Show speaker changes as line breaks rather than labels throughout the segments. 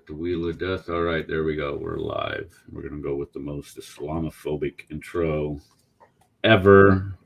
At the Wheel of Death. All right, there we go. We're live. We're going to go with the most Islamophobic intro ever.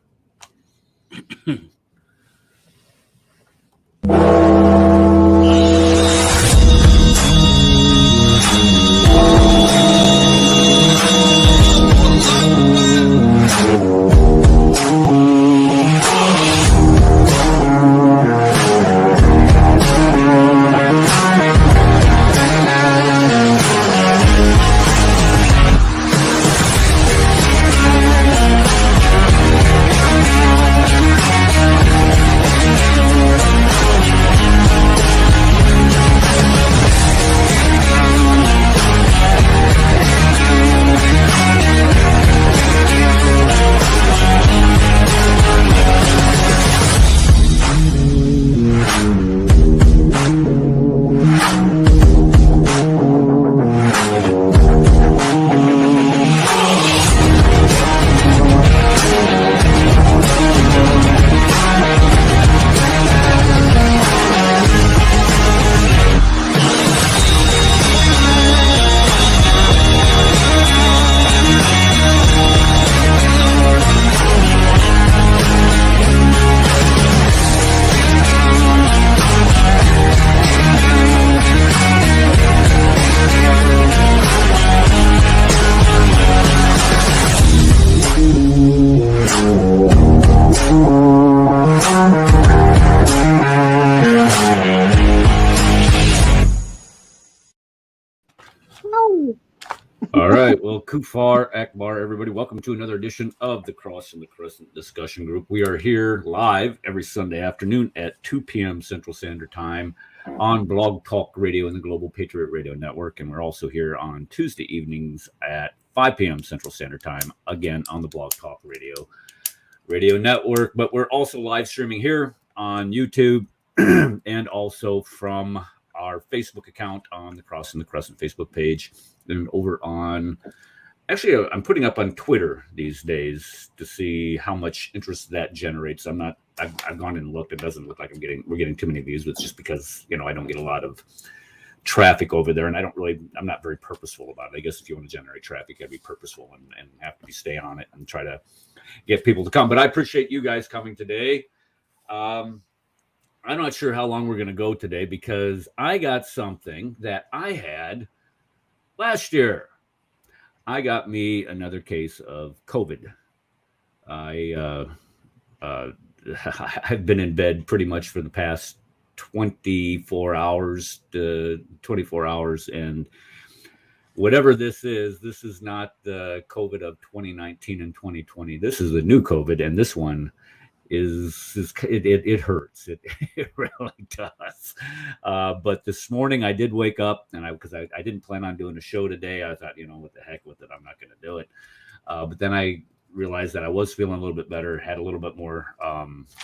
All right, well, Kufar Akbar, everybody, welcome to another edition of the Crescent Discussion Group. We are here live every Sunday afternoon at 2 p.m. Central Standard Time on Blog Talk Radio and the Global Patriot Radio Network, and we're also here on Tuesday evenings at 5 p.m. Central Standard Time, again on the Blog Talk Radio Network. But we're also live streaming here on YouTube and also from our Facebook account on the Crossing the Crescent Facebook page. And over on, actually, I'm putting up on Twitter these days to see how much interest that generates. I've gone and looked. It doesn't look like we're getting too many views, but it's just because, I don't get a lot of traffic over there, and I'm not very purposeful about it. I guess if you want to generate traffic, you gotta be purposeful and have to stay on it and try to get people to come. But I appreciate you guys coming today. I'm not sure how long we're going to go today because I got something that I had last year. I got me another case of COVID. I've been in bed pretty much for the past 24 hours to 24 hours. And whatever this is not the COVID of 2019 and 2020. This is the new COVID. And this one it hurts. It really does. But this morning I did wake up, and because I didn't plan on doing a show today. I thought, what the heck with it, I'm not going to do it. But then I realized that I was feeling a little bit better, had a little bit more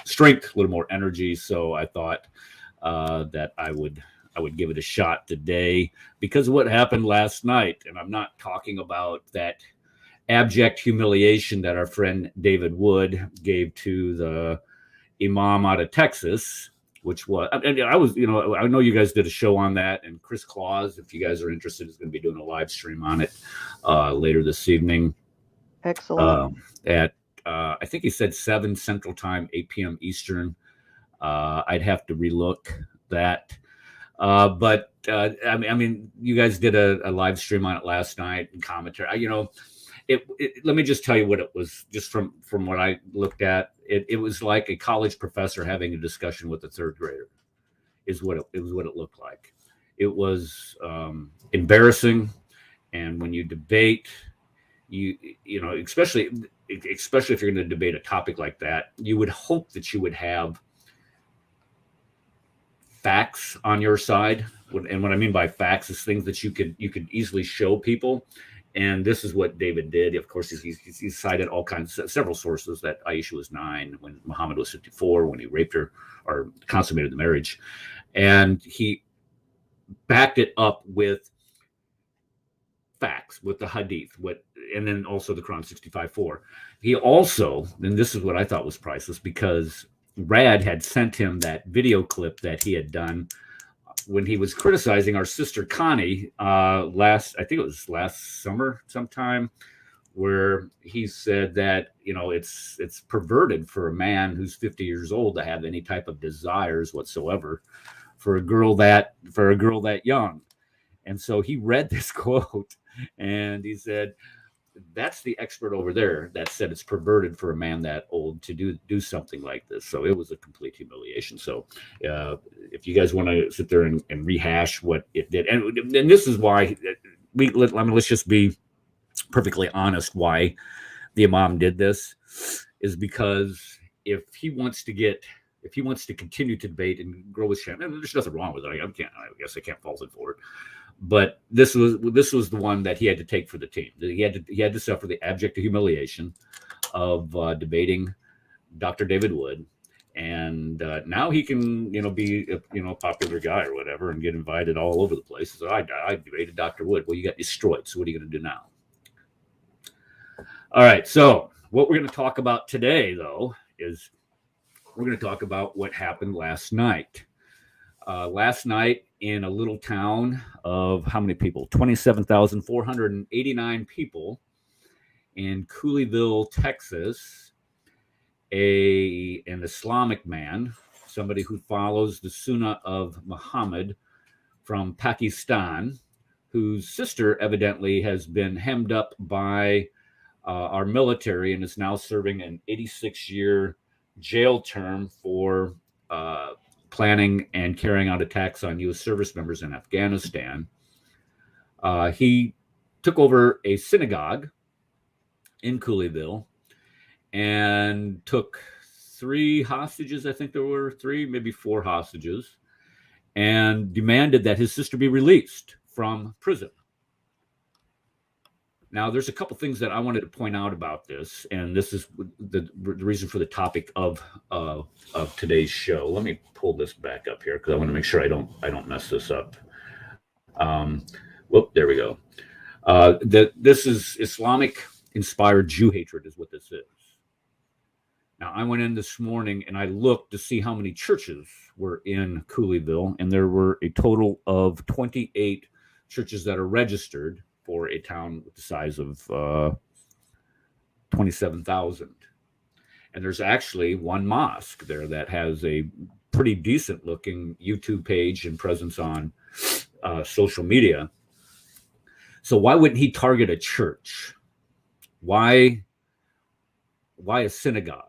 strength, a little more energy. So I thought that I would give it a shot today because of what happened last night. And I'm not talking about that abject humiliation that our friend David Wood gave to the imam out of Texas, which was, I was, I know you guys did a show on that, and Chris Claus, if you guys are interested, is going to be doing a live stream on it later this evening.
Excellent.
At I think he said 7 Central Time, 8 p.m. Eastern. I'd have to relook that. But I mean, you guys did a live stream on it last night and commentary. Let me just tell you what it was, just from what I looked at. It was like a college professor having a discussion with a third grader, is what it looked like. It was embarrassing, and when you debate, especially if you're going to debate a topic like that, you would hope that you would have facts on your side. And what I mean by facts is things that you could easily show people. And this is what David did. Of course, he cited several sources that Aisha was 9, when Muhammad was 54, when he raped her or consummated the marriage. And he backed it up with facts, with the hadith, and then also the Quran 65:4. He also, and this is what I thought was priceless, because Rad had sent him that video clip that he had done when he was criticizing our sister Connie I think it was last summer sometime, where he said that it's perverted for a man who's 50 years old to have any type of desires whatsoever for a girl that young. And so he read this quote and he said, that's the expert over there that said it's perverted for a man that old to do something like this. So it was a complete humiliation. So if you guys want to sit there and rehash what it did, and this is why let's just be perfectly honest why the imam did this, is because if he wants to continue to debate and grow his channel, there's nothing wrong with it. I guess I can't fault him for it. But this was the one that he had to take for the team. He had to suffer the abject humiliation of debating Dr. David Wood, and now he can be a popular guy or whatever and get invited all over the place. So I debated Dr. Wood. Well, you got destroyed. So what are you going to do now? All right. So what we're going to talk about today, though, is we're going to talk about what happened last night. Last night in a little town of how many people? 27,489 people in Cooleyville, Texas. An Islamic man, somebody who follows the Sunnah of Muhammad from Pakistan, whose sister evidently has been hemmed up by our military and is now serving an 86-year jail term for planning and carrying out attacks on U.S. service members in Afghanistan. He took over a synagogue in Cooleyville and took 3 hostages. I think there were 3, maybe 4 hostages, and demanded that his sister be released from prison. Now, there's a couple things that I wanted to point out about this, and this is the reason for the topic of today's show. Let me pull this back up here because I want to make sure I don't mess this up. There we go. This is Islamic-inspired Jew hatred is what this is. Now, I went in this morning and I looked to see how many churches were in Cooleyville, and there were a total of 28 churches that are registered for a town with the size of 27,000. And there's actually one mosque there that has a pretty decent looking YouTube page and presence on social media. So why wouldn't he target a church? Why a synagogue?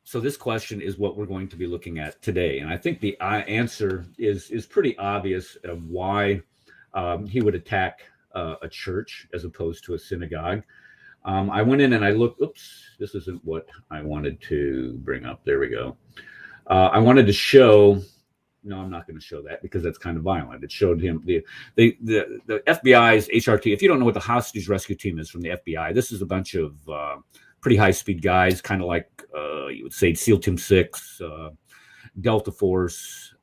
So this question is what we're going to be looking at today. And I think the answer is pretty obvious of why he would attack a church as opposed to a synagogue. I went in and I looked. Oops, this isn't what I wanted to bring up. There we go. I wanted to show. No, I'm not going to show that because that's kind of violent. It showed him the FBI's HRT. If you don't know what the hostage rescue team is from the FBI, this is a bunch of pretty high-speed guys, kind of like you would say SEAL Team 6, Delta Force,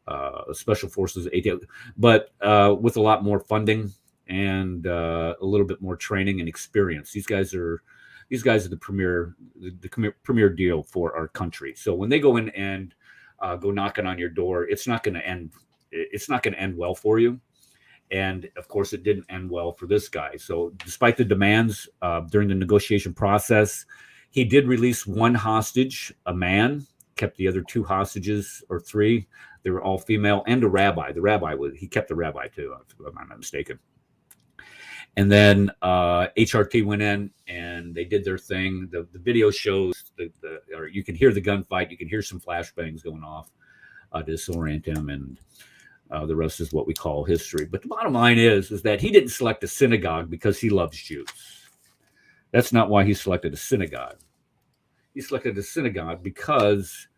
Special Forces, ATL, but with a lot more funding and a little bit more training and experience. These guys are the premier deal for our country. So when they go in and go knocking on your door, it's not going to end well for you. And of course, it didn't end well for this guy. So despite the demands during the negotiation process, he did release one hostage, a man, kept the other 2 hostages, or 3. They were all female, and a rabbi. He kept the rabbi too, if I'm not mistaken. And then HRT went in and they did their thing. The video shows or you can hear the gunfight. You can hear some flashbangs going off to disorient him, and the rest is what we call history. But the bottom line is that he didn't select a synagogue because he loves Jews. That's not why he selected a synagogue. He selected a synagogue because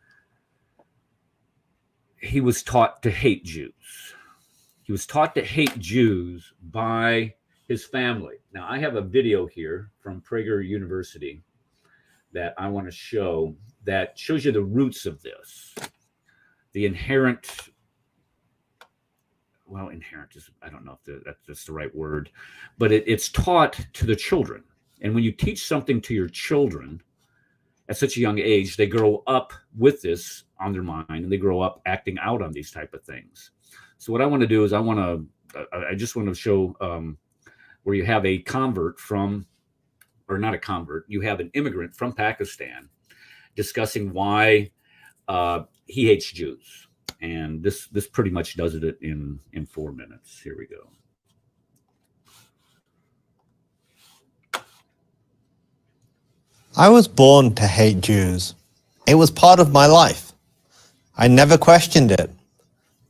he was taught to hate Jews. He was taught to hate Jews by his family. Now, I have a video here from Prager University that I want to show that shows you the roots of this. The inherent is, I don't know if that's the right word, but it's taught to the children. And when you teach something to your children at such a young age, they grow up with this on their mind, and they grow up acting out on these type of things. So what I want to do is I just want to show where you have a convert from, or not a convert, you have an immigrant from Pakistan discussing why he hates Jews. And this pretty much does it in 4 minutes. Here we go.
I was born to hate Jews. It was part of my life. I never questioned it.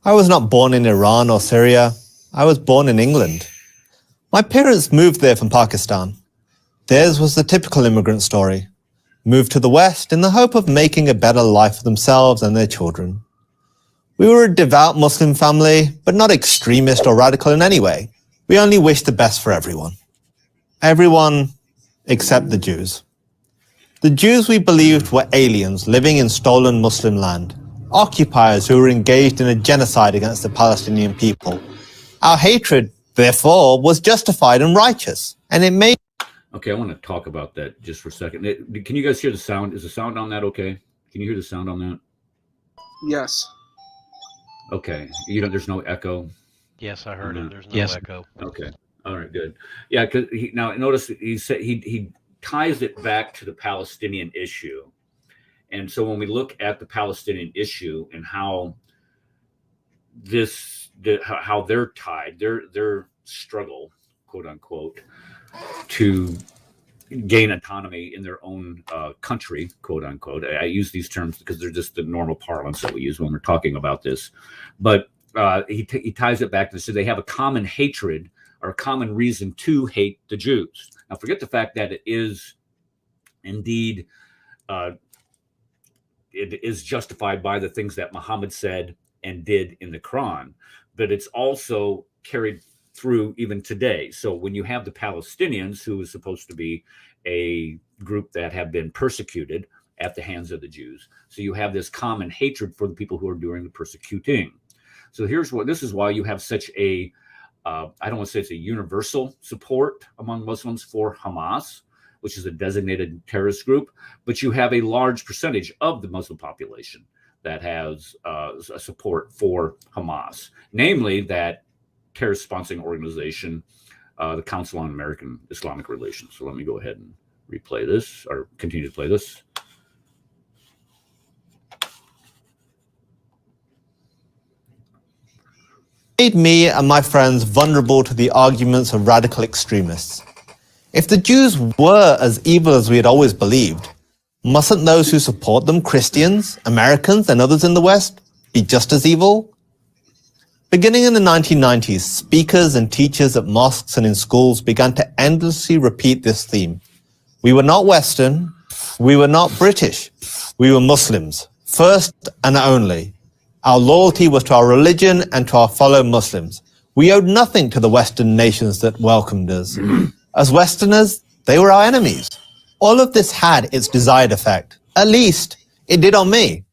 I was not born in Iran or Syria. I was born in England. My parents moved there from Pakistan. Theirs was the typical immigrant story. Moved to the West in the hope of making a better life for themselves and their children. We were a devout Muslim family, but not extremist or radical in any way. We only wished the best for everyone. Everyone except the Jews. The Jews we believed were aliens living in stolen Muslim land, occupiers who were engaged in a genocide against the Palestinian people. Our hatred, therefore, was justified and righteous, and it made...
Okay, I want to talk about that just for a second. Can you guys hear the sound? Is the sound on that okay? Can you hear the sound on that?
Yes.
Okay. There's no echo?
Yes, I heard it. There's no echo.
Okay. All right, good. Yeah, because now notice he said he ties it back to the Palestinian issue. And so when we look at the Palestinian issue and how how they're tied, their struggle, quote unquote, to gain autonomy in their own country, quote unquote. I use these terms because they're just the normal parlance that we use when we're talking about this. But he ties it back to so they have a common hatred or a common reason to hate the Jews. Now, forget the fact that it is indeed it is justified by the things that Muhammad said and did in the Quran, but it's also carried through even today. So when you have the Palestinians, who is supposed to be a group that have been persecuted at the hands of the Jews, so you have this common hatred for the people who are doing the persecuting. So this is why you have such a I don't want to say it's a universal support among Muslims for Hamas, which is a designated terrorist group, but you have a large percentage of the Muslim population that has a support for Hamas, namely that terrorist sponsoring organization, the Council on American Islamic Relations. So let me go ahead and replay this or continue to play this.
Made me and my friends vulnerable to the arguments of radical extremists. If the Jews were as evil as we had always believed, mustn't those who support them, Christians, Americans, and others in the West, be just as evil? Beginning in the 1990s, speakers and teachers at mosques and in schools began to endlessly repeat this theme. We were not Western, we were not British, we were Muslims, first and only. Our loyalty was to our religion and to our fellow Muslims. We owed nothing to the Western nations that welcomed us. As Westerners, they were our enemies. All of this had its desired effect. At least, it did on me.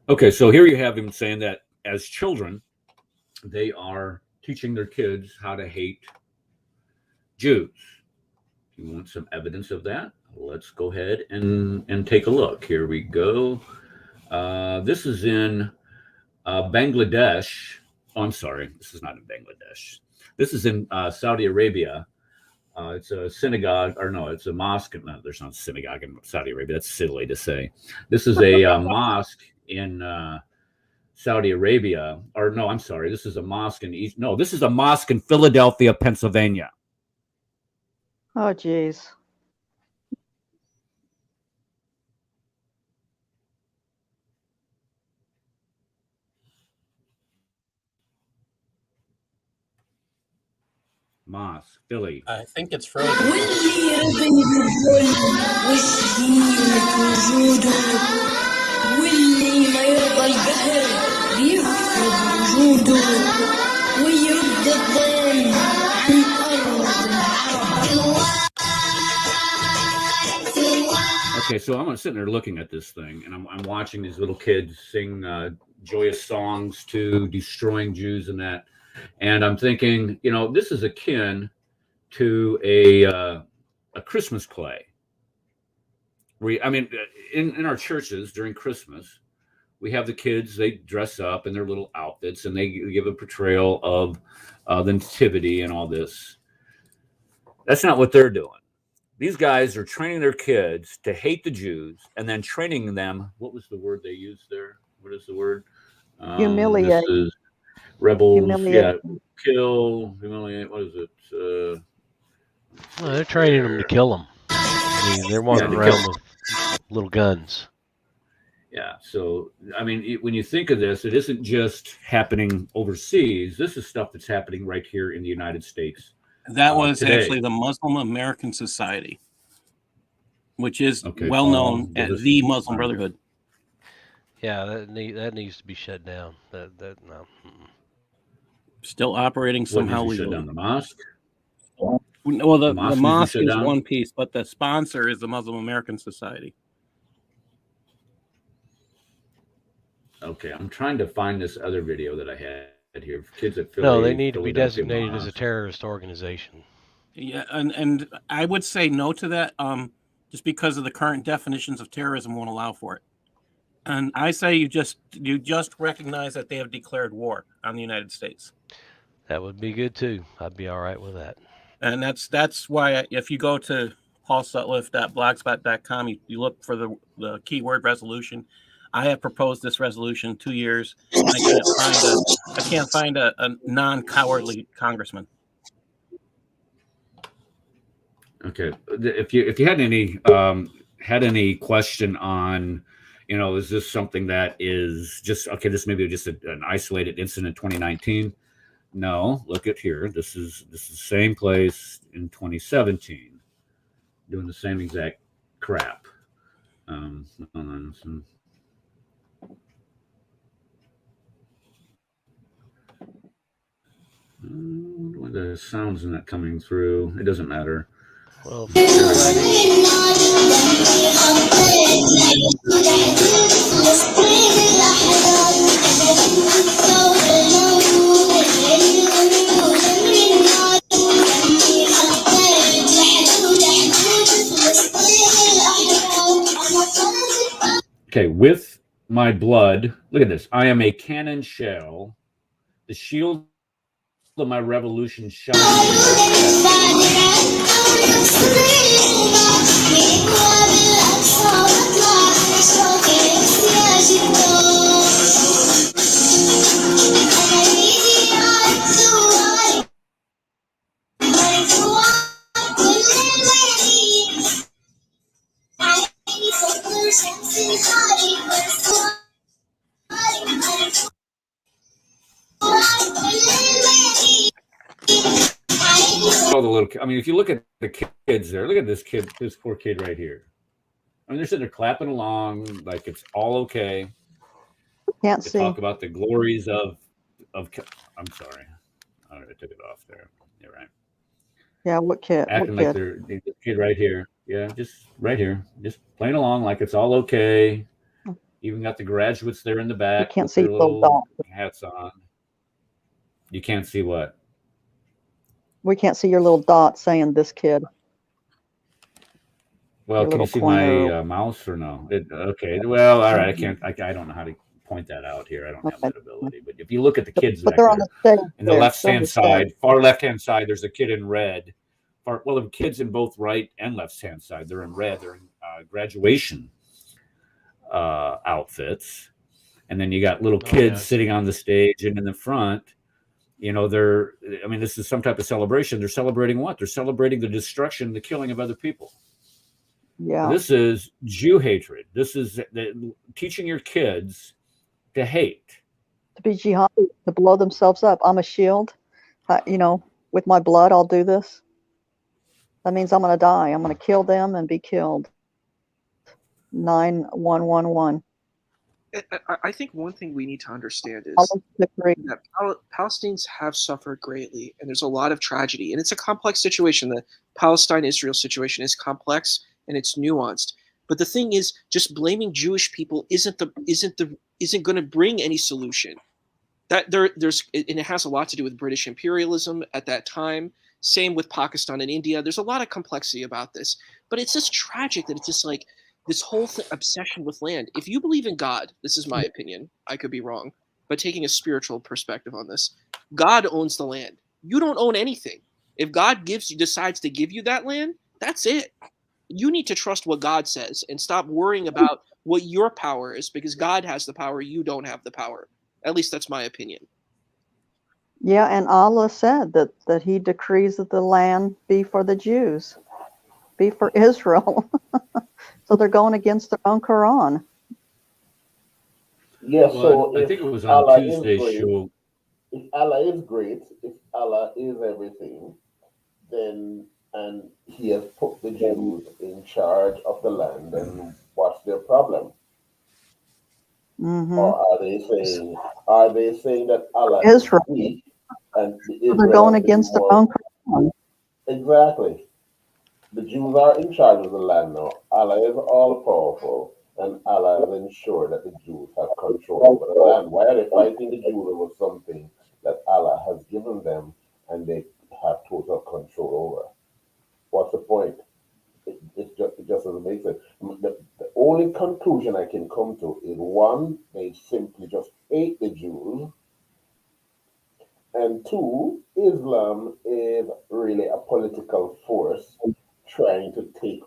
Okay, so here you have him saying that as children, they are teaching their kids how to hate Jews. If you want some evidence of that, let's go ahead and take a look. Here we go. This is in Bangladesh. Oh, I'm sorry. This is not in Bangladesh. This is in Saudi Arabia. It's a synagogue, or no, it's a mosque. No, there's not a synagogue in Saudi Arabia. That's silly to say. This is a mosque in Saudi Arabia. Or no, I'm sorry. This is a mosque in East. No, this is a mosque in Philadelphia, Pennsylvania.
Oh, geez.
Mosque, Philly.
I think it's frozen.
Okay, so I'm sitting there looking at this thing, and I'm watching these little kids sing joyous songs to destroying Jews and that. And I'm thinking, this is akin to a Christmas play. In our churches during Christmas, we have the kids, they dress up in their little outfits and they give a portrayal of the nativity and all this. That's not what they're doing. These guys are training their kids to hate the Jews and then training them. What was the word they used there? What is the word? This
Humiliate.
is rebels.
Humiliate.
Yeah, kill, humiliate. What is it?
Well, they're training them to kill them. I mean, they're walking around with little guns.
Yeah. So, I mean, when you think of this, it isn't just happening overseas. This is stuff that's happening right here in the United States.
That was
today.
actually the Muslim American Society, which is well known as the Muslim Brotherhood.
Yeah, that needs to be shut down. That no.
Still operating somehow legally.
Shut down the mosque?
Well, the mosque is one piece, but the sponsor is the Muslim American Society.
Okay, I'm trying to find this other video that I had here. Kids that
no, they need to be designated as a terrorist organization.
Yeah, and I would say no to that, just because of the current definitions of terrorism won't allow for it. And I say you just recognize that they have declared war on the United States.
That would be good too. I'd be all right with that.
And that's why if you go to paulsutliff.blogspot.com, you look for the keyword resolution. I have proposed this resolution 2 years. I can't find a non-cowardly congressman.
Okay, if you had any question on, is this something that is just okay? This may be just an isolated incident in 2019. No, look at here. This is the same place in 2017, doing the same exact crap. Why the sound's not coming through? It doesn't matter.
Well,
okay, with my blood, look at this. I am a cannon shell. The shield of my revolution shines. If you look at the kids there, look at this poor kid right here. I mean, they're sitting there clapping along like it's all okay.
Can't see.
Talk about the glories of. I'm sorry, I took it off there. You're right.
Yeah, what kid?
Acting like they're this kid right here. Yeah, just right here, just playing along like it's all okay. Even got the graduates there in the back.
You can't see little
hats on. You can't see what?
We can't see your little dot saying this kid.
Well, can you see my mouse or no? Okay. Well, all right. I can't. I don't know how to point that out here. I don't have that ability. But if you look at the kids,
but they're on the stage.
In the left-hand side, far left-hand side, there's a kid in red. The kids in both right and left-hand side, they're in red. They're in graduation outfits, and then you got little kids sitting on the stage, and in the front. This is some type of celebration. They're celebrating what? They're celebrating the destruction, the killing of other people.
Yeah.
This is Jew hatred. This is teaching your kids to hate.
To be jihadi, to blow themselves up. I'm a shield. With my blood, I'll do this. That means I'm going to die. I'm going to kill them and be killed. 9111.
I think one thing we need to understand is
that
Palestinians have suffered greatly, and there's a lot of tragedy, and it's a complex situation. The Palestine-Israel situation is complex and it's nuanced. But the thing is, just blaming Jewish people isn't going to bring any solution. And it has a lot to do with British imperialism at that time. Same with Pakistan and India. There's a lot of complexity about this, but it's just tragic that it's just like this whole obsession with land. If you believe in God, this is my opinion. I could be wrong, but taking a spiritual perspective on this, God owns the land. You don't own anything. If God decides to give you that land, that's it. You need to trust what God says and stop worrying about what your power is, because God has the power. You don't have the power. At least that's my opinion.
Yeah, and Allah said that He decrees that the land be for the Jews, be for Israel. So they're going against their own Quran.
Yes,
Well,
so
I
if
think it was on
Allah is
Tuesday's
great,
show.
if Allah is great, if Allah is everything, then and He has put the Jews in charge of the land, then what's their problem?
Hmm.
Or are they saying that Allah is
Israel.
weak and
So they're
Israel
going
has been
against their
more
own Quran.
exactly? The Jews are in charge of the land now. Allah is all powerful, and Allah has ensured that the Jews have control over the land. Why are they fighting the Jews over something that Allah has given them and they have total control over? What's the point? It just doesn't make sense. The only conclusion I can come to is one, they simply just hate the Jews, and two, Islam is really a political force trying to take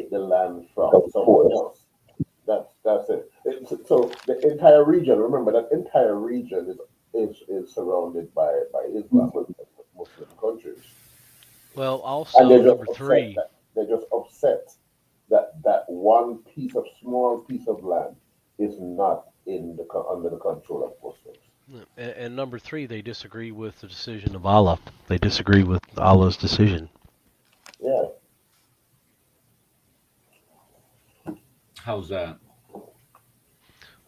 the land from someone else. That's it. So the entire region, remember that entire region is surrounded by Islam and Muslim countries.
Well,
And
also
they're just
number
upset
three.
that they're just upset that one small piece of land is not under the control of Muslims.
And number three, they disagree with the decision of Allah. They disagree with Allah's decision.
Yeah.
How's that?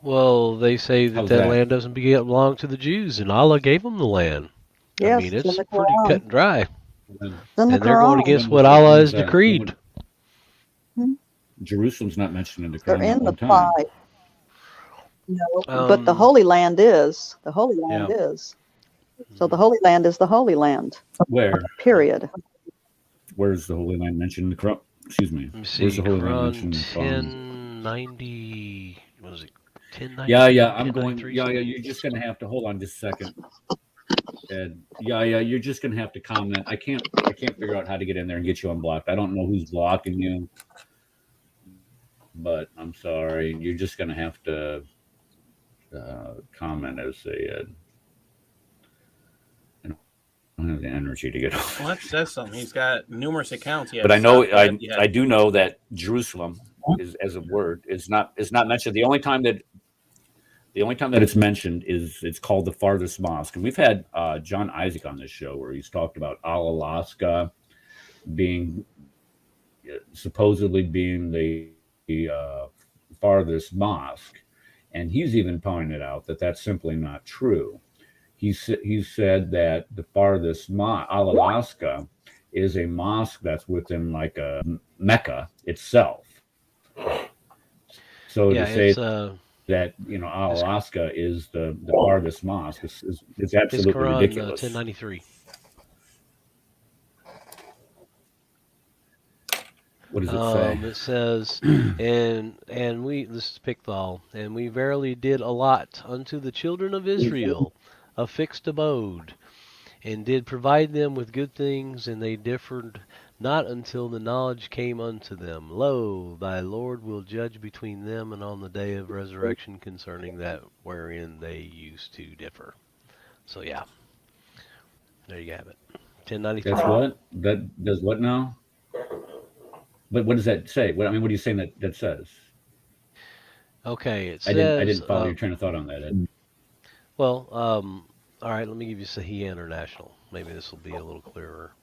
Well, they say that
How's
that
that?
land doesn't belong to the Jews, and Allah gave them the land. I
Yes,
mean,
it's in
it's
the
pretty
Quran.
cut and dry.
It's in the
And they're going
Quran.
against
When
what Allah
when
has
was that?
decreed.
Jerusalem's not mentioned in the
They're
Quran not
in the
one time.
fight. No, but the Holy Land is. The Holy Land is. So the Holy Land is the Holy Land.
Where?
Period.
Where's the Holy Land mentioned in the Quran? Excuse me.
Let me see.
Where's the Holy Land
Quran
mentioned from?
1090. What is it? 1090.
Yeah. I'm going. Yeah. You're just gonna have to hold on just a second. Ed. Yeah. You're just gonna have to comment. I can't figure out how to get in there and get you unblocked. I don't know who's blocking you, but I'm sorry. You're just gonna have to comment as a. I don't have the energy to get over.
Well, that says something. He's got numerous accounts.
But I know I do know that Jerusalem is as a word is not mentioned. The only time that it's mentioned is it's called the farthest mosque. And we've had John Isaac on this show where he's talked about Alaska being supposedly being the farthest mosque, and he's even pointed out that that's simply not true. He said that the farthest Alaska is a mosque that's within like a Mecca itself. So
Yeah,
to say
it's
that Alaska is the farthest mosque is absolutely
Quran
ridiculous.
1093.
What does it say?
It says, and we, this is Pickthall, and we verily did allot unto the children of Israel a fixed abode, and did provide them with good things, and they differed not until the knowledge came unto them. Lo, thy Lord will judge between them and on the day of resurrection concerning that wherein they used to differ. So yeah, there you have it. 1093.
That's what? That does what now? But what does that say? What are you saying that says?
Okay, it says.
I didn't follow your train of thought on that, Ed.
Well, all right, let me give you Sahih International. Maybe this will be a little clearer.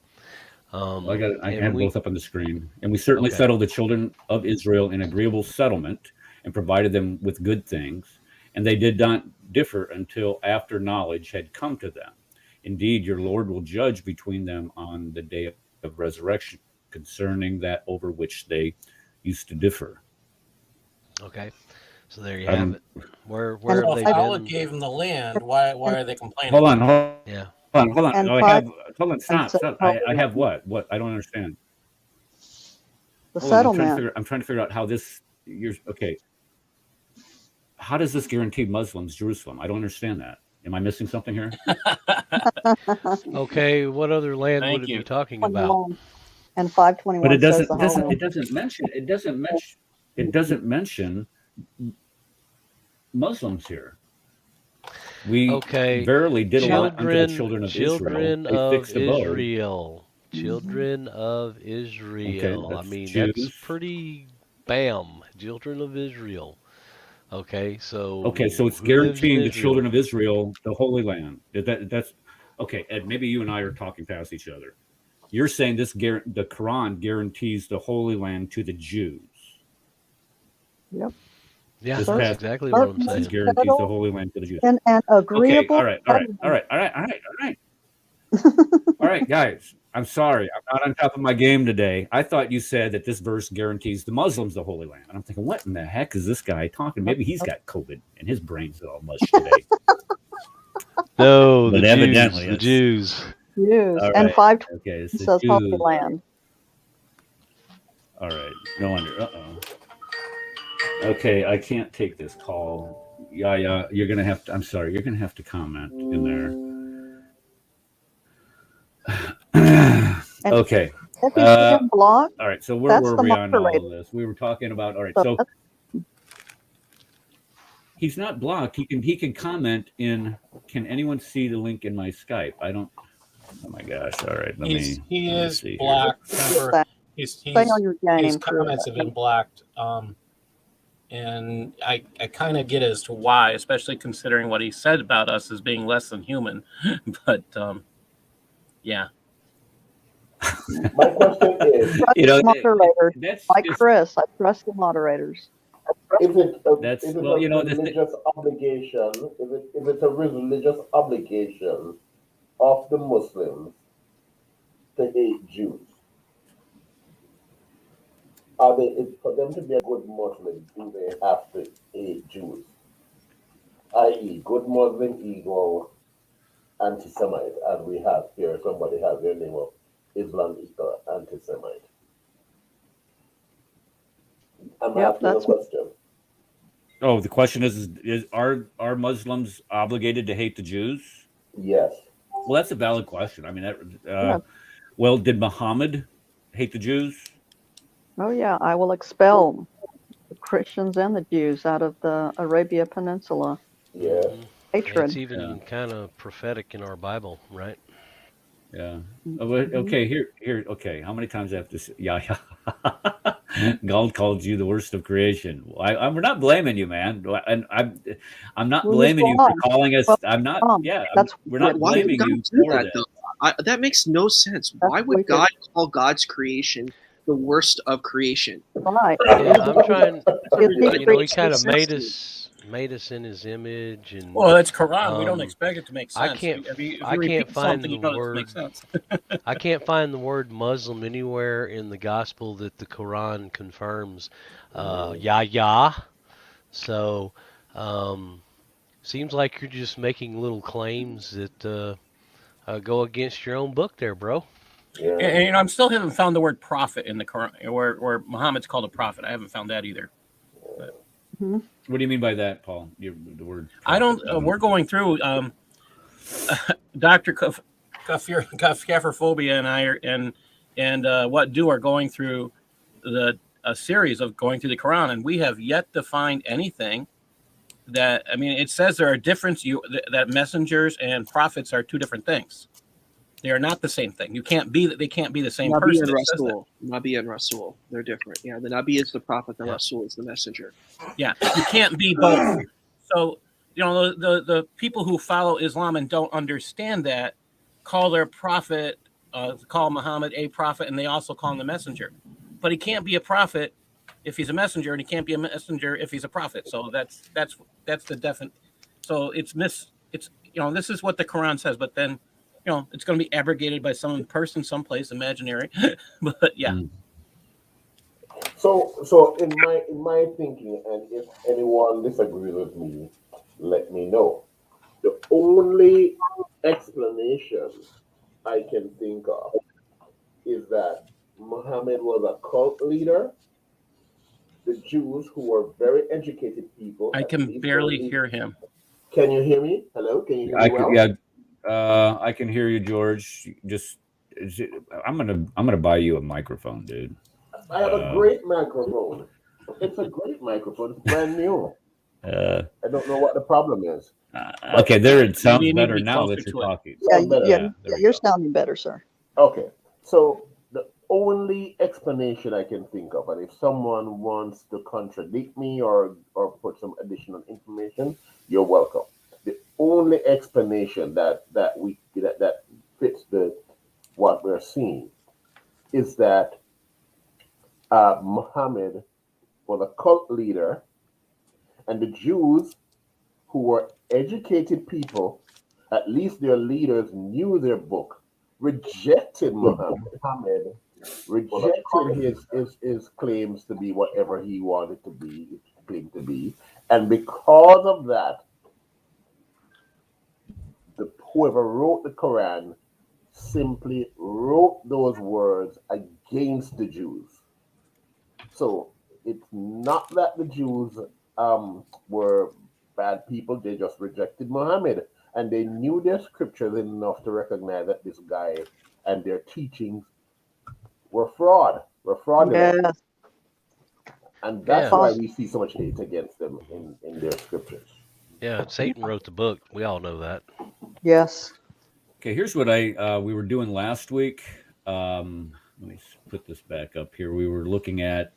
I have both up on the screen. And we certainly settled the children of Israel in agreeable settlement and provided them with good things. And they did not differ until after knowledge had come to them. Indeed, your Lord will judge between them on the day of resurrection concerning that over which they used to differ.
Okay. So there you have it. Where have they
if Allah
been?
gave them the land, why are they complaining?
Hold on.
Yeah.
Hold on.
And
Hold on. Stop. I have what? What? I don't understand.
The settlement.
I'm trying to figure out how this you're okay. How does this guarantee Muslims Jerusalem? I don't understand that. Am I missing something here?
Okay, what other land
Thank
would it
you.
be talking about?
21. And 521
But it
says
doesn't
the
it doesn't
Holy
it doesn't mention it doesn't mention Muslims here. We
Okay,
verily did a lot unto the
children,
children
children
of Israel, a
of
fixed abode.
Israel, children of
Okay,
Israel. I
that's
mean, that's
Jews.
pretty bam. Children of Israel. Okay,
Okay, so
so
it's
who lives in
guaranteeing the children
Israel?
of Israel the Holy Land. That's okay. Ed, maybe you and I are talking past each other. You're saying the Quran guarantees the Holy Land to the Jews.
Yep.
Yeah,
This
that's
Certain,
passage
exactly what I'm
certain
saying.
guarantees the
settled
Holy Land to the Jews.
in an
Okay, all
agreeable
right,
covenant.
all right, guys. I'm sorry, I'm not on top of my game today. I thought you said that this verse guarantees the Muslims the Holy Land, and I'm thinking, what in the heck is this guy talking? Maybe he's got COVID and his brain's all mush today.
No,
But
the
evidently,
Jews, the
it's
Jews.
Jews.
all
And
right.
521
Okay, it's the
says Holy
Jews.
Land.
All right, no wonder. Okay, I can't take this call. Yeah, you're gonna have to. I'm sorry, you're gonna have to comment in there.
And
Okay.
if he's being blocked,
All right. So where
that's
were
the
we on all
moderator.
of this? We were talking about. All right.
So
So he's not blocked. He can comment in. Can anyone see the link in my Skype? I don't. Oh my gosh! All right. Let me
is
see
blocked.
that's
Remember,
that.
he's
Stay on your
his
game, Chris.
comments have been blocked. And I kind of get as to why, especially considering what he said about us as being less than human. But yeah.
My question is,
Trust
You know,
moderators.
that's
Like
just
Chris, I trust the moderators.
is it a,
that's
is it
well.
a
You know, this,
religious obligation? Is it a religious obligation of the Muslims to hate Jews? Are they, for them to be a good Muslim, do they have to hate Jews? I.e., good Muslim equal anti-Semite, and we have here somebody has their name of Islam equal anti-Semite. I'm
Yep,
asking a
that's
question.
oh, the question is are Muslims obligated to hate the Jews?
Yes.
Well, that's a valid question. I mean,
yeah.
well, did Muhammad hate the Jews?
Oh yeah, I will expel the Christians and the Jews out of the Arabia Peninsula.
Yes.
And
Hatred.
it's even kind of prophetic in our Bible, right?
Yeah.
Mhm.
Okay. Here. Okay. How many times I have to say? Yeah. God called you the worst of creation. We're not blaming you, man. And I'm not
Well, he's
blaming you for
wrong.
calling us.
Well,
I'm not.
wrong.
Yeah.
That's
We're
what
not
Why would
blaming
God
you
do
for
that
this.
though? That makes no sense.
That's
Why
what we
would
did.
God call God's creation the worst of creation?
Right.
Yeah, I'm trying.
Is he
You know, he
makes no
kind of
sense to me.
made us in his image, and
Well, it's Quran. We don't
um,
expect it to make
I
sense.
can't
If you
I can't
repeat
find
something,
the
you know it doesn't
word
make sense.
I can't find the word Muslim anywhere in the gospel that the Quran confirms. Yah. So, seems like you're just making little claims that go against your own book, there, bro.
Yeah.
And you know, I still haven't found the word prophet in the Quran, where Muhammad's called a prophet. I haven't found that either. But
Mhm.
What do you mean by that, Paul? The word.
I don't.
prophet.
We're going through Doctor Kafirphobia and I and what do are going through a series of going through the Quran, and we have yet to find anything that. I mean, it says there are different that messengers and prophets are two different things. They are not the same thing. They can't be the same
Nabi
person.
and
It says that.
Rasul. Nabi and Rasul. They're different. Yeah, the Nabi is the prophet, the Rasul is the messenger.
Yeah, you can't be both. So, you know, the people who follow Islam and don't understand that call their prophet, call Muhammad a prophet, and they also call him the messenger. But he can't be a prophet if he's a messenger, and he can't be a messenger if he's a prophet. So that's the definite. So it's you know, this is what the Quran says, but then, you know, it's going to be abrogated by some person, someplace, imaginary. But yeah.
So in my thinking, and if anyone disagrees with me, let me know. The only explanation I can think of is that Muhammad was a cult leader the Jews, who were very educated people.
I
at
can
least
barely
early-
hear him.
Can you hear me? Hello, can you hear me well?
I can hear you, George. I'm gonna buy you a microphone, dude.
I have a great microphone. It's a great microphone. It's brand new. I don't know what the problem is.
Okay, there it sounds
You need to
better
be
now
closer
that
to
you're
it.
talking.
Yeah,
better.
yeah,
there we
you're
go.
sounding better, sir.
Okay, so the only explanation I can think of, and if someone wants to contradict me or put some additional information, you're welcome. The only explanation that fits the what we're seeing is that Muhammad was a cult leader, and the Jews, who were educated people, at least their leaders knew their book, rejected Muhammad, rejected his claims to be whatever he wanted to be, claimed to be, and because of that, whoever wrote the Quran simply wrote those words against the Jews. So it's not that the Jews were bad people, they just rejected Muhammad. And they knew their scriptures enough to recognize that this guy and their teachings were fraudulent.
Yes.
And that's
Yeah.
why we see so much hate against them in their scriptures.
Yeah, Satan wrote the book. We all know that.
Yes.
Okay, here's what we were doing last week. Let me put this back up here. We were looking at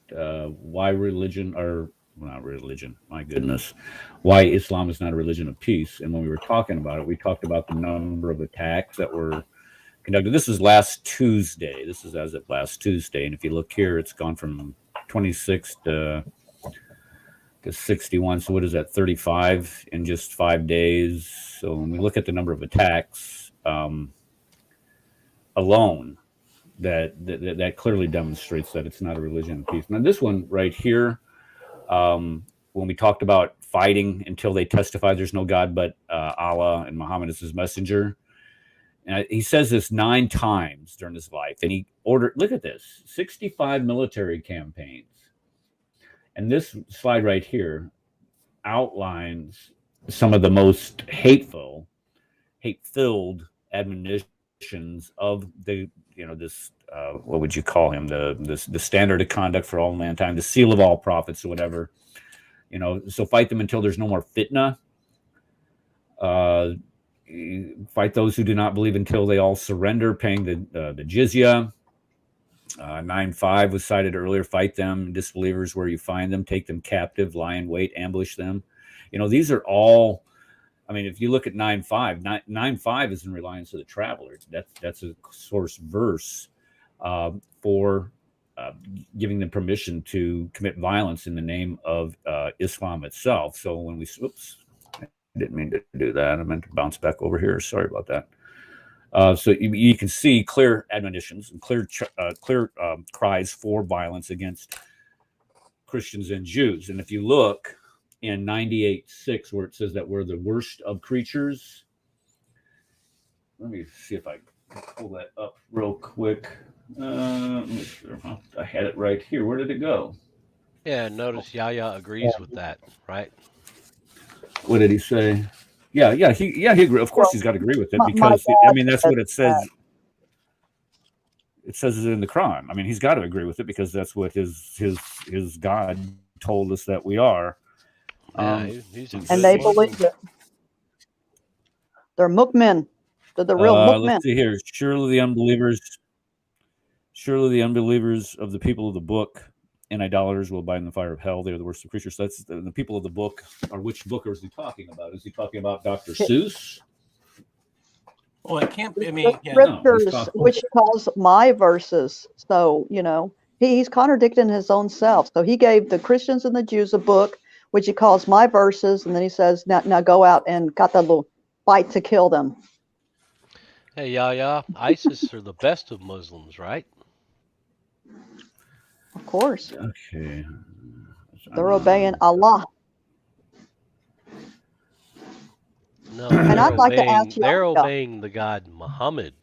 why religion, or well, not religion, my goodness, why Islam is not a religion of peace. And when we were talking about it, we talked about the number of attacks that were conducted. This is last Tuesday. This is as of last Tuesday. And if you look here, it's gone from 26 to 61. So what is that, 35 in just 5 days? So when we look at the number of attacks alone, that clearly demonstrates that it's not a religion of peace. Now this one right here, when we talked about fighting until they testify there's no God but Allah and Muhammad is his messenger, and he says this 9 times during his life, and he ordered, look at this, 65 military campaigns. And this slide right here outlines some of the most hate-filled admonitions of the, this, what would you call him? The standard of conduct for all mankind, the seal of all prophets or whatever. So fight them until there's no more fitna. Fight those who do not believe until they all surrender, paying the jizya. 9:5 was cited earlier. Fight them, disbelievers, where you find them. Take them captive, lie in wait, ambush them. These are all. I mean, if you look at 9:5, 9:5 is in reliance of the traveler. That's a source verse for giving them permission to commit violence in the name of Islam itself. So when we, oops, I didn't mean to do that. I meant to bounce back over here. Sorry about that. So you can see clear admonitions and clear cries for violence against Christians and Jews. And if you look in 98:6, where it says that we're the worst of creatures, let me see if I can pull that up real quick. Let me see. I had it right here. Where did it go?
Yeah, notice Yahya agrees with that, right?
What did he say? Yeah, he agreed. Of course, he's got to agree with it because that's what it says. It says it in the Quran. I mean, he's got to agree with it because that's what his God told us that we are.
Yeah,
and they believe it. They're mu'min. They're the real mu'min.
Let's see here. Surely the unbelievers of the people of the book and idolaters will abide in the fire of hell. They are the worst of creatures. So that's the people of the book. Or which book is he talking about? Is he talking about Dr. Seuss?
Well, it can't be. I mean,
Scriptures, which he calls my verses. So, he's contradicting his own self. So he gave the Christians and the Jews a book, which he calls my verses. And then he says, now go out and fight to kill them.
Hey, Yahya, ISIS are the best of Muslims, right?
Of course.
Okay.
They're obeying Allah.
No,
and I'd like to ask you.
They're obeying the God Muhammad.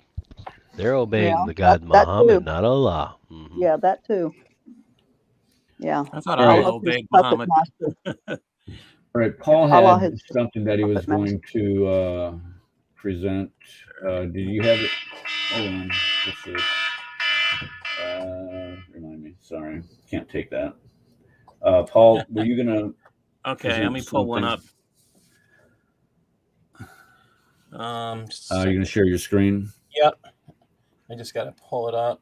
They're obeying the God Muhammad, not Allah.
Mm-hmm. Yeah, that too. Yeah.
I thought
Right.
Allah
Allah is
obeyed
puppet
Muhammad.
master.
All right, Paul
Allah
had
is
something that he was
puppet master.
going to present. Did you have it? Hold on. Let's see. Remind me. Sorry, can't take that. Paul, were you gonna?
Okay, let me pull one up.
You're gonna share your screen.
Yep. I just got to pull it up.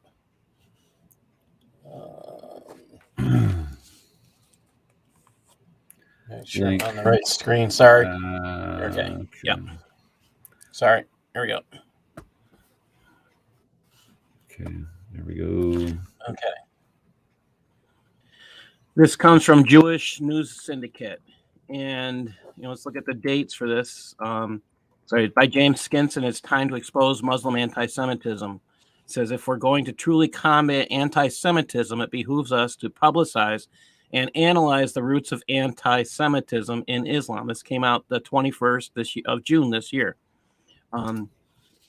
Make sure I'm on the right screen. Sorry. Okay. Yep. Sorry. Here we go.
Okay. There we go.
Okay. This comes from Jewish News Syndicate, and let's look at the dates for this. Sorry, by James Skinson. It's time to expose Muslim anti-Semitism. It says if we're going to truly combat anti-Semitism, it behooves us to publicize and analyze the roots of anti-Semitism in Islam. This came out the 21st of June this year.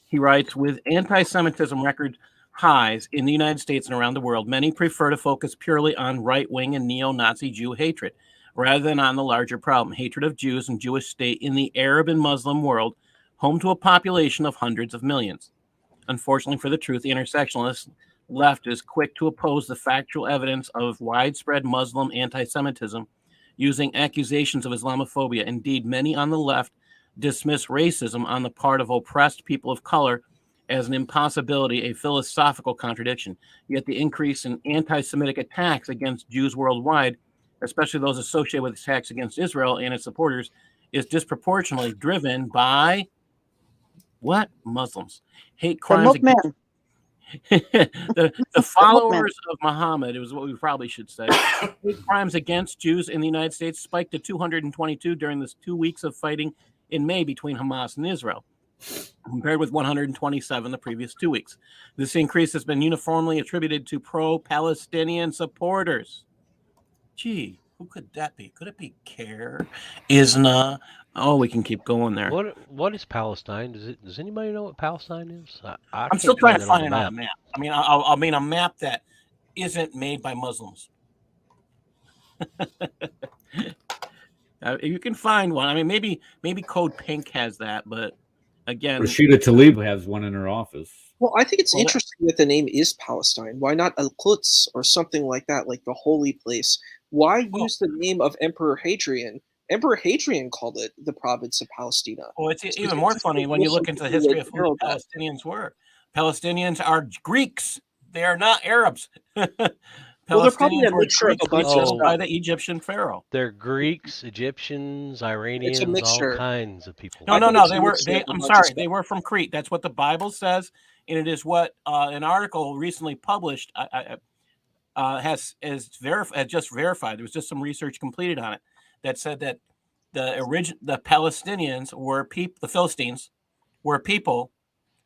He writes, with anti-Semitism record highs in the United States and around the world, many prefer to focus purely on right-wing and neo-Nazi Jew hatred, rather than on the larger problem, hatred of Jews and Jewish state in the Arab and Muslim world, home to a population of hundreds of millions. Unfortunately for the truth, the intersectionalist left is quick to oppose the factual evidence of widespread Muslim anti-Semitism using accusations of Islamophobia. Indeed, many on the left dismiss racism on the part of oppressed people of color as an impossibility, a philosophical contradiction. Yet the increase in anti-Semitic attacks against Jews worldwide, especially those associated with attacks against Israel and its supporters, is disproportionately driven by what? Muslims. Hate crimes against the followers of Muhammad, it was what we probably should say. Hate crimes against Jews in the United States spiked to 222 during this 2 weeks of fighting in May between Hamas and Israel, compared with 127 the previous 2 weeks. This increase has been uniformly attributed to pro-Palestinian supporters. Gee, who could that be? Could it be CARE? ISNA? Oh, we can keep going there.
What is Palestine? Does anybody know what Palestine is?
I'm still trying to find it on a map. I mean, I mean a map that isn't made by Muslims. You can find one. I mean, maybe Code Pink has that, but again,
Rashida Tlaib has one in her office.
Well, I think it's interesting that the name is Palestine. Why not Al-Quds or something like that, like the holy place? Why use the name of Emperor Hadrian? Emperor Hadrian called it the province of Palestina.
Well, it's even more funny when you look into the history of who the Palestinians were. Palestinians are Greeks. They are not Arabs.
Well, they're probably a mixture of a bunch of stuff.
By the Egyptian pharaoh.
They're Greeks, Egyptians, Iranians, all kinds of people.
No. They were from Crete. That's what the Bible says, and it is what an article recently published has just verified. There was just some research completed on it that said that the Palestinians were the Philistines were people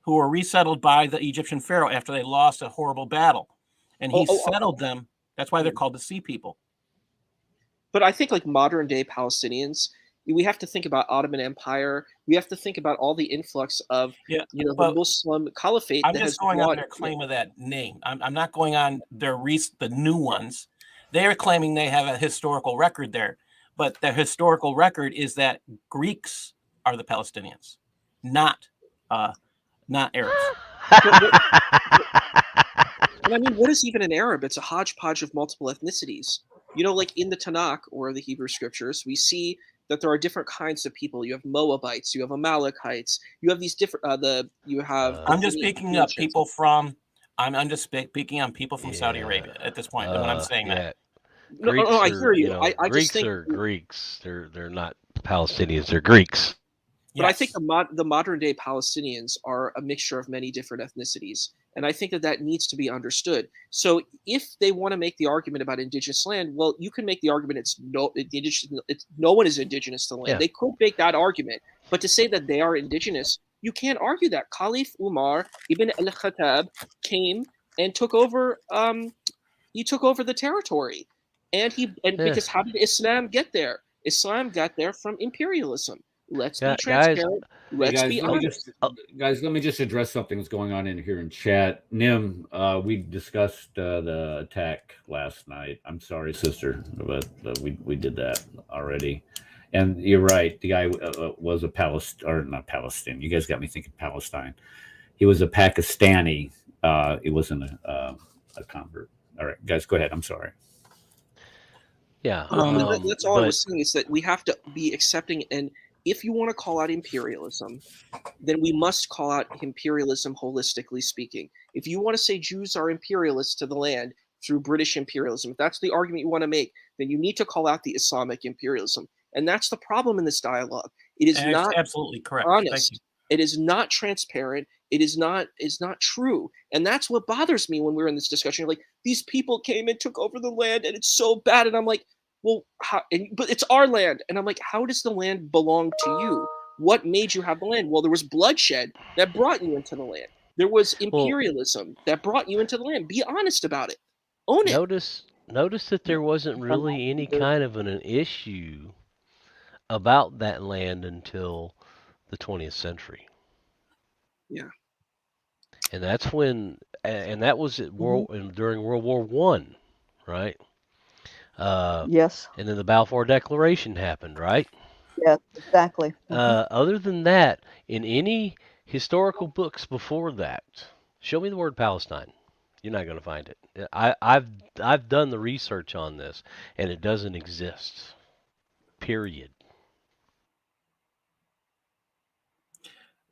who were resettled by the Egyptian pharaoh after they lost a horrible battle, and he settled them. That's why they're called the Sea People.
But I think like modern day Palestinians, we have to think about Ottoman Empire. We have to think about all the influx of the Muslim caliphate.
I'm just going on their claim of that name. I'm not going on the new ones. They are claiming they have a historical record there, but the historical record is that Greeks are the Palestinians, not Arabs.
And I mean, what is even an Arab? It's a hodgepodge of multiple ethnicities. Like in the Tanakh or the Hebrew scriptures, we see that there are different kinds of people. You have Moabites, you have Amalekites, you have these different.
I'm just speaking of people from. I'm just speaking on people from Saudi Arabia at this point. When I'm saying that.
No, I hear you. I
Greeks
just think
are Greeks. They're not Palestinians. They're Greeks.
But yes. I think the modern day Palestinians are a mixture of many different ethnicities. And I think that needs to be understood. So if they want to make the argument about indigenous land, well, you can make the argument no one is indigenous to the land. Yeah. They could make that argument. But to say that they are indigenous, you can't argue that. Caliph Umar ibn al-Khattab came and took over the territory. Because how did Islam get there? Islam got there from imperialism. Let's
Yeah,
be transparent. Let's
Hey
be
guys,
honest.
let me just address something that's going on in here in chat. Nim, we discussed the attack last night. I'm sorry, sister, but we did that already. And you're right. The guy was a not Palestinian. You guys got me thinking Palestine. He was a Pakistani. He wasn't a convert. All right, guys, go ahead. I'm sorry.
Yeah.
That's all I
but
was saying, is that we have to be accepting. And if you want to call out imperialism, then we must call out imperialism holistically speaking. If you want to say Jews are imperialists to the land through British imperialism, if that's the argument you want to make, then you need to call out the Islamic imperialism. And that's the problem in this dialogue. It is not
absolutely correct. Thank you.
honest. It is not transparent. It is not true. And that's what bothers me when we're in this discussion. You're like, these people came and took over the land and it's so bad. And I'm like, well, how, but it's our land. And I'm like, how does the land belong to you? What made you have the land? Well, there was bloodshed that brought you into the land. There was imperialism that brought you into the land. Be honest about it. Own it.
Notice that there wasn't really any kind of an issue about that land until the 20th century.
Yeah.
And that's when, and that was at during World War One, right?
Yes.
And then the Balfour Declaration happened, right?
Yes, exactly.
Other than that, in any historical books before that, show me the word Palestine. You're not going to find it. I've done the research on this, and it doesn't exist. Period.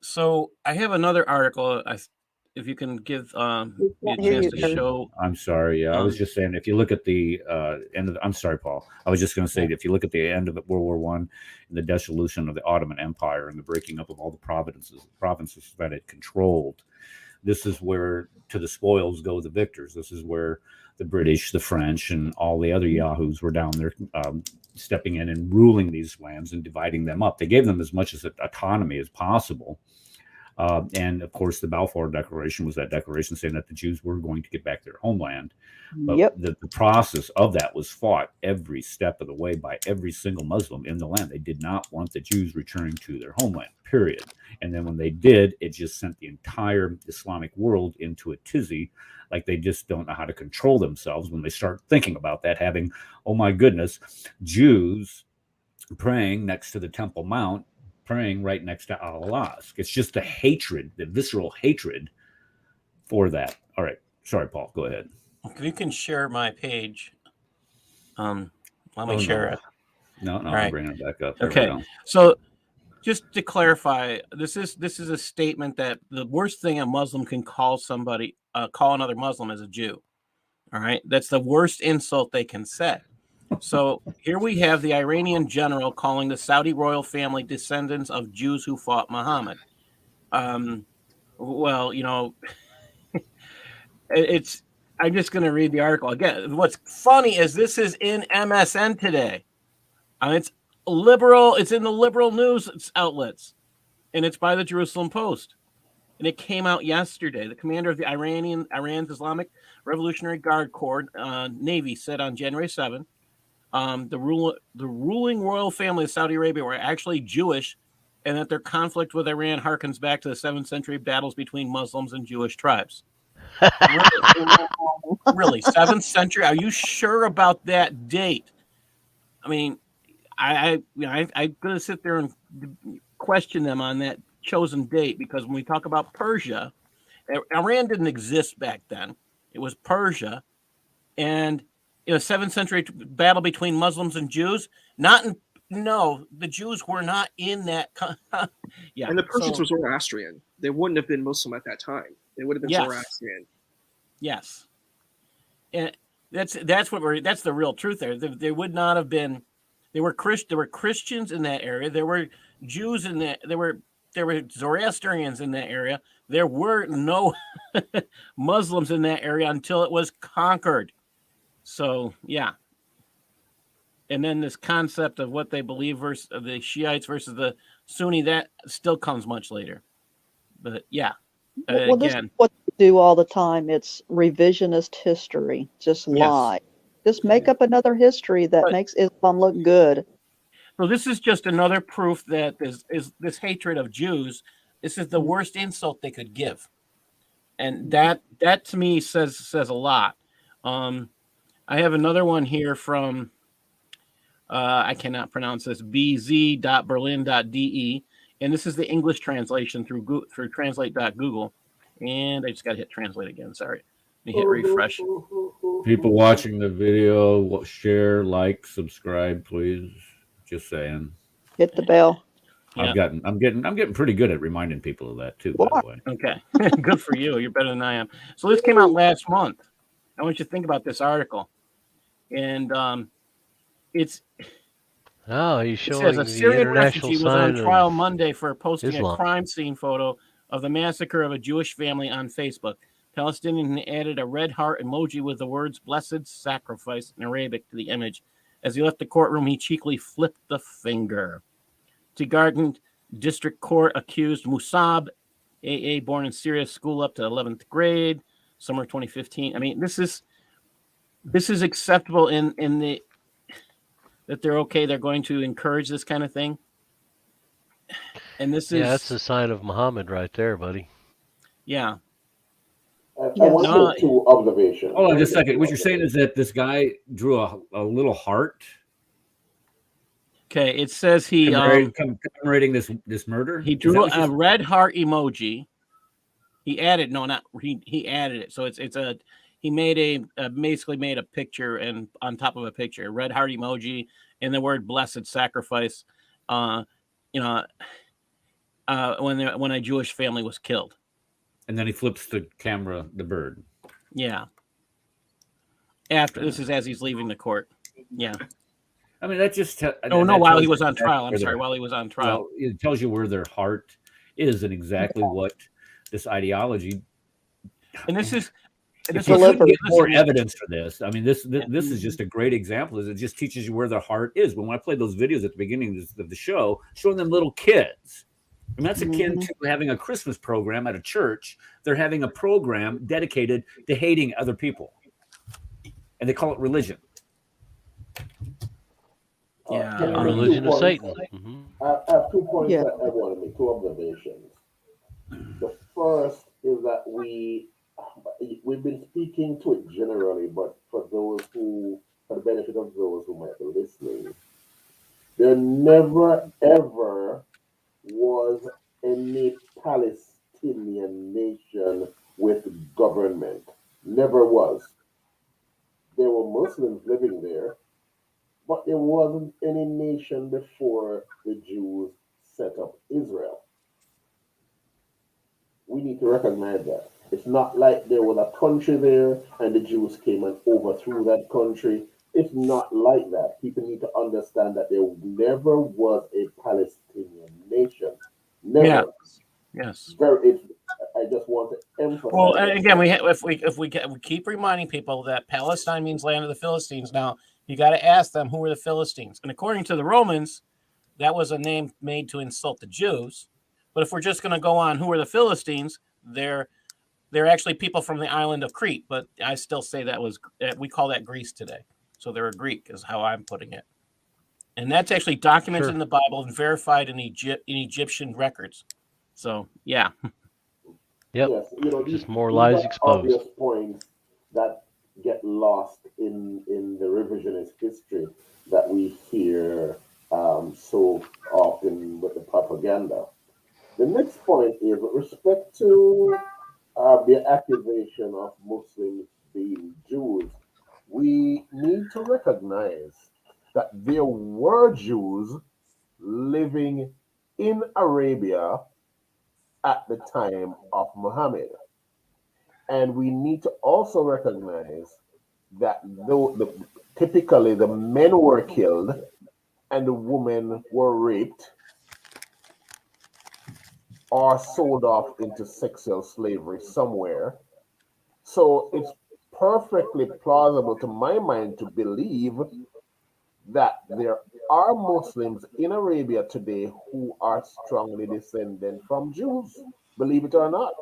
So I have another article. If you can give me a chance to show.
I'm sorry. Yeah, I was just saying, if you look at the end of I'm sorry, Paul. I was just going to say, if you look at the end of World War One and the dissolution of the Ottoman Empire and the breaking up of all the provinces that it controlled, this is where to the spoils go the victors. This is where the British, the French, and all the other yahoos were down there stepping in and ruling these lands and dividing them up. They gave them as much as autonomy as possible. And of course, the Balfour Declaration was that declaration saying that the Jews were going to get back their homeland. But the process of that was fought every step of the way by every single Muslim in the land. They did not want the Jews returning to their homeland, period. And then when they did, it just sent the entire Islamic world into a tizzy. Like they just don't know how to control themselves when they start thinking about that, having, oh my goodness, Jews praying next to the Temple Mount, praying right next to Al-Alask. It's just the hatred, the visceral hatred for that. All right. Sorry, Paul. Go ahead.
If you can share my page, let me share it.
No,
All
I'm
right.
bringing it back up.
Okay. So just to clarify, this is a statement that the worst thing a Muslim can call somebody, call another Muslim is a Jew. All right. That's the worst insult they can say. So here we have the Iranian general calling the Saudi royal family descendants of Jews who fought Muhammad. Well, you know, I'm just going to read the article again. What's funny is this is in MSN today. It's liberal. It's in the liberal news outlets, and it's by the Jerusalem Post. And it came out yesterday. The commander of the Iran's Islamic Revolutionary Guard Corps Navy said on January 7th, the ruling royal family of Saudi Arabia were actually Jewish, and that their conflict with Iran harkens back to the 7th century battles between Muslims and Jewish tribes. Really, 7th century? Are you sure about that date? I mean, I'm going to sit there and question them on that chosen date, because when we talk about Persia, Iran didn't exist back then. It was Persia, and in a 7th century battle between Muslims and Jews, the Jews were not in that. Yeah,
and the Persians were Zoroastrian. They wouldn't have been Muslim at that time. They would have been Zoroastrian.
Yes, and that's the real truth there. They would not have been. There were Christians in that area. There were Jews in that. There were Zoroastrians in that area. There were no Muslims in that area until it was conquered. So, yeah. And then this concept of what they believe versus the Shiites versus the Sunni, that still comes much later. But, yeah.
Well, this is what they do all the time. It's revisionist history. Just lie. Just make up another history that makes Islam look good.
So this is just another proof that this hatred of Jews. This is the worst insult they could give, and that to me says a lot. I have another one here from I cannot pronounce this, bz.berlin.de, and this is the English translation through translate.google, and I just got to hit translate again. Sorry, let me hit refresh.
People watching the video, share, like, subscribe, please. Just saying.
Hit the bell.
Yeah.
I'm getting pretty good at reminding people of that too. By the way.
Okay, good for you. You're better than I am. So this came out last month. I want you to think about this article, and it's.
Oh, he's
It
showing
says a
the
Syrian
international
refugee was on
sign
trial
of
Monday for posting
Islam.
a crime scene photo of the massacre of a Jewish family on Facebook. Palestinian added a red heart emoji with the words "blessed sacrifice" in Arabic to the image. As he left the courtroom, he cheekily flipped the finger. Tigargan District Court accused Musab, AA, born in Syria, school up to 11th grade, summer 2015. I mean, this is acceptable in the that they're okay. They're going to encourage this kind of thing. And this is
that's a sign of Muhammad right there, buddy.
Yeah.
I want to make two observations.
Hold on just a second. What you're saying is that this guy drew a little heart.
Okay, it says he
commemorating this murder.
He drew a red heart emoji. He added he added it. So he made basically made a picture, and on top of a picture, a red heart emoji and the word "blessed sacrifice." When a Jewish family was killed.
And then he flips the camera, the bird.
Yeah. This is as he's leaving the court. Yeah.
I mean, that just
while he was on trial. I'm sorry, while he was on trial.
Well, it tells you where their heart is and exactly what this ideology.
And this is
more evidence for this. I mean, this is just a great example. It just teaches you where their heart is. When I played those videos at the beginning of the show, showing them little kids. And that's akin to having a Christmas program at a church. They're having a program dedicated to hating other people. And they call it religion.
Yeah.
Religion of Satan.
I have 2 points that I want to make, 2 observations. The first is that we've been speaking to it generally, but for the benefit of those who might be listening, there never ever was any Palestinian nation with government. Never was. There were Muslims living there, but there wasn't any nation before the Jews set up Israel. We need to recognize that. It's not like there was a country there and the Jews came and overthrew that country. It's not like that. People need to understand that there never was a Palestinian nation. Never.
Yes.
I just want to emphasize.
Well, and again, we keep reminding people that Palestine means land of the Philistines. Now, you got to ask them, who are the Philistines? And according to the Romans, that was a name made to insult the Jews. But if we're just going to go on, who are the Philistines? They're actually people from the island of Crete. But I still say we call that Greece today. So they're a Greek, is how I'm putting it. And that's actually documented in the Bible and verified in Egyptian records. So, yeah.
Yep.
Yes,
just more lies exposed.
Obvious points that get lost in the revisionist history that we hear so often with the propaganda. The next point is with respect to the accusation of Muslims being Jews. We need to recognize that there were Jews living in Arabia at the time of Muhammad. And we need to also recognize that typically the men were killed and the women were raped or sold off into sexual slavery somewhere. So it's perfectly plausible to my mind to believe that there are Muslims in Arabia today who are strongly descended from Jews, believe it or not.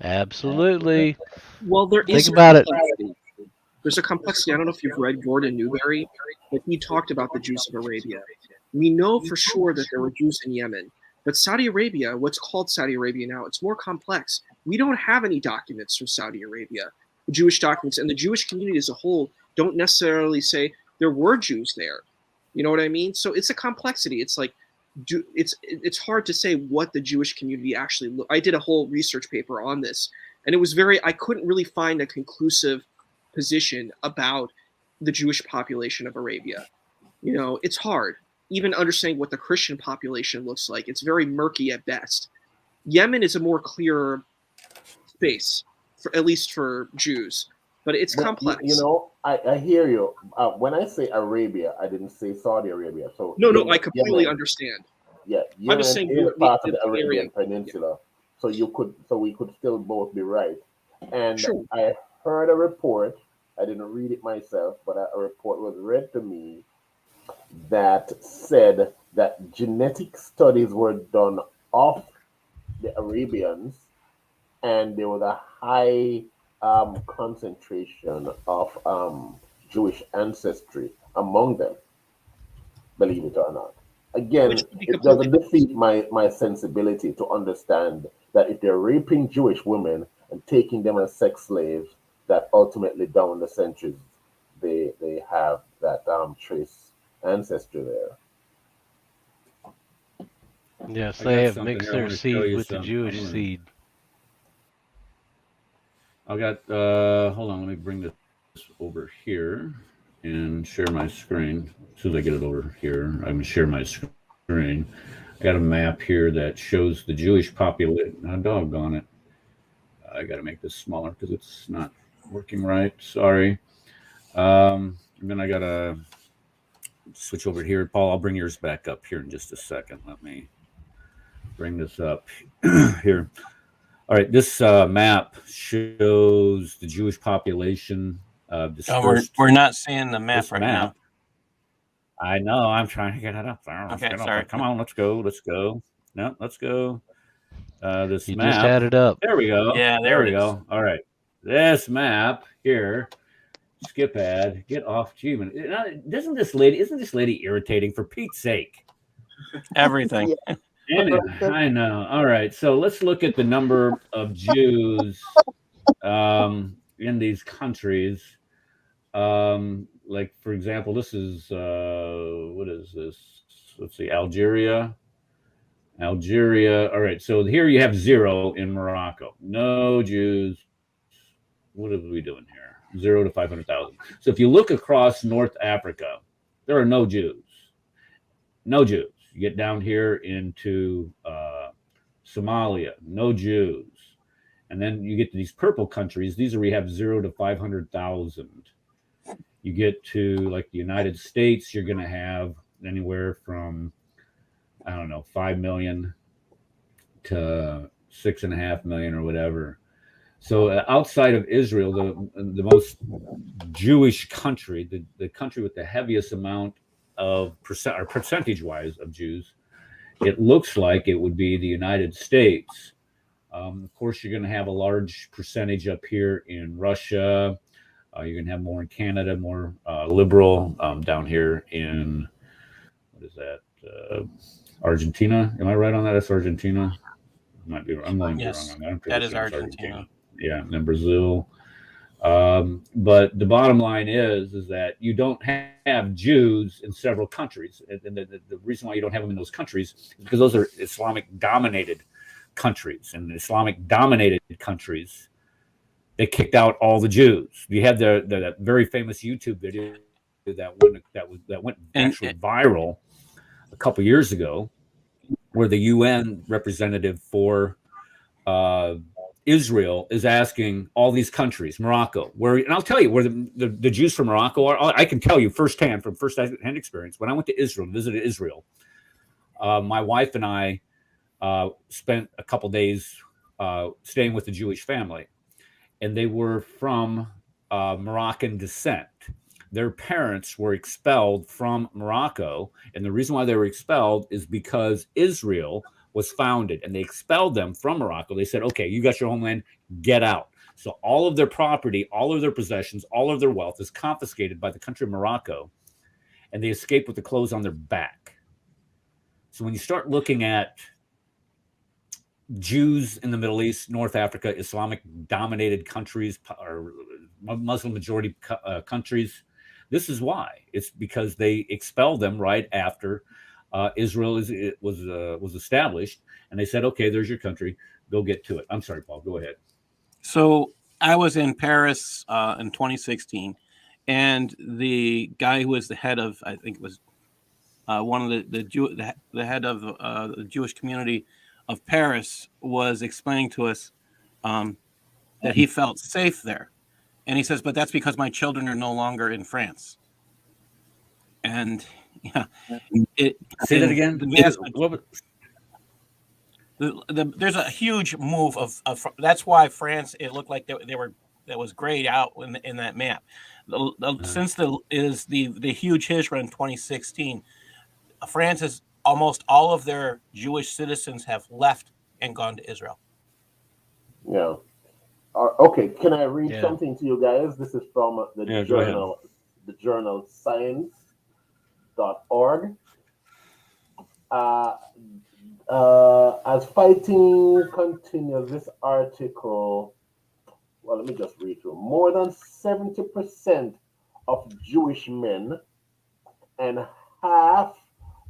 Absolutely.
Well, there
Think
is
about it.
There's a complexity. I don't know if you've read Gordon Newberry, but he talked about the Jews of Arabia. We know for sure that there were Jews in Yemen, but Saudi Arabia, what's called Saudi Arabia now, it's more complex. We don't have any documents from Saudi Arabia, Jewish documents, and the Jewish community as a whole don't necessarily say there were Jews there. You know what I mean? So it's a complexity. It's like, it's hard to say what the Jewish community actually looked. I did a whole research paper on this, and it was I couldn't really find a conclusive position about the Jewish population of Arabia. You know, it's hard. Even understanding what the Christian population looks like, it's very murky at best. Yemen is a more clear space, at least for Jews, but it's complex.
You know, I hear you. When I say Arabia, I didn't say Saudi Arabia. So
no, I completely
Yemen,
understand.
Yeah, Yemen
I'm just saying
is part of the
Arabian
Arabian Peninsula. Yeah. So we could still both be right. And
sure.
I heard a report. I didn't read it myself, but a report was read to me that said that genetic studies were done of the Arabians, and there was a high concentration of Jewish ancestry among them, believe it or not. Again, it doesn't defeat my sensibility to understand that if they're raping Jewish women and taking them as sex slaves, that ultimately down the centuries they have that trace ancestry there.
Yes, they have mixed their seed with the Jewish seed.
I got, hold on, let me bring this over here and share my screen. As soon as I get it over here, I'm going to share my screen. I got a map here that shows the Jewish population. Oh, doggone it. I got to make this smaller because it's not working right. Sorry. And then I got to switch over here. Paul, I'll bring yours back up here in just a second. Let me bring this up here. All right, this map shows the Jewish population.
We're not seeing the map right now.
I know. I'm trying to get it up there.
Okay, sorry.
Come on, let's go. No, let's go. This
you
map.
Just had it up.
There we go.
Yeah, there we go.
All right, this map here. Skip ad. Get off. Gee, isn't this lady irritating? For Pete's sake.
Everything.
I know. All right, so let's look at the number of Jews in these countries. Like, for example, this is what is this? Let's see, Algeria. All right, so here you have 0 in Morocco. No Jews. What are we doing here? 0 to 500,000. So if you look across North Africa, there are no Jews. No Jews. You get down here into Somalia, no Jews. And then you get to these purple countries. These are where you have 0 to 500,000. You get to like the United States, you're going to have anywhere from, I don't know, 5 million to 6.5 million or whatever. So outside of Israel, the most Jewish country, the country with the heaviest amount of percentage-wise of Jews, it looks like it would be the United States. Of course, you're going to have a large percentage up here in Russia. You're going to have more in Canada, more liberal down here in, what is that, Argentina? Am I right on that? That's Argentina? I might be. I'm going to be wrong on that. I'm
that is Argentina.
Yeah, and then Brazil. But the bottom line is that you don't have Jews in several countries. And the reason why you don't have them in those countries is because those are Islamic-dominated countries. And Islamic-dominated countries, they kicked out all the Jews. You had that very famous YouTube video that went actually viral a couple years ago, where the UN representative for Israel is asking all these countries, Morocco, and I'll tell you where the Jews from Morocco are. I can tell you firsthand from first-hand experience. When I went to Israel, visited Israel, my wife and I spent a couple days staying with a Jewish family, and they were from Moroccan descent. Their parents were expelled from Morocco, and the reason why they were expelled is because Israel was founded, and they expelled them from Morocco. They said, okay, you got your homeland, get out. So all of their property, all of their possessions, all of their wealth is confiscated by the country of Morocco, and they escape with the clothes on their back. So when you start looking at Jews in the Middle East, North Africa, Islamic dominated countries, or Muslim majority countries, this is why. It's because they expelled them right after Israel was established, and they said, okay, there's your country, go get to it. I'm sorry, Paul, go ahead.
So I was in Paris in 2016, and the guy who was the head of, I think it was one of the head of the Jewish community of Paris, was explaining to us that he felt safe there. And he says, but that's because my children are no longer in France. And yeah,
say that again.
There's a huge move of that's why France, it looked like that was grayed out in that map. Since the huge Hijra in 2016, France is almost all of their Jewish citizens have left and gone to Israel.
Yeah. Okay, can I read something to you guys? This is from the journal science.org. As fighting continues, this article, well, let me just read through. More than 70% of Jewish men and half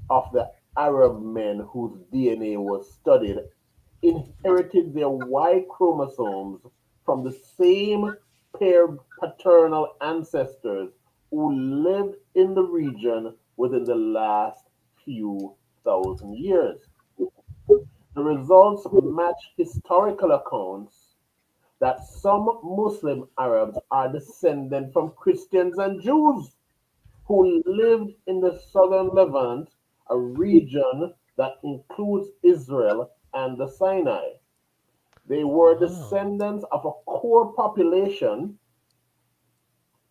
of the Arab men whose DNA was studied inherited their Y chromosomes from the same pair paternal ancestors who lived in the region within the last few thousand years. The results match historical accounts that some Muslim Arabs are descended from Christians and Jews who lived in the southern Levant, a region that includes Israel and the Sinai. They were descendants of a core population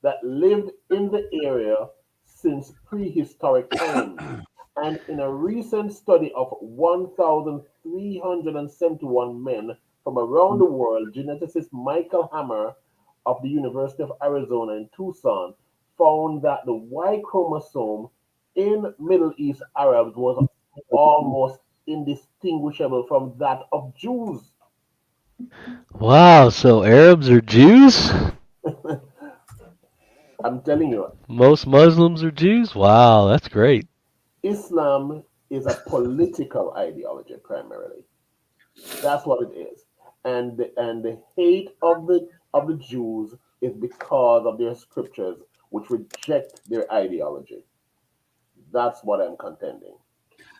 that lived in the area since prehistoric times. And in a recent study of 1,371 men from around the world, geneticist Michael Hammer of the University of Arizona in Tucson found that the Y chromosome in Middle East Arabs was almost indistinguishable from that of Jews.
Wow, so Arabs are Jews?
I'm telling you.
Most Muslims are Jews? Wow, that's great.
Islam is a political ideology primarily. That's what it is. And the hate of the Jews is because of their scriptures, which reject their ideology. That's what I'm contending.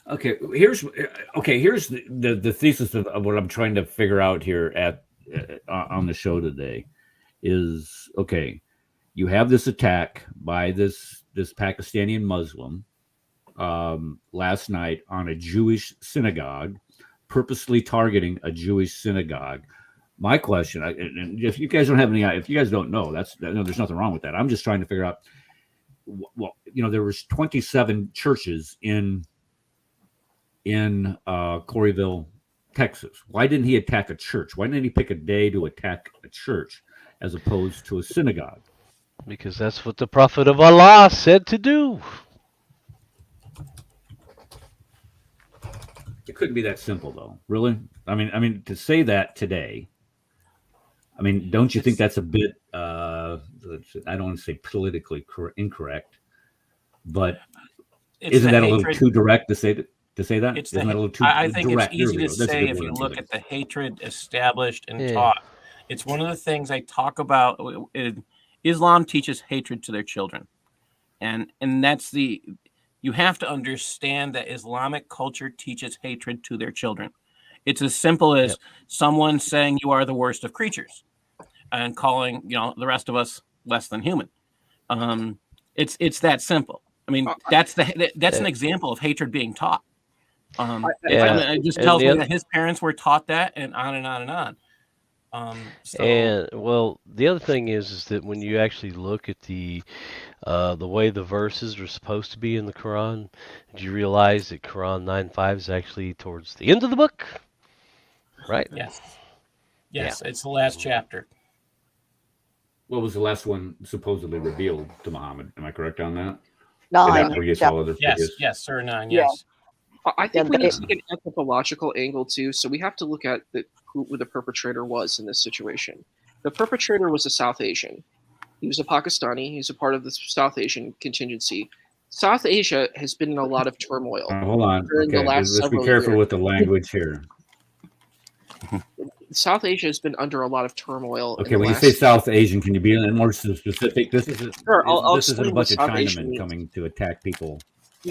Okay, here's the thesis of what I'm trying to figure out here at on the show today is, okay, you have this attack by this Pakistani Muslim last night on a Jewish synagogue, purposely targeting a Jewish synagogue. My question, and if you guys don't have any, if you guys don't know, there's nothing wrong with that. I'm just trying to figure out. Well, there was 27 churches in Corryville, Texas. Why didn't he attack a church? Why didn't he pick a day to attack a church as opposed to a synagogue?
Because that's what the Prophet of Allah said to do.
It couldn't be that simple, though. Really? I mean, to say that today, don't you think that's a bit, I don't want to say politically incorrect, but isn't that a little too direct to say that? Isn't that a little too
I think
direct?
It's easy to say if you look at the hatred established and taught. It's one of the things I talk about. Islam teaches hatred to their children. And that's you have to understand that Islamic culture teaches hatred to their children. It's as simple as someone saying you are the worst of creatures and calling, the rest of us less than human. It's that simple. I mean, that's an example of hatred being taught. It just tells me that his parents were taught that, and on and on and on.
And the other thing is that when you actually look at the way the verses are supposed to be in the Quran, did you realize that Quran 9:5 is actually towards the end of the book? Right?
Yes, it's the last chapter.
What was the last one supposedly revealed to Muhammad? Am I correct on that?
Nine.
Where you
Yeah.
saw other
Yes,
figures?
yes, Surah 9,
Yeah.
yes.
I think
Yeah,
we need
they-
to take an anthropological angle too. So we have to look at who the perpetrator was in this situation. The perpetrator was a South Asian. He was a Pakistani. He's a part of the South Asian contingency. South Asia has been in a lot of turmoil
Hold on.
during the
Okay,
last
let's be
several
careful
years.
with the language here.
South Asia has been under a lot of turmoil.
Okay, when you say South Asian, can you be more specific? This isn't.
Sure, I'll
This isn't a
explain
bunch
what
of
South Asian
Chinamen
means.
coming to attack people.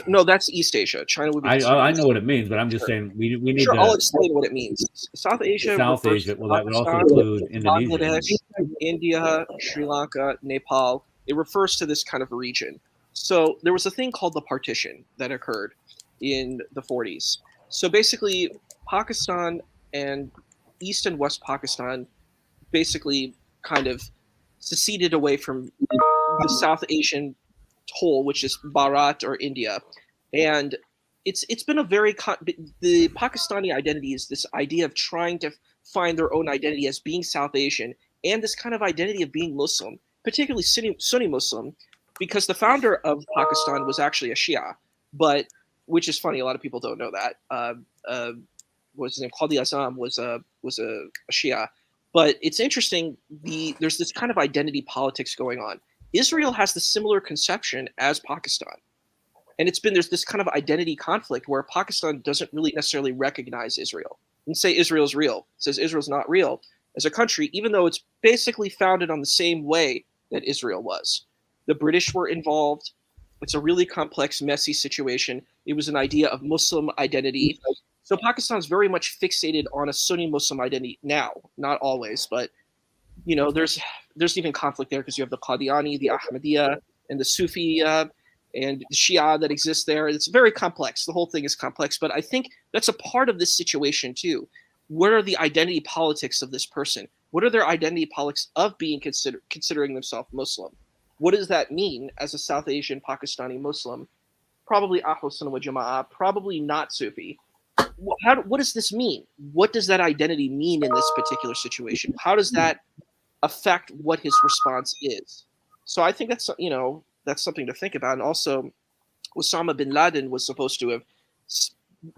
No, that's East Asia. China would be.
I know what it means, but I'm just
Sure.
saying we need
Sure,
to.
I'll explain what it means. South Asia.
South
refers
Asia.
to
Well, that would also
Pakistan,
include Indonesia.
Bangladesh, India, Sri Lanka, Nepal. It refers to this kind of region. So there was a thing called the partition that occurred in the 40s. So basically, Pakistan and East and West Pakistan basically kind of seceded away from the South Asian whole, which is Bharat or India, and it's been a very the Pakistani identity is this idea of trying to find their own identity as being South Asian and this kind of identity of being Muslim, particularly Sunni Muslim, because the founder of Pakistan was actually a Shia, but which is funny, a lot of people don't know that. What's his name? Qadi Azam was a Shia, but it's interesting. There's this kind of identity politics going on. Israel has the similar conception as Pakistan. And there's this kind of identity conflict where Pakistan doesn't really necessarily recognize Israel and say Israel's real. It says Israel's not real as a country, even though it's basically founded on the same way that Israel was. The British were involved. It's a really complex, messy situation. It was an idea of Muslim identity. So Pakistan's very much fixated on a Sunni Muslim identity now, not always, but there's even conflict there because you have the Qadiani, the Ahmadiyya, and the Sufi and the Shia that exists there. It's very complex. The whole thing is complex, but I think that's a part of this situation too. What are the identity politics of this person? What are their identity politics of being considering themselves Muslim? What does that mean as a South Asian Pakistani Muslim? Probably Ahl Sunnah wa Jama'ah, probably not Sufi. What does this mean? What does that identity mean in this particular situation? How does that affect what his response is? So I think that's something to think about. And also, Osama bin Laden was supposed to have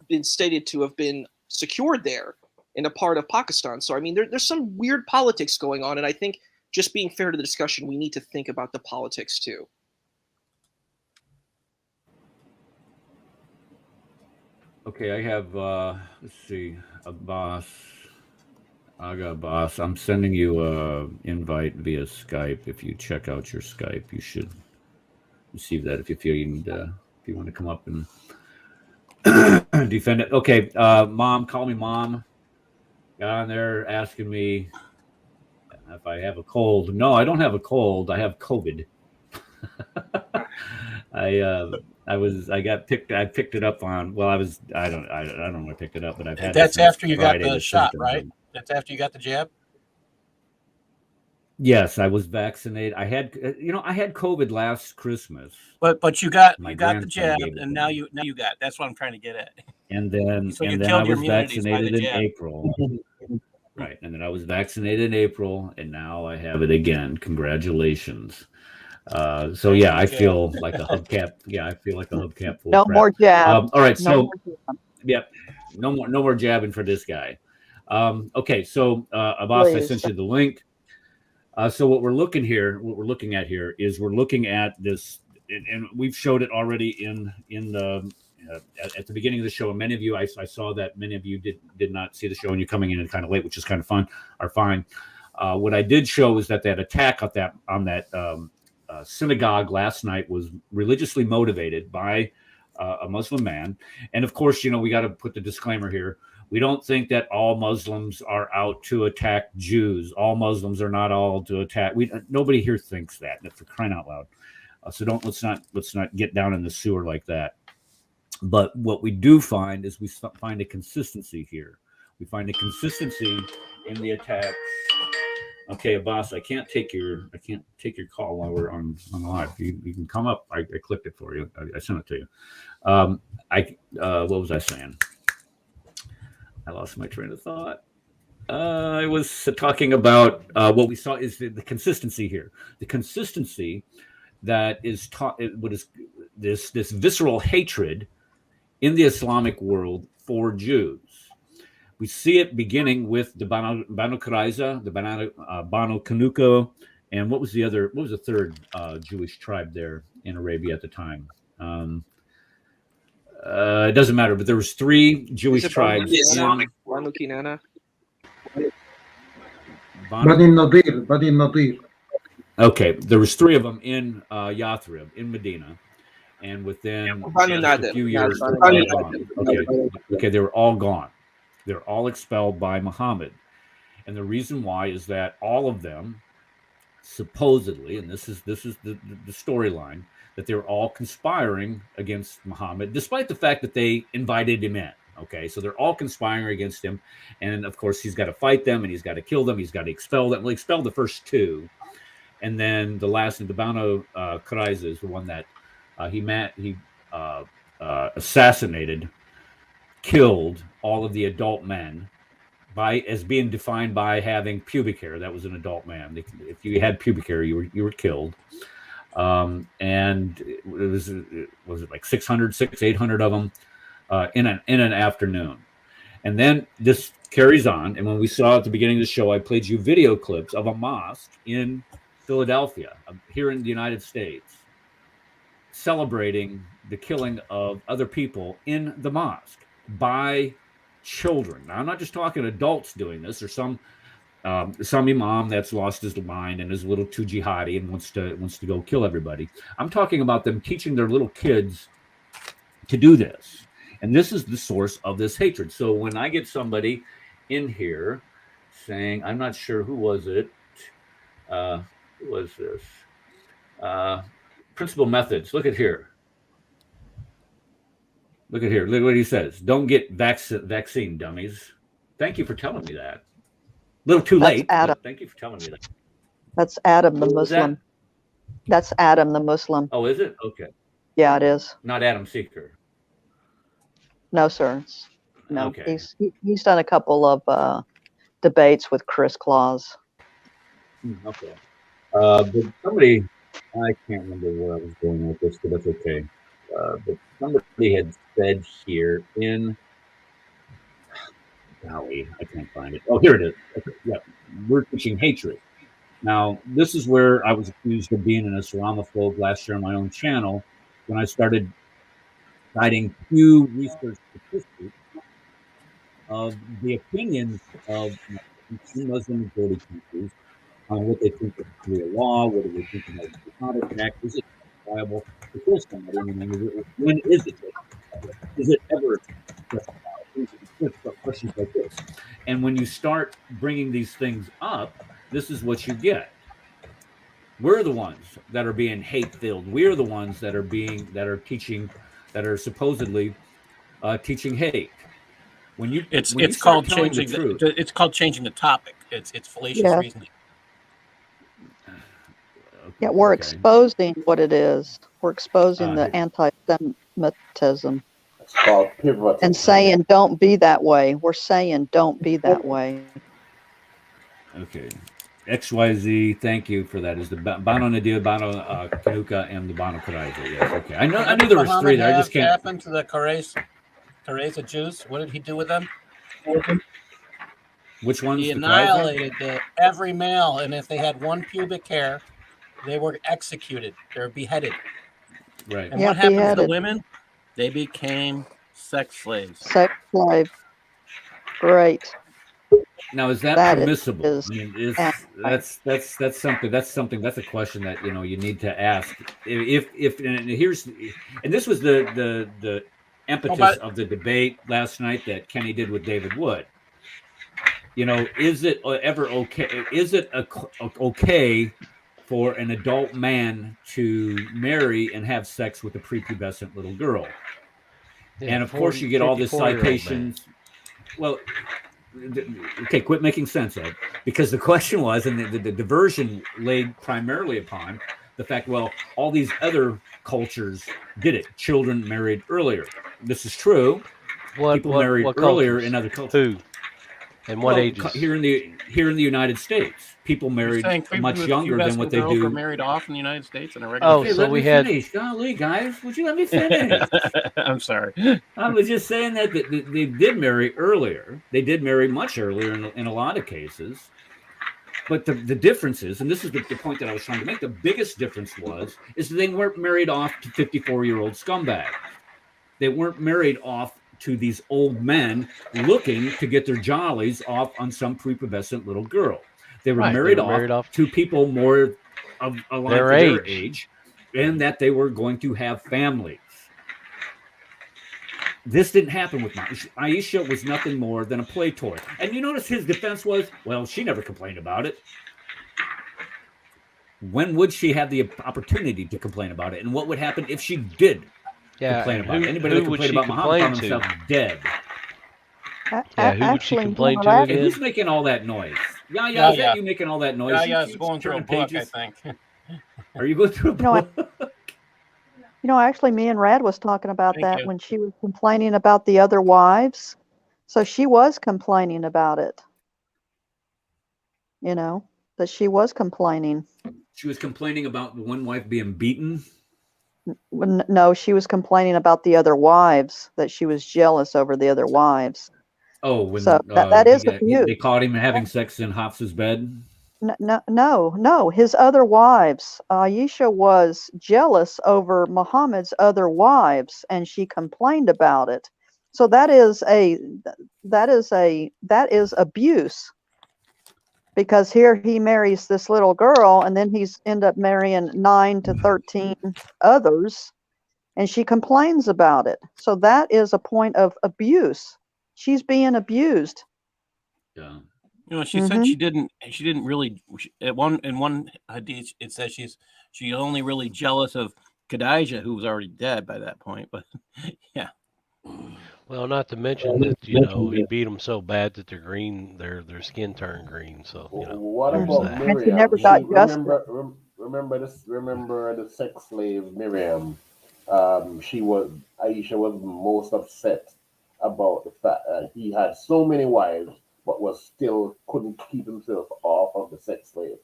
been stated to have been secured there in a part of Pakistan. So I mean, there's some weird politics going on, and I think just being fair to the discussion, we need to think about the politics too.
Okay, I have let's see, Abbas. Aga Abbas, I'm sending you a invite via Skype. If you check out your Skype, you should receive that if you feel you need if you want to come up and defend it. Okay, Mom, call me Mom. Got on there asking me if I have a cold. No, I don't have a cold. I have COVID. I picked it up on. Well, I don't know when I picked it up, but I've had.
That's after you got
Friday,
the shot, right? That's after you got the jab.
Yes, I was vaccinated. I had COVID last Christmas.
But you got the jab, and now you got. That's what I'm trying to get at.
And then I was vaccinated in April. Right, and then I was vaccinated in April, and now I have it again. Congratulations. So yeah, I feel like a hubcap. Yeah, I feel like a hubcap full of crap.
More jab.
All right, so no more jabbing for this guy. Okay, so Abbas, I sent you the link. So what we're looking at here is we're looking at this, and we've showed it already in the at the beginning of the show. And many of you, I saw that many of you did not see the show, and you're coming in kind of late, which is kind of fun or fine. What I did show is that attack on that synagogue last night was religiously motivated by a Muslim man, and of course, we got to put the disclaimer here. We don't think that all Muslims are out to attack Jews. All Muslims are not all to attack. Nobody here thinks that. For crying out loud. So let's not get down in the sewer like that. But what we do find is we find a consistency here. We find a consistency in the attacks. Okay, Abbas, I can't take your call while we're on live. You can come up. I clicked it for you. I sent it to you. What was I saying? I lost my train of thought. I was talking about what we saw is the consistency here. The consistency that is taught, what is this visceral hatred in the Islamic world for Jews. We see it beginning with the Banu Qurayza, the Banu Kanuka, and what was the third Jewish tribe there in Arabia at the time? It doesn't matter, but there was 3 Jewish tribes.
Banu Kinana?
Bani Nadir.
Okay, there was 3 of them in Yathrib, in Medina, and within a few years, they were all gone. Okay, they were all gone. They're all expelled by Muhammad, and the reason why is that all of them, supposedly, and this is the storyline, that they were all conspiring against Muhammad, despite the fact that they invited him in. Okay, so they're all conspiring against him, and of course he's got to fight them, and he's got to kill them, he's got to expel them. Well, he expelled the first 2, and then the last, the Banu Qurayza, is the one that he assassinated, killed all of the adult men as being defined by having pubic hair. That was an adult man. If you had pubic hair, you were killed. And it was it like 800 of them in an afternoon. And then this carries on. And when we saw at the beginning of the show, I played you video clips of a mosque in Philadelphia, here in the United States, celebrating the killing of other people in the mosque by children. Now, I'm not just talking adults doing this, or some imam that's lost his mind and is a little too jihadi and wants to go kill everybody. I'm talking about them teaching their little kids to do this. And this is the source of this hatred. So when I get somebody in here saying, I'm not sure, who was it? Who was this? Principal methods. Look at here. Look at here. Look what he says. Don't get vaccine, dummies. Thank you for telling me that. A little too late. Adam. Thank you for telling me that.
That's Adam, the Muslim. That's Adam, the Muslim.
Oh, is it? Okay.
Yeah, it is.
Not Adam Seeker.
No, sir. No,
okay.
He's done a couple of debates with Chris Claus.
Okay. But somebody, I can't remember where I was going with this, but that's okay. But somebody had said here in, golly, I can't find it. Oh, here it is. Okay, yeah, we're teaching hatred. Now, this is where I was accused of being an Islamophobe last year on my own channel when I started citing Pew Research statistics of the opinions of Muslim majority countries on what they think of Sharia law, what do they think of the Conduct Act, is it viable to kill somebody? When is it? Is it ever justified? Questions like this. And when you start bringing these things up, this is what you get. We're the ones that are being hate-filled. We're the ones that are teaching, that are supposedly teaching hate.
It's called changing the topic. It's fallacious reasoning.
Yeah, we're exposing what it is. We're exposing the anti-Semitism. And saying, don't be that way. We're saying, don't be that way.
Okay. XYZ, thank you for that. Is the Banu Nadir, Banu Kanuka, and the Banu Qurayza. Yes, okay. I knew there was 3 there. I just can't.
What happened to the Qurayza Jews? What did he do with them?
Which ones?
He annihilated every male, and if they had one pubic hair, they were executed. They were beheaded.
Right.
And what happened to the women? They became sex slaves.
Sex slave. Great.
Now, is that permissible? That's a question that you need to ask. And this was the impetus of the debate last night that Kenny did with David Wood. Is it ever okay? Is it okay for an adult man to marry and have sex with a prepubescent little girl? Yeah, and of course, you get all these citations. Well, okay, quit making sense, Ed, because the question was, and the diversion laid primarily upon the fact, well, all these other cultures did it. Children married earlier. This is true. People married earlier in other cultures.
And what ages?
Here in the United States, people married much younger than what they do.
Were married off in the United States in a regular.
Oh,
okay,
so
let
we
me
had.
finish. Golly, guys, would you let me finish?
I'm sorry.
I was just saying that they did marry earlier. They did marry much earlier in a lot of cases. But the difference is, and this is the point that I was trying to make, the biggest difference is that they weren't married off to 54-year-old scumbags. They weren't married off to these old men looking to get their jollies off on some prepubescent little girl. They were married off to people more of their age, and that they were going to have families. This didn't happen with Aisha. Aisha was nothing more than a play toy. And you notice his defense was, well, she never complained about it. When would she have the opportunity to complain about it? And what would happen if she did complain about it? Anybody that complained about Muhammad found himself dead.
Who would she complain to again?
Who's making all that noise? Yeah. Is that you making all that noise?
Yeah, it's going through a book, I think.
Are you going through a book?
Actually, me and Rad was talking about that when she was complaining about the other wives. So she was complaining about it. That she was complaining.
She was complaining about the one wife being beaten?
No, she was complaining about the other wives, that she was jealous over the other wives.
Oh, when
that is abuse.
They caught him having sex in Hafsa's bed?
No. His other wives. Aisha was jealous over Muhammad's other wives, and she complained about it. So that is abuse. Because here he marries this little girl, and then he's end up marrying 9 to 13 others, and she complains about it. So that is a point of abuse. She's being abused.
Yeah.
She said she didn't really. In one hadith, it says she only really jealous of Khadijah, who was already dead by that point. But yeah.
Well, not to mention that he beat them so bad that they're green, their skin turned green. So
what about Miriam?
She never got justice.
Remember the sex slave Miriam. Aisha was most upset about the fact that he had so many wives, but couldn't keep himself off of the sex slave.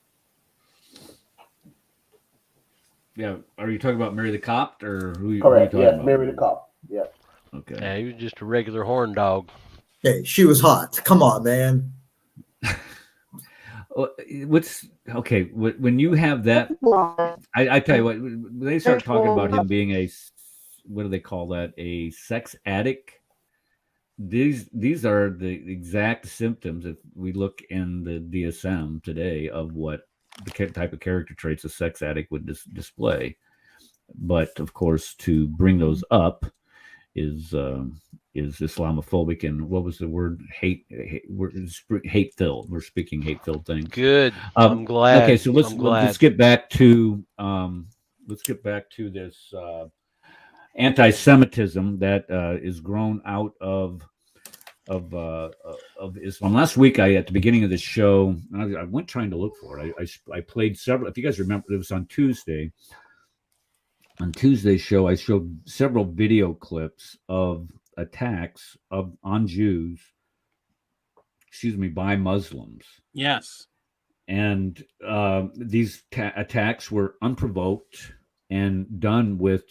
Yeah, are you talking about Mary the Copt or who?
Correct.
Yes,
Mary the Copt. Yeah.
Okay.
Yeah, he was just a regular horn dog.
Hey, she was hot. Come on, man. When you have that, I tell you what, when they start talking about him being what do they call that? A sex addict. These are the exact symptoms, if we look in the DSM today, of what the type of character traits a sex addict would display. But of course, to bring those up is Islamophobic, and what was the word? We're hate-filled. We're speaking hate-filled things.
Good. I'm glad.
Okay, so let's get back to this anti-Semitism that is grown out of Islam. Last week, at the beginning of the show, I went trying to look for it. I played several. If you guys remember, it was on Tuesday. On Tuesday's show, I showed several video clips of attacks on Jews, by Muslims.
Yes. And
these attacks were unprovoked and done with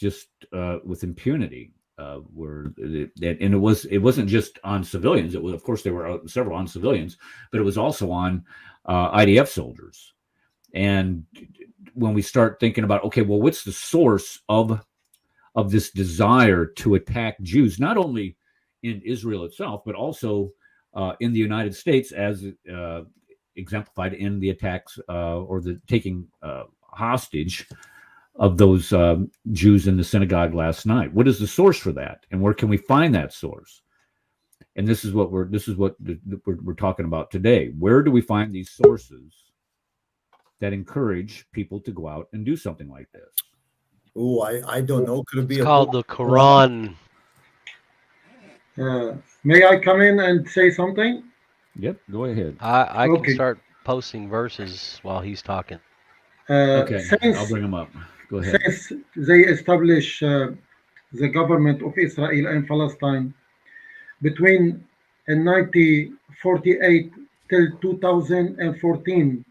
with impunity. It wasn't just on civilians. It was, of course, there were several on civilians, but it was also on IDF soldiers. And when we start thinking about, okay, well, what's the source of this desire to attack Jews, not only in Israel itself, but also in the United States, as exemplified in the attacks or the taking hostage of those Jews in the synagogue last night? What is the source for that, and where can we find that source? And this is what we're talking about today. Where do we find these sources that encourage people to go out and do something like this?
Oh, I don't know. Could it be
called the Quran?
May I come in and say something?
Yep, go ahead.
I can start posting verses while he's talking.
Okay, I'll bring them up. Go ahead.
Since they establish the government of Israel and Palestine between 1948 till 2014.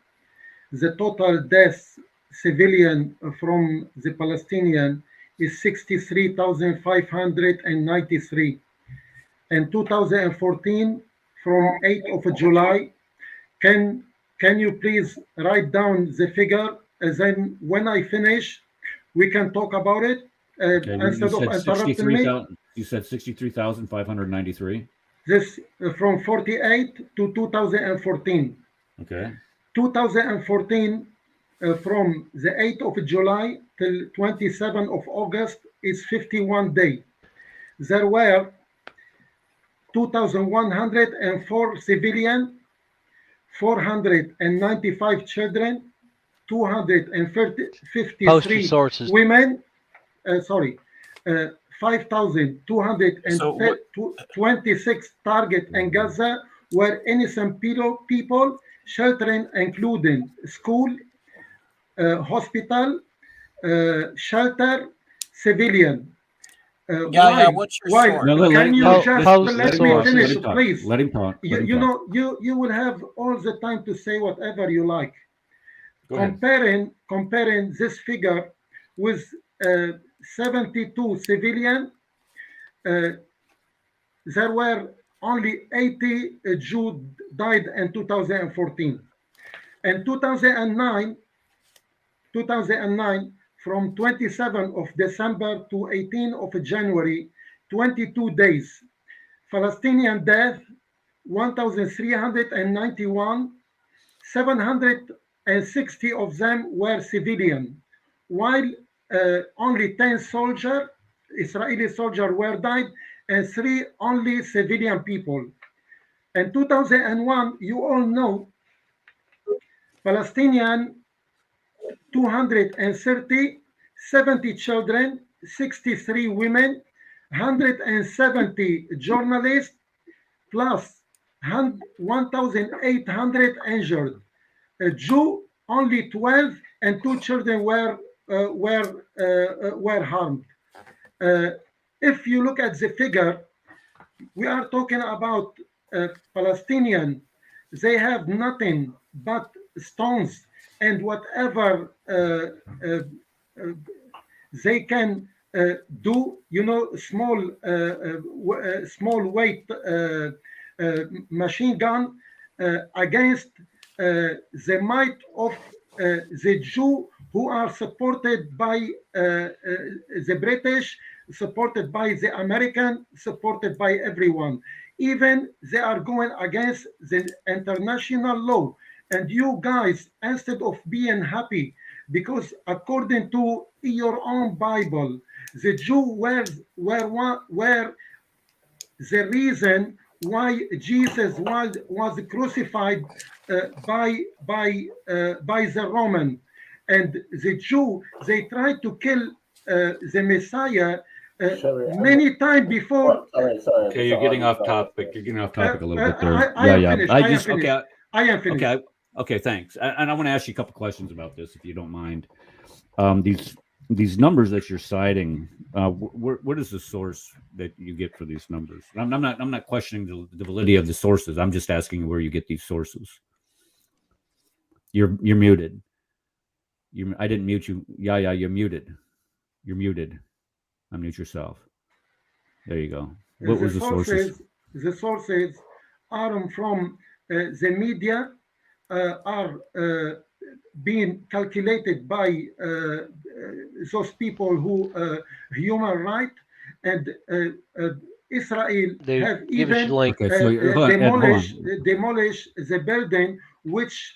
The total deaths civilian from the Palestinian is 63,593. In 2014, from 8th of July, can you please write down the figure? Then when I finish, we can talk about it instead of interrupting me.
You said 63,593.
This from 48 to 2014.
Okay.
2014 from the 8th of July till 27th of August is 51 days. There were 2,104 civilian, 495 children, 253 women, 5,226 targets in Gaza were innocent people sheltering, including school, hospital, shelter, civilian.
What's your source?
Can you just let me finish, please?
Let him talk.
You will have all the time to say whatever you like. Comparing this figure with 72 civilian, there were only 80 Jews died in 2014. In 2009, from 27th of December to 18th of January, 22 days. Palestinian death, 1,391, 760 of them were civilian, while only 10 soldiers, Israeli soldiers, were died, and 3 only civilian people. In 2001, you all know, Palestinian 230, 70 children, 63 women, 170 journalists, plus 1,800 injured. A Jew, only 12, and 2 children were harmed. If you look at the figure, we are talking about Palestinian. They have nothing but stones and whatever they can do, small weight machine gun against the might of the Jew, who are supported by the British, supported by the American, supported by everyone. Even they are going against the international law. And you guys, instead of being happy, because according to your own Bible, the Jew were the reason why Jesus was crucified by the Roman. And the Jew, they tried to kill the Messiah many times before.
Sorry.
Okay, you're getting off topic. You're getting off topic a little bit there.
I am finished.
Okay, thanks. And I want to ask you a couple questions about this, if you don't mind. These numbers that you're citing, what is the source that you get for these numbers? I'm not questioning the validity of the sources. I'm just asking where you get these sources. You're muted. I didn't mute you. Yeah, you're muted. You're muted. Unmute yourself. There you go. What was the sources?
The sources are from the media, are being calculated by those people who human right, and Israel have even demolished the building which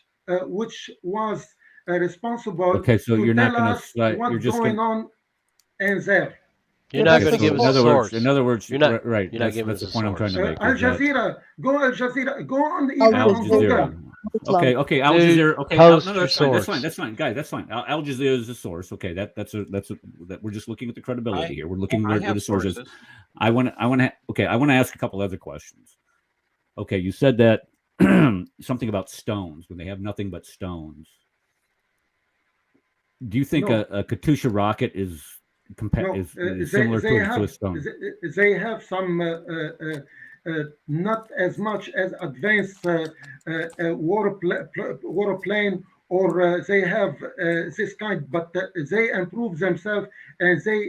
was responsible.
Okay, so you're not going to.
What's going on in there?
You're not going to give us a source.
In other words,
you're not
right.
You're not giving us a
point I'm trying to make.
Al Jazeera, go Al Jazeera, go on the
Al Jazeera. Okay, Al Jazeera. Okay, no, that's fine, guys. That's fine. Al Jazeera is the source. Okay, that's we're just looking at the credibility here. We're looking at the sources. I want to ask a couple other questions. Okay, you said that something about stones when they have nothing but stones. Do you think a Katyusha rocket is similar to a stone?
They have some not as much as advanced warplane, or they have this kind, but they improve themselves, and they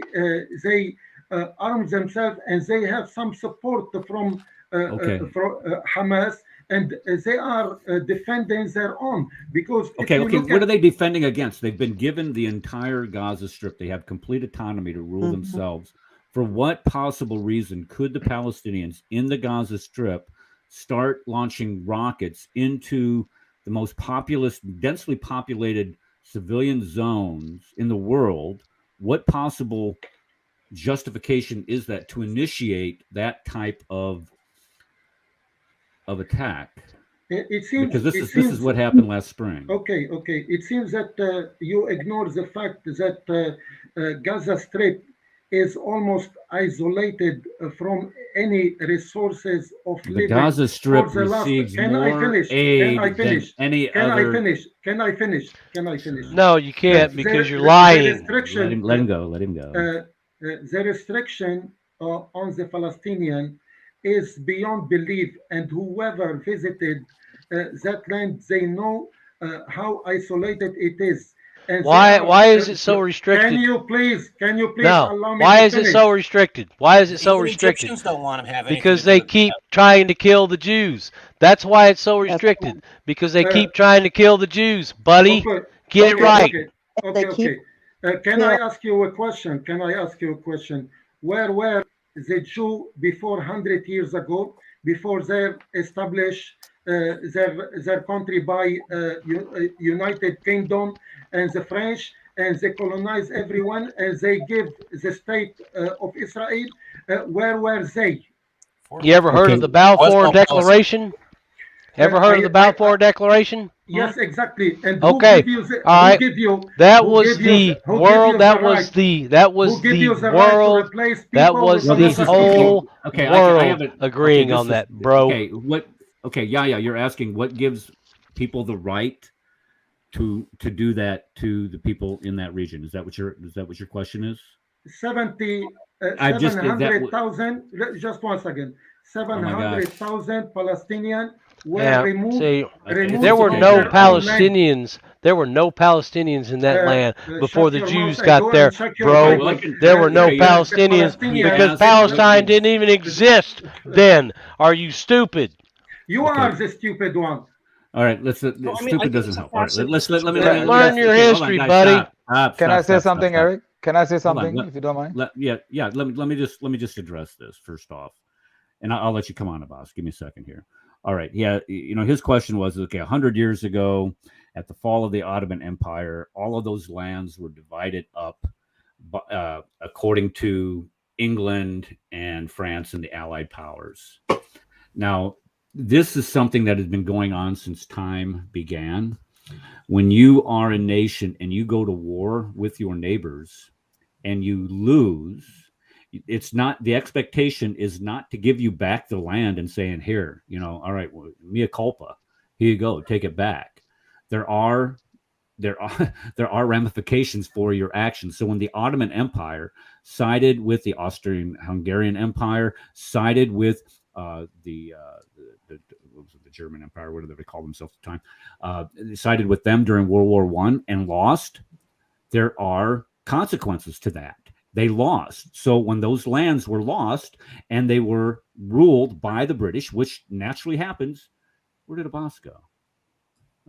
arm themselves, and they have some support from Hamas, and they are defending their own. Because
okay, what are they defending against? They've been given the entire Gaza Strip. They have complete autonomy to rule themselves. For what possible reason could the Palestinians in the Gaza Strip start launching rockets into the most populous, densely populated civilian zones in the world? What possible justification is that to initiate that type of attack?
It seems,
because this is what happened last spring.
Okay. It seems that you ignore the fact that Gaza Strip is almost isolated from any resources of living.
The Gaza Strip receives more aid than any other.
Can I finish?
No, you can't, because you're lying.
Let him go.
The restriction on the Palestinian is beyond belief, and whoever visited that land, they know how isolated it is. And
why is it so restricted?
Can you please
no.
allow me
Why
to
is
finish?
it so restricted? Why is it so restricted?
Egyptians don't want to have
because they keep trying to kill the Jews. That's why it's so restricted. Because they keep trying to kill the Jews, buddy. Get it right.
Okay. Can I ask you a question? Where were the Jew before 100 years ago, before they established their country by United Kingdom and the French, and they colonize everyone, and they give the state of Israel? Where were they?
You ever heard of the Balfour Declaration? Ever heard of the Balfour Declaration?
Yes, exactly. And
okay, all right. That was the world. That was the world. That was the whole world agreeing on that, bro.
Okay, Okay, yeah. You're asking what gives people the right to do that to the people in that region. Is that what your question is?
700,000. Just 1 second. 700,000 Palestinians were removed.
There were no Palestinians. There were no Palestinians in that land before the Jews got there, bro. There were no Palestinians because Palestine didn't even exist then. Are you stupid?
You are the stupid one.
All right, stupid doesn't help. All right, let me
learn your history, buddy.
Can I say something, Eric? Can I say something, if you don't mind?
Let me just address this first off, and I'll let you come on, Abbas. Give me a second here. All right, yeah, his question was, okay, 100 years ago, at the fall of the Ottoman Empire, all of those lands were divided up according to England and France and the Allied powers. Now, this is something that has been going on since time began. When you are a nation and you go to war with your neighbors and you lose, it's not, the expectation is not to give you back the land and saying, here, all right, well, mea culpa, here you go, take it back. There are ramifications for your actions. So when the Ottoman Empire sided with the Austrian-Hungarian Empire, sided with the German Empire, what do they call themselves at the time? They sided with them during World War I and lost. There are consequences to that. They lost. So when those lands were lost and they were ruled by the British, which naturally happens, where did Abbas go?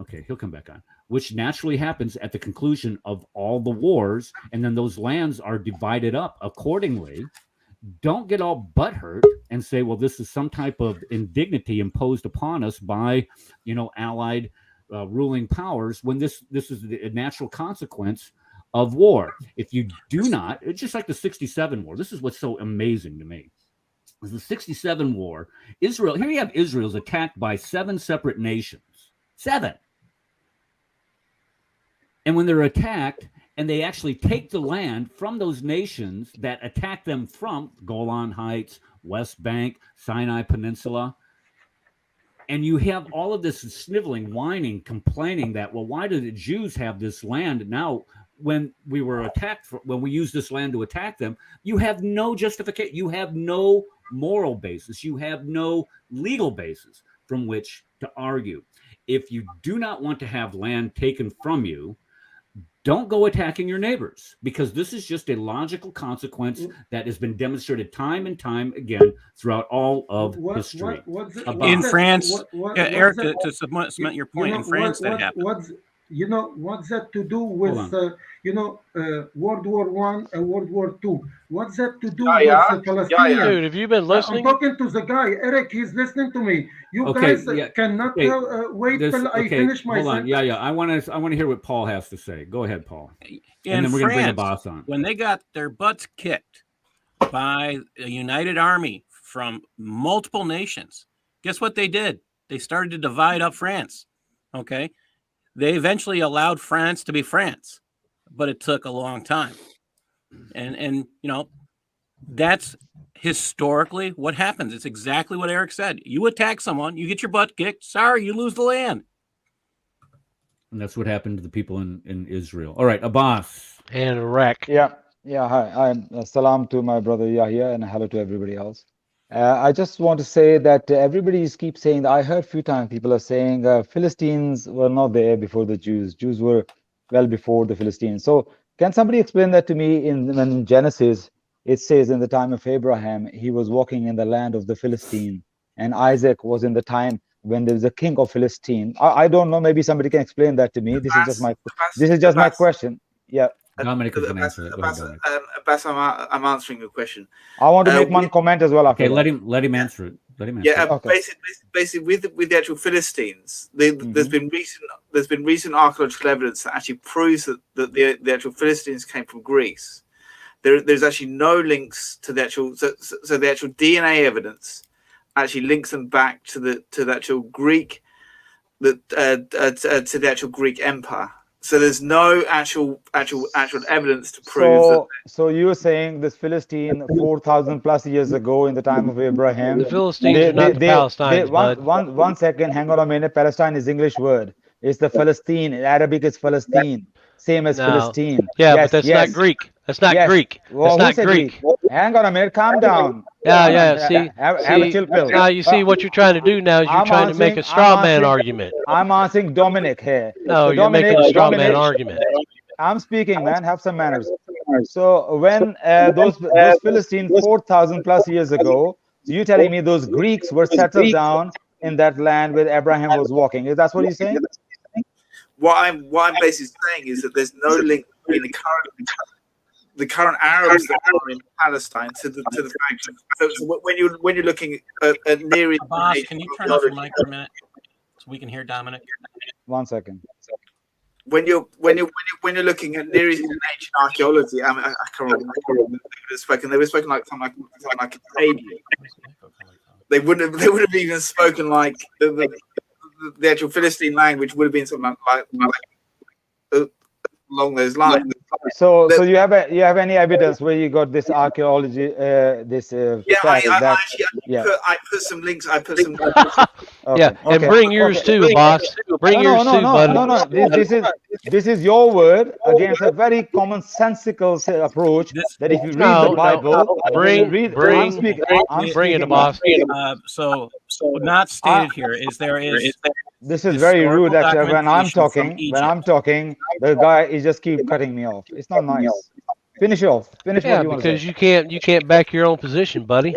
Okay, he'll come back on. Which naturally happens at the conclusion of all the wars, and then those lands are divided up accordingly. Don't get all butthurt and say, well, this is some type of indignity imposed upon us by, allied ruling powers, when this is a natural consequence of war. If you do not, it's just like the 67 war. This is what's so amazing to me. Is the 67 war, Israel, here you have Israel's attacked by 7 separate nations. 7. And when they're attacked, and they actually take the land from those nations that attack them from Golan Heights, West Bank, Sinai Peninsula. And you have all of this sniveling, whining, complaining that, well, why do the Jews have this land now when we were attacked, when we used this land to attack them? You have no justification. You have no moral basis. You have no legal basis from which to argue. If you do not want to have land taken from you, don't go attacking your neighbors, because this is just a logical consequence that has been demonstrated time and time again throughout all of history.
In France, Eric, to cement your point, in France that happened.
You know, what's that to do with, World War One and World War Two? What's that to do with Palestinians?
Dude, have you been listening?
I'm talking to the guy, Eric. He's listening to me. You guys cannot wait till I finish my sentence.
Yeah. I want to hear what Paul has to say. Go ahead, Paul.
And then we're going to bring the boss on. When they got their butts kicked by a united army from multiple nations, guess what they did? They started to divide up France. Okay. They eventually allowed France to be France, but it took a long time. And that's historically what happens. It's exactly what Eric said. You attack someone, you get your butt kicked. Sorry, you lose the land.
And that's what happened to the people in Israel. All right, Abbas.
And Iraq.
Yeah. Hi. Salam to my brother Yahya, and hello to everybody else. I just want to say that everybody keeps saying that. I heard a few times people are saying Philistines were not there before the Jews. Jews were well before the Philistines. So can somebody explain that to me? In Genesis, it says in the time of Abraham, he was walking in the land of the Philistine, and Isaac was in the time when there was a king of Philistine. I don't know. Maybe somebody can explain that to me. This is just my question. Yeah.
Dominic is going to answer it.
Abbas, I'm answering your question.
I want to make one comment as well.
Okay, let him answer it.
Okay. Basically, with the actual Philistines, there's been recent archaeological evidence that actually proves that the actual Philistines came from Greece. There's actually no links to the actual. So the actual DNA evidence actually links them back to the actual Greek, to the actual Greek Empire. So there's no actual evidence to prove that.
So you're saying this Philistine 4,000 plus years ago in the time of Abraham.
The Philistines are not the Palestine.
One second, hang on a minute. Palestine is English word. It's the Philistine. In Arabic is Philistine. Same as Philistine.
Yeah, but that's not Greek. That's not Greek.
Well,
that's not Greek.
Hang on a minute. Calm down.
See,
have a chill pill.
Now you see what you're trying to do now is you're trying to make a straw man argument.
I'm answering Dominic here.
No, you're making a straw man argument.
I'm speaking, man. Have some manners. So when those Philistines 4,000 plus years ago, so you're telling me those Greeks were settled down in that land where Abraham was walking. Is that what you're saying?
What I'm basically saying is that there's no link between the current Arabs that are in Palestine to the fact. So when you're looking at Near East,
Boss, can you turn off your mic for a minute so we can hear Dominic?
1 second.
When you're looking at Near Eastern ancient archaeology, I can't remember what they were spoken like something like Canadian. They wouldn't have even spoken like the actual Philistine language would have been something like along those lines.
So you have any evidence where you got this archaeology?
I put some links.
And bring yours too, boss. Bring yours too, buddy.
No. This is your word against a very commonsensical approach that if you read the Bible,
bring it, boss.
So not stated here is there is.
This is very rude, actually. When I'm talking, the guy is just keep cutting me off. It's not nice. Finish off. Finish what you want to say.
because you can't back your own position, buddy.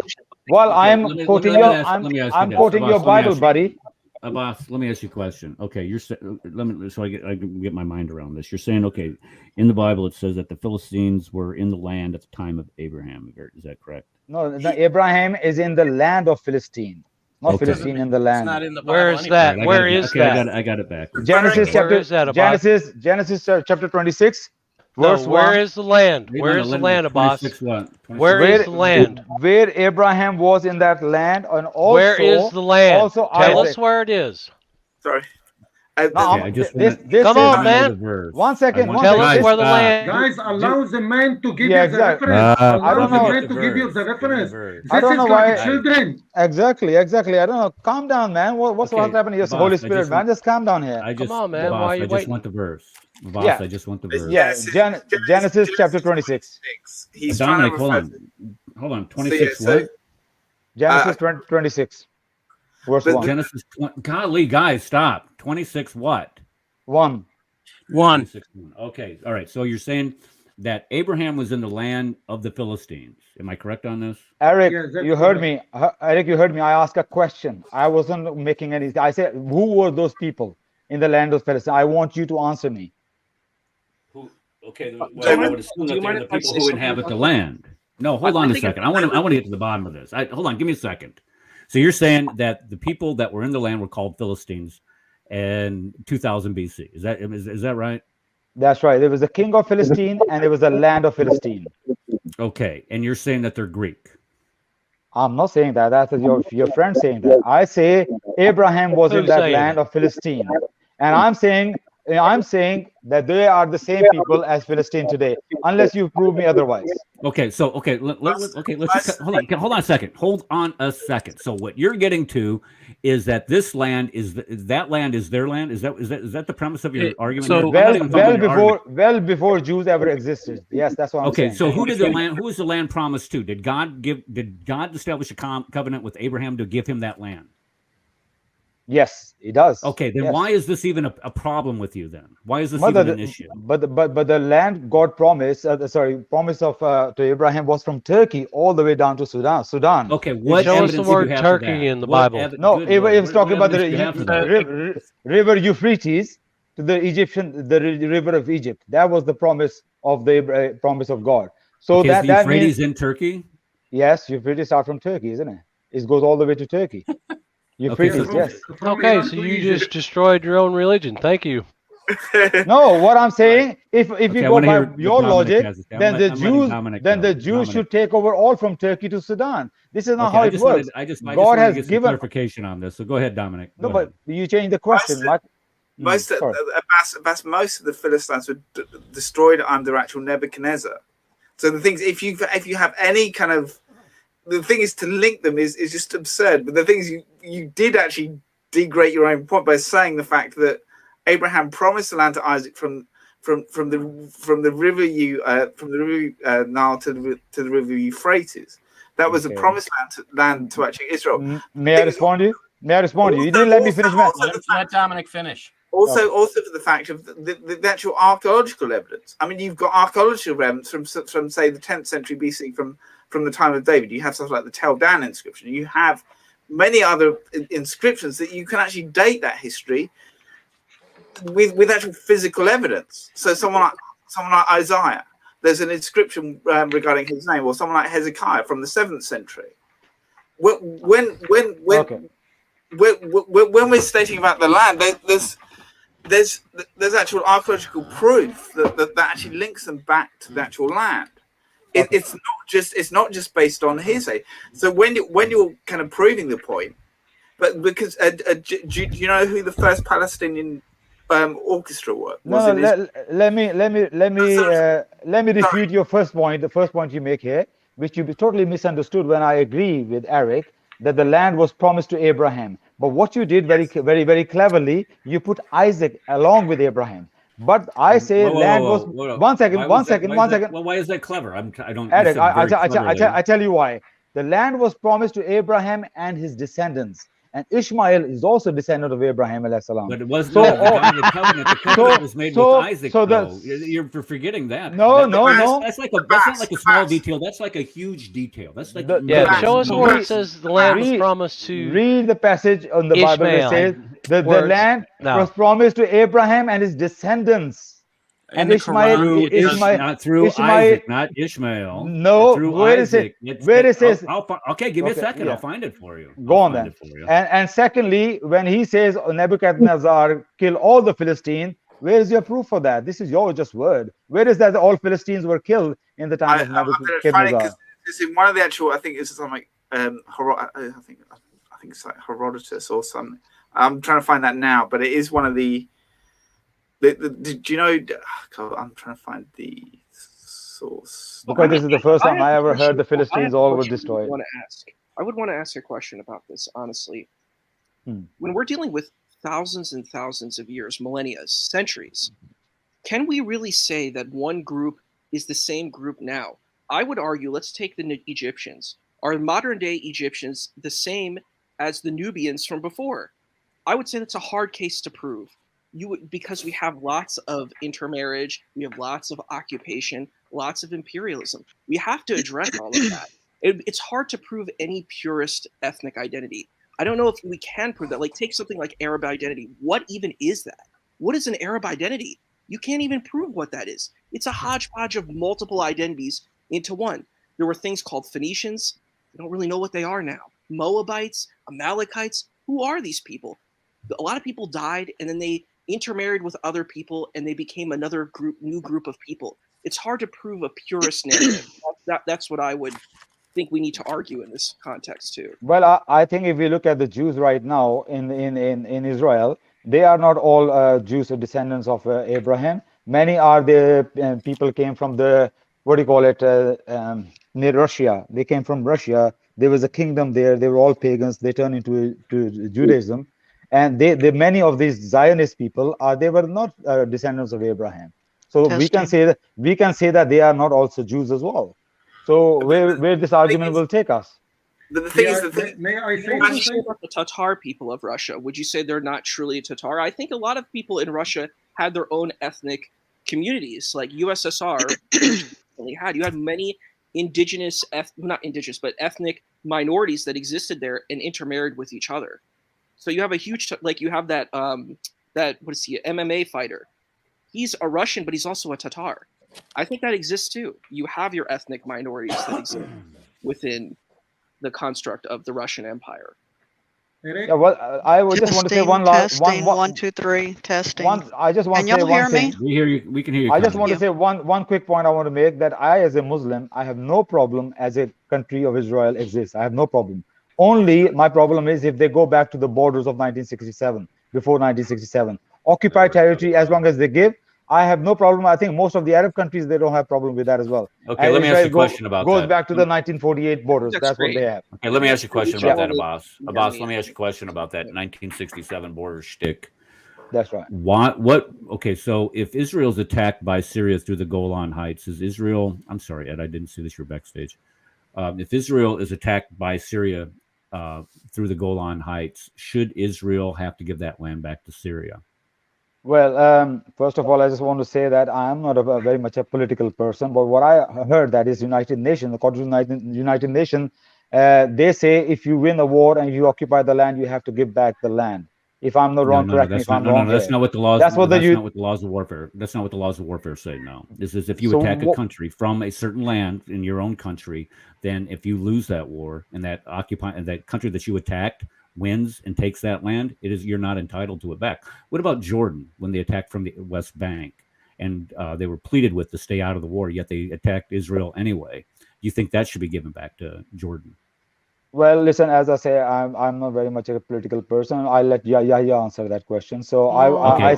Well, I'm quoting your Bible, buddy.
Abbas, let me ask you a question. Okay, so I can get my mind around this. You're saying, okay, in the Bible it says that the Philistines were in the land at the time of Abraham. Is that correct?
No, Abraham is in the land of Philistine. Not Philistine in the land.
It's not in the Bible.
Where is that? Where is that?
I got it back.
Genesis chapter 26. Verse
where is the land? Where is the land, Abbas? Where is the land?
Where Abraham was in that land, and also
where is the land?
Also
Tell us where it is.
Sorry.
Come on, man.
1 second.
Tell us where the land.
Guys, allow the man to give you the reference. Allow the man to give you the reference.
I don't know why.
Children.
Exactly. I don't know. Calm down, man. What's happening? Yes, Holy Spirit, man. Just calm down here.
Come on, man. Why are you waiting?
I just want the verse. I just want the verse.
Yeah, Genesis chapter 26.
He's
Dominic, hold on. 26 what?
Genesis 26, verse 1.
Genesis 20. Golly, guys, stop. 26 what?
1.
1.
26, 1. Okay, all right. So you're saying that Abraham was in the land of the Philistines. Am I correct on this?
Eric,
Yes, that's
you heard
correct.
me. Eric, you heard me. I asked a question. I wasn't making any. I said, who were those people in the land of Palestine? I want you to answer me.
Okay, well,
Do you
I
mind-
would assume
do
that
you
they're
mind
the
if I
people
say
who
something
inhabit
about
the
that?
land. No, hold on a
think
second. I want to get to the bottom of this. Hold on, give me a second. So you're saying that the people that were in the land were called Philistines in 2000 BC. Is that right?
That's right. There was a king of Philistine and there was a land of Philistine.
Okay, and you're saying that they're Greek.
I'm not saying that. That's your friend saying that. I say Abraham was in
Who's
that
saying
land
that?
of Philistine, and I'm saying that they are the same people as Philistine today, unless you prove me otherwise.
Okay, so let's just hold on a second. Hold on a second. So what you're getting to is that this land that land is their land. Is that the premise of your argument?
so-
here? I'm not even following your argument.
Well before Jews ever existed. Yes, that's what I'm
Okay,
saying.
so who was the land promised to? Did God establish a covenant with Abraham to give him that land?
Yes, he does.
Okay, then
Yes.
why is this even a problem with you then? Why is this
Mother,
even an issue?
but the land God promised, promise of to Abraham was from Turkey all the way down to Sudan.
Okay, what
Show us
evidence
the
do you
word
have
Turkey
for that?
in the
What
Bible.
No,
good
it
Lord,
was talking
what
about the
evidence do you have for that?
river Euphrates to the river of Egypt. That was the promise of the promise of God. So
Okay, is the
that
Euphrates
means
in Turkey?
yes, Euphrates start from Turkey, isn't it? It goes all the way to Turkey. Euphrates,
so-
yes.
From
Okay,
Iran
so
to
you
Egypt.
just destroyed your own religion. Thank you.
No, what I'm saying, if
Okay,
you
I
go
wanna
by
hear what
your
Dominic
logic,
has to say.
then the
I'm letting
Jews,
Dominic
then
go.
the Jews
Dominic.
should take over all from Turkey to Sudan. This is not
Okay,
how
I
it
just
works.
wanted to
God
get
has
some
given.
clarification on this. So go ahead, Dominic.
No,
Go
but
ahead.
you changed the question.
Most of the Philistines were destroyed under actual Nebuchadnezzar. So the things, if you have any kind of, the thing is to link them is just absurd. But the things you did actually degrade your own point by saying the fact that Abraham promised the land to Isaac from the river Nile to the river Euphrates. That was a
Okay.
promised land to actually Israel.
May I respond to you? May I respond to you? You didn't let me finish, man.
Let Dominic finish.
Also for the fact of the actual archaeological evidence. I mean, you've got archaeological evidence from say the 10th century BC, from the time of David. You have stuff like the Tel Dan inscription. You have many other inscriptions that you can actually date that history with actual physical evidence. So someone like Isaiah, there's an inscription regarding his name, or someone like Hezekiah from the 7th century. When we're stating about the land, there's actual archaeological proof that actually links them back to the actual land. It's not just based on hearsay. So when you're kind of proving the point, but because do you know who the first Palestinian orchestra was?
No, let me refute your first point. The first point you make here, which you totally misunderstood when I agree with Eric that the land was promised to Abraham. But what you did very cleverly, you put Isaac along with Abraham. But I say land was one second.
Well, why is that clever? I don't.
Eric, I tell you why. The land was promised to Abraham and his descendants. And Ishmael is also a descendant of Abraham alayhi salam.
But it wasn't the covenant. The covenant was made with Isaac. You're forgetting that. That's not like a small detail. That's like a huge detail. That's like
show us where it says the land was promised to.
Read the passage on the Bible that says the land was promised to Abraham and his descendants. And Ishmael,
not through Isaac, not Ishmael.
No,
through
where is
Isaac.
it? Where it says?
Okay, give me a second. Yeah. I'll find it for you.
Go on then. And secondly, when he says Nebuchadnezzar kill all the Philistines, where is your proof for that? This is your just word. Where is that all Philistines were killed in the time of Nebuchadnezzar?
It's in one of the actual. I think it's something like I think it's like Herodotus or something. I'm trying to find that now, but it is one of the. Do you know? I'm trying to find the source.
Because this is the first time I ever heard the Philistines all were destroyed.
I would want to ask a question about this, honestly. When we're dealing with thousands and thousands of years, millennia, centuries, can we really say that one group is the same group now? I would argue, let's take the Egyptians. Are modern day Egyptians the same as the Nubians from before? I would say that's a hard case to prove. Because we have lots of intermarriage, we have lots of occupation, lots of imperialism. We have to address all of that. It's hard to prove any purist ethnic identity. I don't know if we can prove that. Like, take something like Arab identity. What even is that? What is an Arab identity? You can't even prove what that is. It's a hodgepodge of multiple identities into one. There were things called Phoenicians. We don't really know what they are now. Moabites, Amalekites. Who are these people? A lot of people died, and then they intermarried with other people, and they became another new group of people. It's hard to prove a purist narrative. That's what I would think we need to argue in this context too.
Well, I think if we look at the Jews right now in Israel, they are not all Jews or descendants of Abraham. Many are the people came from the, what do you call it, near Russia. They came from Russia. There was a kingdom there. They were all pagans. They turned into Judaism. And many of these Zionist people they were not descendants of Abraham. So we can say that they are not also Jews as well. So where this argument will take us?
May I say something about the Tatar people of Russia? Would you say they're not truly Tatar? I think a lot of people in Russia had their own ethnic communities, like USSR had. You had many indigenous, not indigenous, but ethnic minorities that existed there and intermarried with each other. So you have a huge, like you have that what is he, MMA fighter? He's a Russian, but he's also a Tatar. I think that exists too. You have your ethnic minorities that exist within the construct of the Russian Empire.
Yeah, well, I would just want to say one last
testing, 1, 2, 3, testing.
I just want to say one thing.
We hear you. We can hear you.
I just want to say one quick point I want to make, that I, as a Muslim, I have no problem as a country of Israel exists. I have no problem. Only my problem is if they go back to the borders of 1967, before 1967. Occupied territory, as long as they give, I have no problem. I think most of the Arab countries, they don't have problem with that as well.
Okay,
and
let me ask you a question about that.
Goes back to the 1948 borders. That's what they have.
Okay, let me ask you a question about that, Abbas. Abbas, let me ask you a question about that 1967 border shtick.
That's right.
Okay, so if Israel's attacked by Syria through the Golan Heights, is Israel, I'm sorry, Ed, I didn't see this, you're backstage. If Israel is attacked by Syria through the Golan Heights, should Israel have to give that land back to Syria?
Well, first of all, I just want to say that I am not very much a political person, but what I heard that is United Nations, according to United Nations, they say if you win a war and you occupy the land, you have to give back the land. If I'm not wrong, correct me if I'm wrong.
No, that's not what the laws.
That's not
what the laws of warfare. That's not what the laws of warfare say. No, this is if you attack a country from a certain land in your own country, then if you lose that war and that country that you attacked wins and takes that land, you're not entitled to it back. What about Jordan when they attacked from the West Bank and they were pleaded with to stay out of the war, yet they attacked Israel anyway? Do you think that should be given back to Jordan?
Well, listen, as I say, I'm not very much a political person. I'll let Yahya answer that question. So I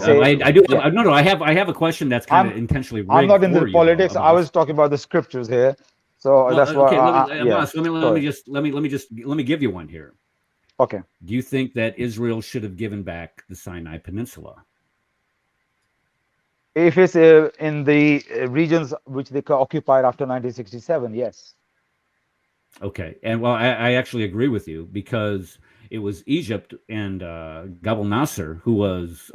have a question that's kind of intentionally rigged.
I'm not in the politics. I was talking about the scriptures here. So that's why.
Let me give you one here.
Okay.
Do you think that Israel should have given back the Sinai Peninsula?
If it's in the regions which they occupied after 1967, yes.
Okay, and well, I actually agree with you, because it was Egypt and Gabal Nasser who was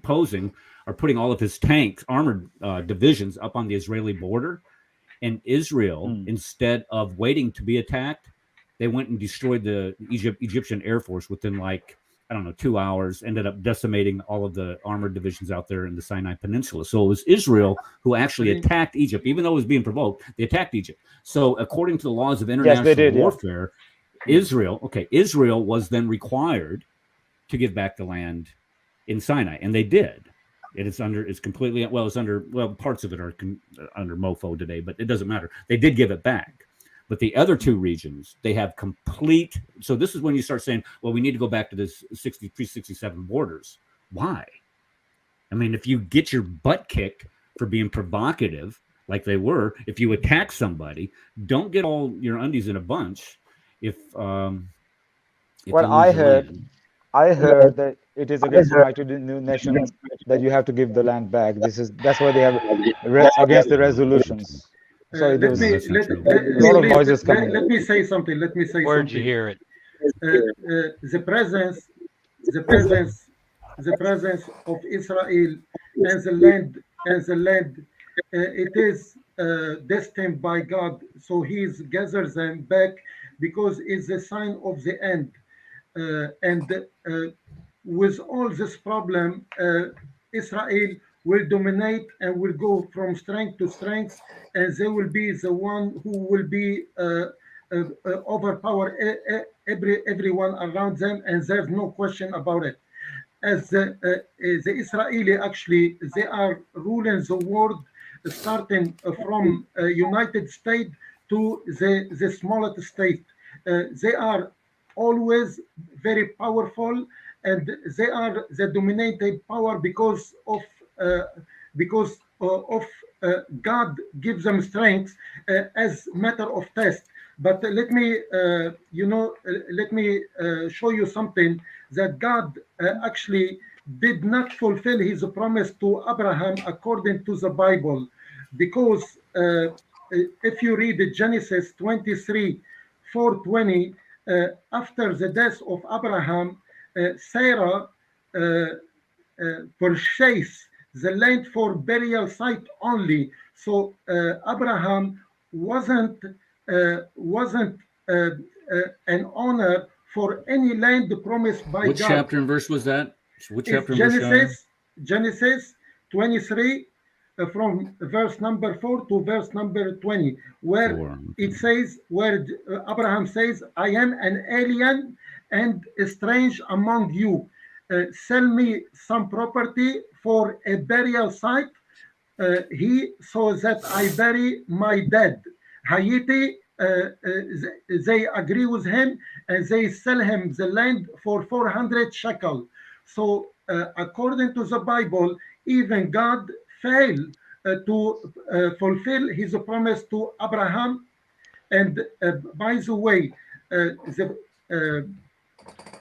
posing or putting all of his tanks, armored divisions up on the Israeli border, and Israel, instead of waiting to be attacked, they went and destroyed the Egyptian Air Force within 2 hours, ended up decimating all of the armored divisions out there in the Sinai Peninsula. So it was Israel who actually attacked Egypt, even though it was being provoked. They attacked Egypt. So according to the laws of international warfare, Israel was then required to give back the land in Sinai, and they did. It's under parts of it are under MOFO today, but it doesn't matter. They did give it back. But the other two regions, they have complete. So this is when you start saying, well, we need to go back to this 63-67 borders. Why? I mean, if you get your butt kicked for being provocative, like they were, if you attack somebody, don't get all your undies in a bunch.
I heard that it is against the United Nations that you have to give the land back. That's why they have against the resolutions. Sorry, there
let
was
me
that's not
let,
true.
let,
a lot of
please,
noises coming.
let me say something. Let me say
Where'd you
something.
hear it?
The presence, the presence, the presence of Israel and the land, it is destined by God. So He's gathered them back because it's a sign of the end. And with all this problem, Israel will dominate and will go from strength to strength, and they will be the one who will be overpower everyone around them, and there's no question about it. As the Israeli actually, they are ruling the world, starting from United States to the smallest state. They are always very powerful, and they are the dominating power uh, because of God gives them strength as matter of test. But let me, let me show you something that God actually did not fulfill His promise to Abraham according to the Bible, because if you read Genesis 23, 4:20, after the death of Abraham, Sarah purchased the land for burial site only. So Abraham wasn't an owner for any land promised by
Which
God.
chapter and verse was that? Which
It's
chapter and verse?
Genesis 23, from verse number 4 to verse number 20, where
4.
it says, where Abraham says, I am an alien and strange among you. Sell me some property for a burial site. He so that I bury my dead. Haiti, they agree with him, and they sell him the land for 400 shekel. So, according to the Bible, even God failed to fulfill His promise to Abraham. And by the way,
Can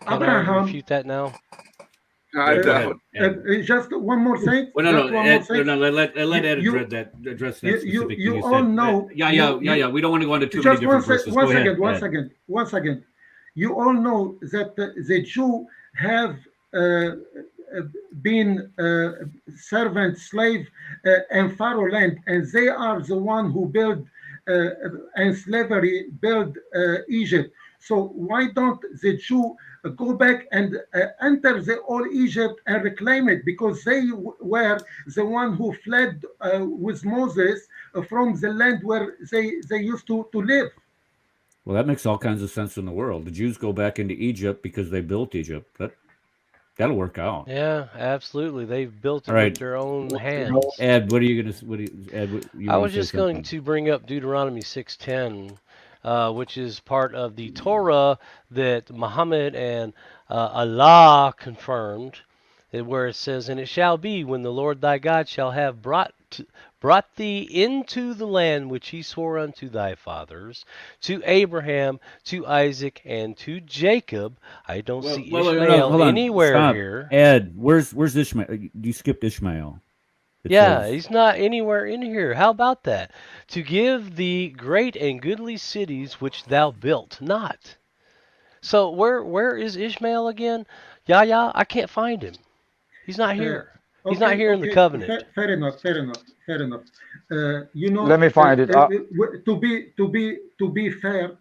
I
Abraham.
refute that now?
I
Go
don't.
ahead.
Just one more thing.
Well, no,
just one more
Ed,
thing.
no, let Ed
You-
address that specific thing
you
you
all
said.
know.
Yeah. We don't want to go into too many
Just
different verses.
one
Go ahead,
second, one
Ed.
second, one second. You all know that the Jew have been servant, slave in Pharaoh land, and they are the one who build and slavery build Egypt. So why don't the Jew go back and enter the old Egypt and reclaim it? Because they were the one who fled with Moses from the land where they used to live.
Well, that makes all kinds of sense in the world. The Jews go back into Egypt because they built Egypt. That'll work out.
Yeah, absolutely. They've built it
All right.
with their own hands.
Ed, what are you gonna? Ed, you
I
want
was
to say
just going
something?
to bring up Deuteronomy 6:10, which is part of the Torah that Muhammad and Allah confirmed, where it says, "And it shall be when the Lord thy God shall have brought thee into the land which he swore unto thy fathers, to Abraham, to Isaac, and to Jacob." I don't see Ishmael
hold on.
anywhere
Stop.
here.
Ed, where's Ishmael? You skipped Ishmael.
Yeah, he's not anywhere in here. How about that? To give thee great and goodly cities which thou built not. So where is Ishmael again? Yeah, I can't find him. He's not here. He's not here in the covenant.
Fair enough.
Let me find it.
To be fair,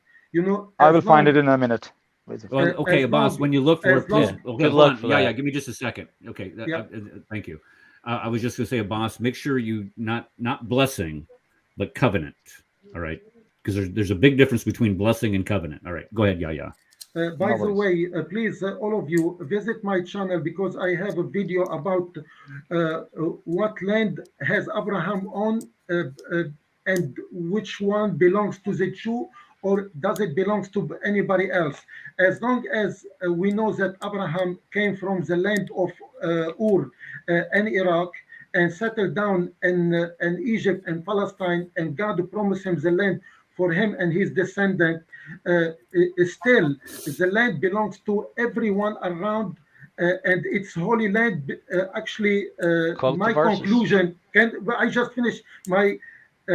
I will find it in a minute.
Well, okay, boss. When you look for it, please. Okay,
good luck for that.
Give me just a second. Okay, thank you. I was just going to say, boss, make sure you not blessing, but covenant. All right, because there's a big difference between blessing and covenant. All right, go ahead, Yahya.
By the way, please, all of you, visit my channel, because I have a video about what land has Abraham on, and which one belongs to the Jew, or does it belong to anybody else. As long as we know that Abraham came from the land of Ur and Iraq, and settled down in Egypt and Palestine, and God promised him the land for him and his descendant, still the land belongs to everyone around, and it's holy land. Actually, my conclusion, I just finished my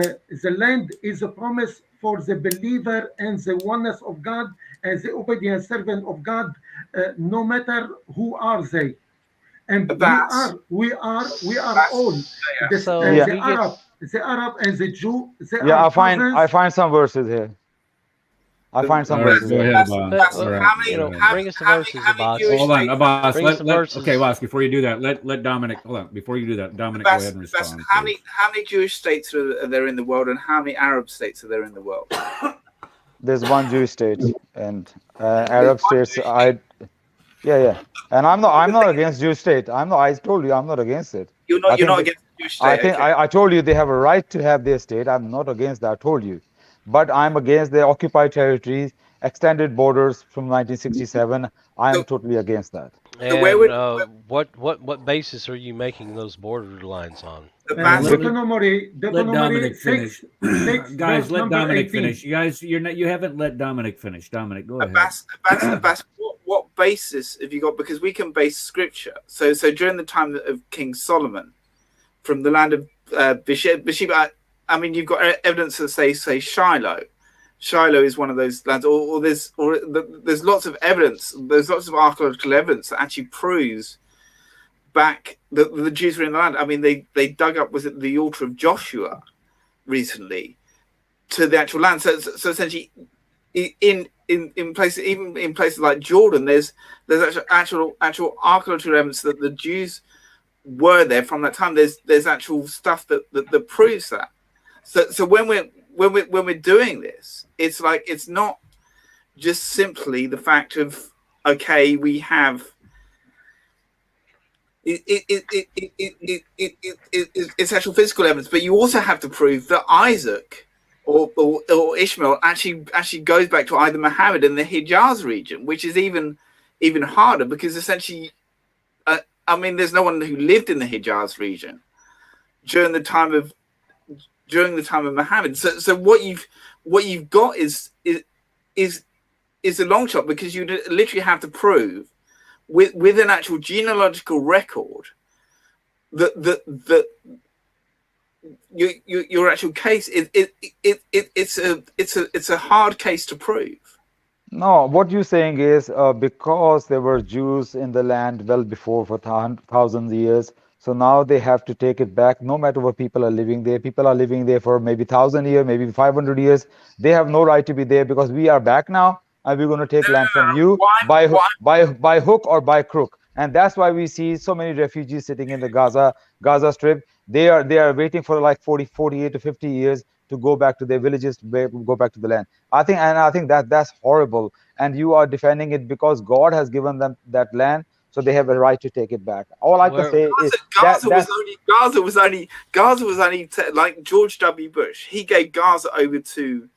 the land is a promise for the believer and the oneness of God and the obedient servant of God, no matter who are they. And we are all this,
So
the Arab and the Jew. They
Yeah,
are
I find some verses here. I find some
All right,
verses
go
here.
ahead, Abbas. All right,
you know,
go ahead.
bring us the verses, Abbas.
Hold on, Abbas.
Bring us the verses.
Okay, Abbas. Before you do that, let Dominic. Hold on. Before you do that, Dominic, go ahead and respond.
How many Jewish states are there in the world, and how many Arab states are there in the world?
There's one Jewish state, and Arab states. Yeah. And I'm not against Jewish state. I told you I'm not against it.
You're not against the Jewish state.
I think I told you they have a right to have their state. I'm not against that. I told you, but I'm against the occupied territories, extended borders from 1967. I'm totally against that.
And what basis are you making those border lines on?
Deuteronomy
let Dominic
6,
finish.
6,
Guys, let Dominic
18.
finish. You guys, you haven't let Dominic finish. Dominic, go ahead.
Abbas, what basis have you got? Because we can base scripture. So during the time of King Solomon, from the land of Bathsheba, I mean, you've got evidence of say Shiloh. Shiloh is one of those lands, or there's lots of evidence. There's lots of archaeological evidence that actually proves back that the Jews were in the land. I mean, they dug up, was it the altar of Joshua recently, to the actual land. So essentially, in places, even in places like Jordan, there's actual archaeological evidence that the Jews were there from that time. There's actual stuff that proves that. So when we're doing this, it's like, it's not just simply the fact of, okay, we have it's actual physical evidence, but you also have to prove that Isaac or Ishmael actually goes back to either Muhammad in the Hijaz region, which is even harder, because essentially, I mean, there's no one who lived in the Hijaz region during the time of Muhammad. So what you've got is a long shot, because you literally have to prove with an actual genealogical record that your actual case it's a hard case to prove.
No, what you're saying is because there were Jews in the land well before for thousands of years, so now they have to take it back. No matter what people are living there, people are living there for maybe 1,000 years, maybe 500 years. They have no right to be there, because we are back now, and we're going to take land from you by hook or by crook. And that's why we see so many refugees sitting in the Gaza Strip. They are waiting for like 48 to 50 years to go back to their villages, to go back to the land. I think that's horrible. And you are defending it because God has given them that land, so they have a right to take it back. All I can say is
Gaza was only like George W. Bush. He gave Gaza over to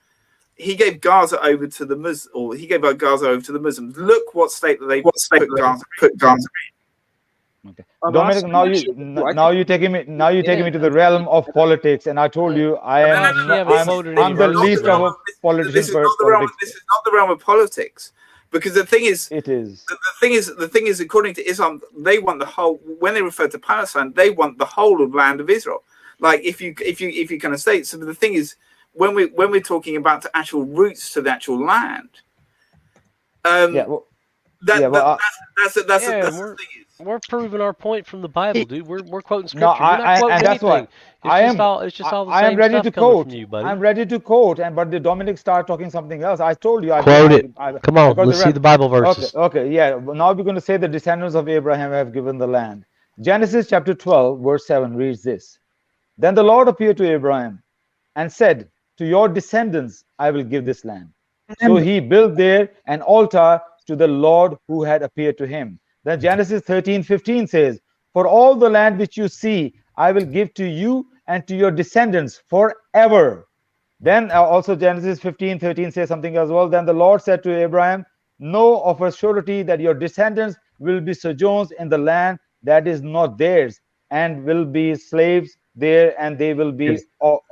the Muslims, or he gave Gaza over to the Muslims. Look what state that they put Gaza in.
Okay. Dominic, now you're taking me to the realm of politics, and I told you I'm the least of a politician.
This is not the realm of politics, because the thing is, the thing is, according to Islam, they want the whole. When they refer to Palestine, they want the whole of land of Israel. Like if you kind of state. So the thing is, when we're talking about the actual roots to the actual land, that's the thing.
We're proving our point from the Bible, dude. We're quoting scripture.
No, and that's why I am ready to quote. I'm ready to quote, but the Dominic started talking something else. I told you.
Quote it. Come on, let's see the Bible verses.
Okay, yeah. Now we're going to say the descendants of Abraham have given the land. Genesis chapter 12, verse 7 reads this: Then the Lord appeared to Abraham and said, to your descendants I will give this land. So he built there an altar to the Lord who had appeared to him. Then Genesis 13:15 says, for all the land which you see, I will give to you and to your descendants forever. Then also Genesis 15:13 says something as well. Then the Lord said to Abraham, know of a surety that your descendants will be sojourners in the land that is not theirs, and will be slaves there, and they will be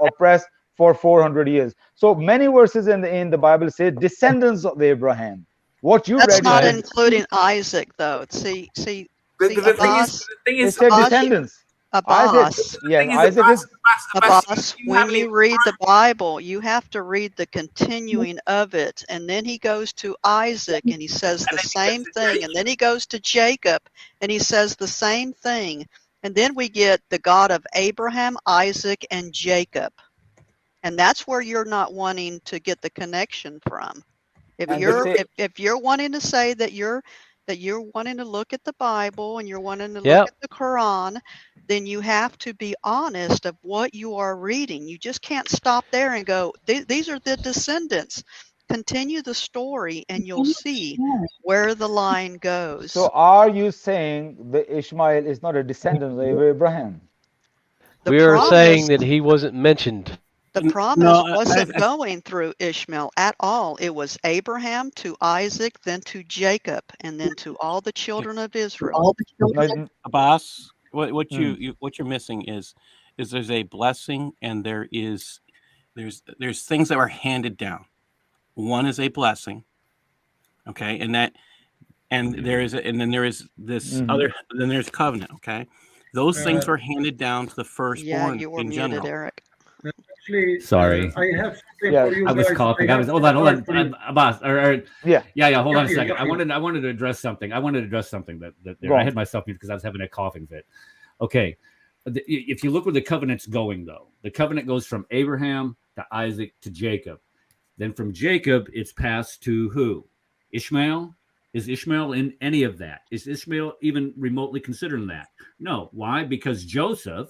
oppressed for 400 years. So many verses in the Bible say descendants of Abraham. What you
That's
read
not
is,
including Isaac, though. See,
the thing is,
it said descendants.
Abbas.
Yes,
thing is,
Isaac is.
Abbas,
you
when
haven't
you
even
read the Bible, you have to read the continuing of it. And then he goes to Isaac and he says the
then he
same
goes to
thing.
Jacob.
And then he goes to Jacob and he says the same thing. And then we get the God of Abraham, Isaac, and Jacob. And that's where you're not wanting to get the connection from. If
And
you're if you're wanting to say that you're wanting to look at the Bible and you're wanting to look
Yep.
at the Quran, then you have to be honest of what you are reading. You just can't stop there and go, these are the descendants. Continue the story and you'll see where the line goes.
So are you saying that Ishmael is not a descendant of Abraham?
We are saying that he wasn't mentioned.
The promise wasn't going through Ishmael at all. It was Abraham to Isaac, then to Jacob, and then to all the children of Israel.
Abbas, what you're missing is there's a blessing and there's things that were handed down. One is a blessing, okay, and then there is this other, then there's covenant, okay. Those things were handed down to the firstborn in general.
Eric.
Actually,
Sorry.
I have something for you
I was
guys.
coughing. Hold on. Abbas, yeah. Hold on a second.
Yeah.
I wanted to address something. that there.
Go
I
on.
had myself because I was having a coughing fit. Okay. If you look where the covenant's going, though, the covenant goes from Abraham to Isaac to Jacob. Then from Jacob, it's passed to who? Ishmael? Is Ishmael in any of that? Is Ishmael even remotely considering that? No. Why? Because Joseph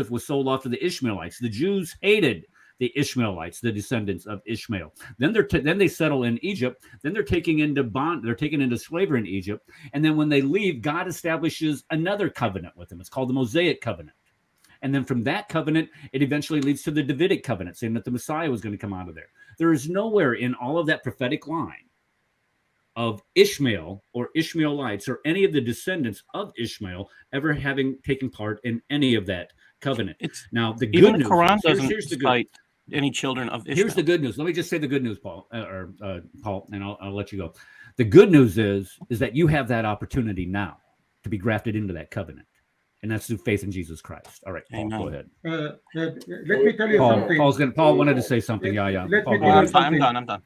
was sold off to the Ishmaelites. The Jews hated the Ishmaelites, the descendants of Ishmael. Then they settle in Egypt. Then they're taken into slavery in Egypt. And then when they leave, God establishes another covenant with them. It's called the Mosaic covenant. And then from that covenant, it eventually leads to the Davidic covenant, saying that the Messiah was going to come out of there. There is nowhere in all of that prophetic line of Ishmael or Ishmaelites or any of the descendants of Ishmael ever having taken part in any of that covenant.
Now,
the
even
good
the Quran
news
doesn't cite any children of Ishmael.
Here's the good news. Let me just say the good news, Paul, and I'll let you go. The good news is that you have that opportunity now to be grafted into that covenant, and that's through faith in Jesus Christ. All right, Paul, go ahead.
Let me tell you something.
Paul wanted to say something. Yeah.
I'm done.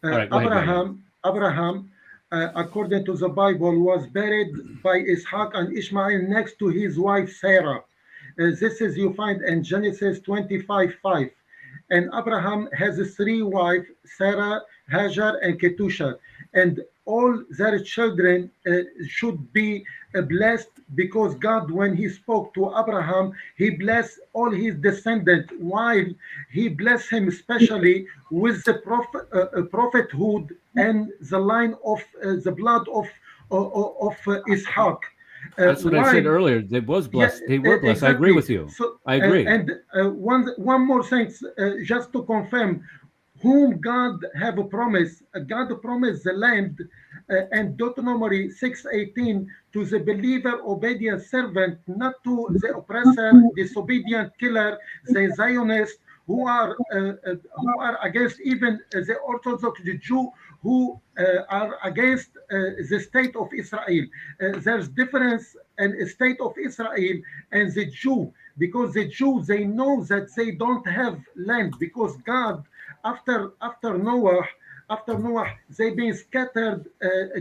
All right, go ahead.
Abraham, according to the Bible, was buried by Ishaq and Ishmael next to his wife Sarah. This is you find in Genesis 25:5. And Abraham has three wives, Sarah, Hajar, and Ketusha. And all their children should be blessed, because God, when he spoke to Abraham, he blessed all his descendants, while he blessed him especially with the prophethood and the line of the blood of Ishaq.
That's what I said earlier. They was blessed.
Yeah,
they were blessed.
exactly.
I agree with you.
So,
I agree.
And one more thing, just to confirm, whom God have a promise. God promised the land, and Deuteronomy 6:18, to the believer, obedient servant, not to the oppressor, disobedient killer, the Zionist, who are against even the Orthodox Jew, who are against the state of Israel. There's difference in the state of Israel and the Jew, because the Jews, they know that they don't have land, because God, after Noah, they been scattered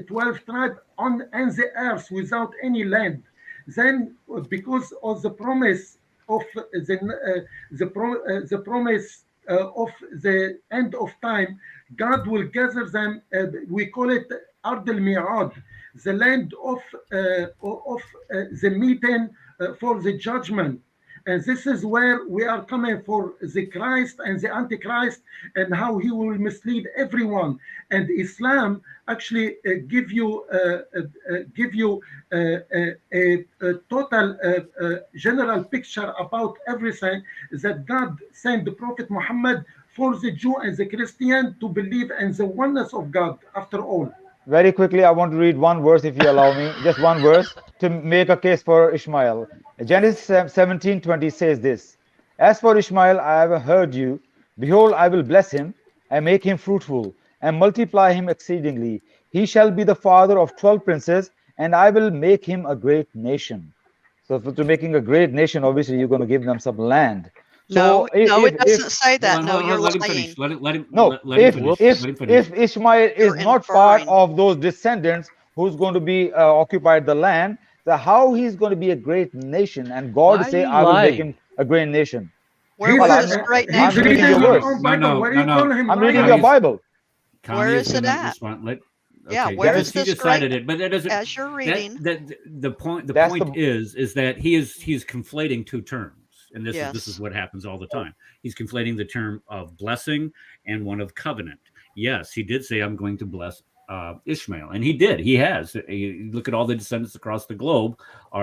12 tribes on the earth without any land. Then, because of the promise of the promise of the end of time, God will gather them. We call it Ard al-Mi'ad, the land of the meeting for the judgment. And this is where we are coming for the Christ and the Antichrist, and how he will mislead everyone. And Islam actually give you a total general picture about everything, that God sent the Prophet Muhammad for the Jew and the Christian to believe in the oneness of God after all.
Very quickly, I want to read one verse, if you allow me, just one verse, to make a case for Ishmael. Genesis 17:20 says this: "As for Ishmael, I have heard you. Behold, I will bless him, and make him fruitful, and multiply him exceedingly. He shall be the father of 12 princes, and I will make him a great nation." So to making a great nation, obviously you're going to give them some land.
No,
So
no, it doesn't
if
say that.
Hold
No,
on,
you're
let him
lying.
finish. Let him
no,
let him finish.
Whoops.
Let him finish.
if Ishmael
You're
is not part
inferring.
of those descendants who's going to be occupied the land, so how he's going to be a great nation? And
Why
God
are
say,
you
"I will make
lying?
him a great nation."
Where
He's
Well,
was
I'm
this great
he's
I'm
nation
reading
reading
your
his
verse.
own Bible. Why you call him
I'm reading
liar?
your Bible.
Where
Connie
is it
gonna
at?
respond.
Yeah,
Okay,
where
Can
is
he
this
decided
great?
it, but that doesn't.
As you're reading,
The point
That's the
is that he's conflating two terms, and this is
yes.
what happens all the time. He's conflating the term of blessing and one of covenant. Yes, he did say, "I'm going to bless Ishmael," and he did. He has. You look at all the descendants across the globe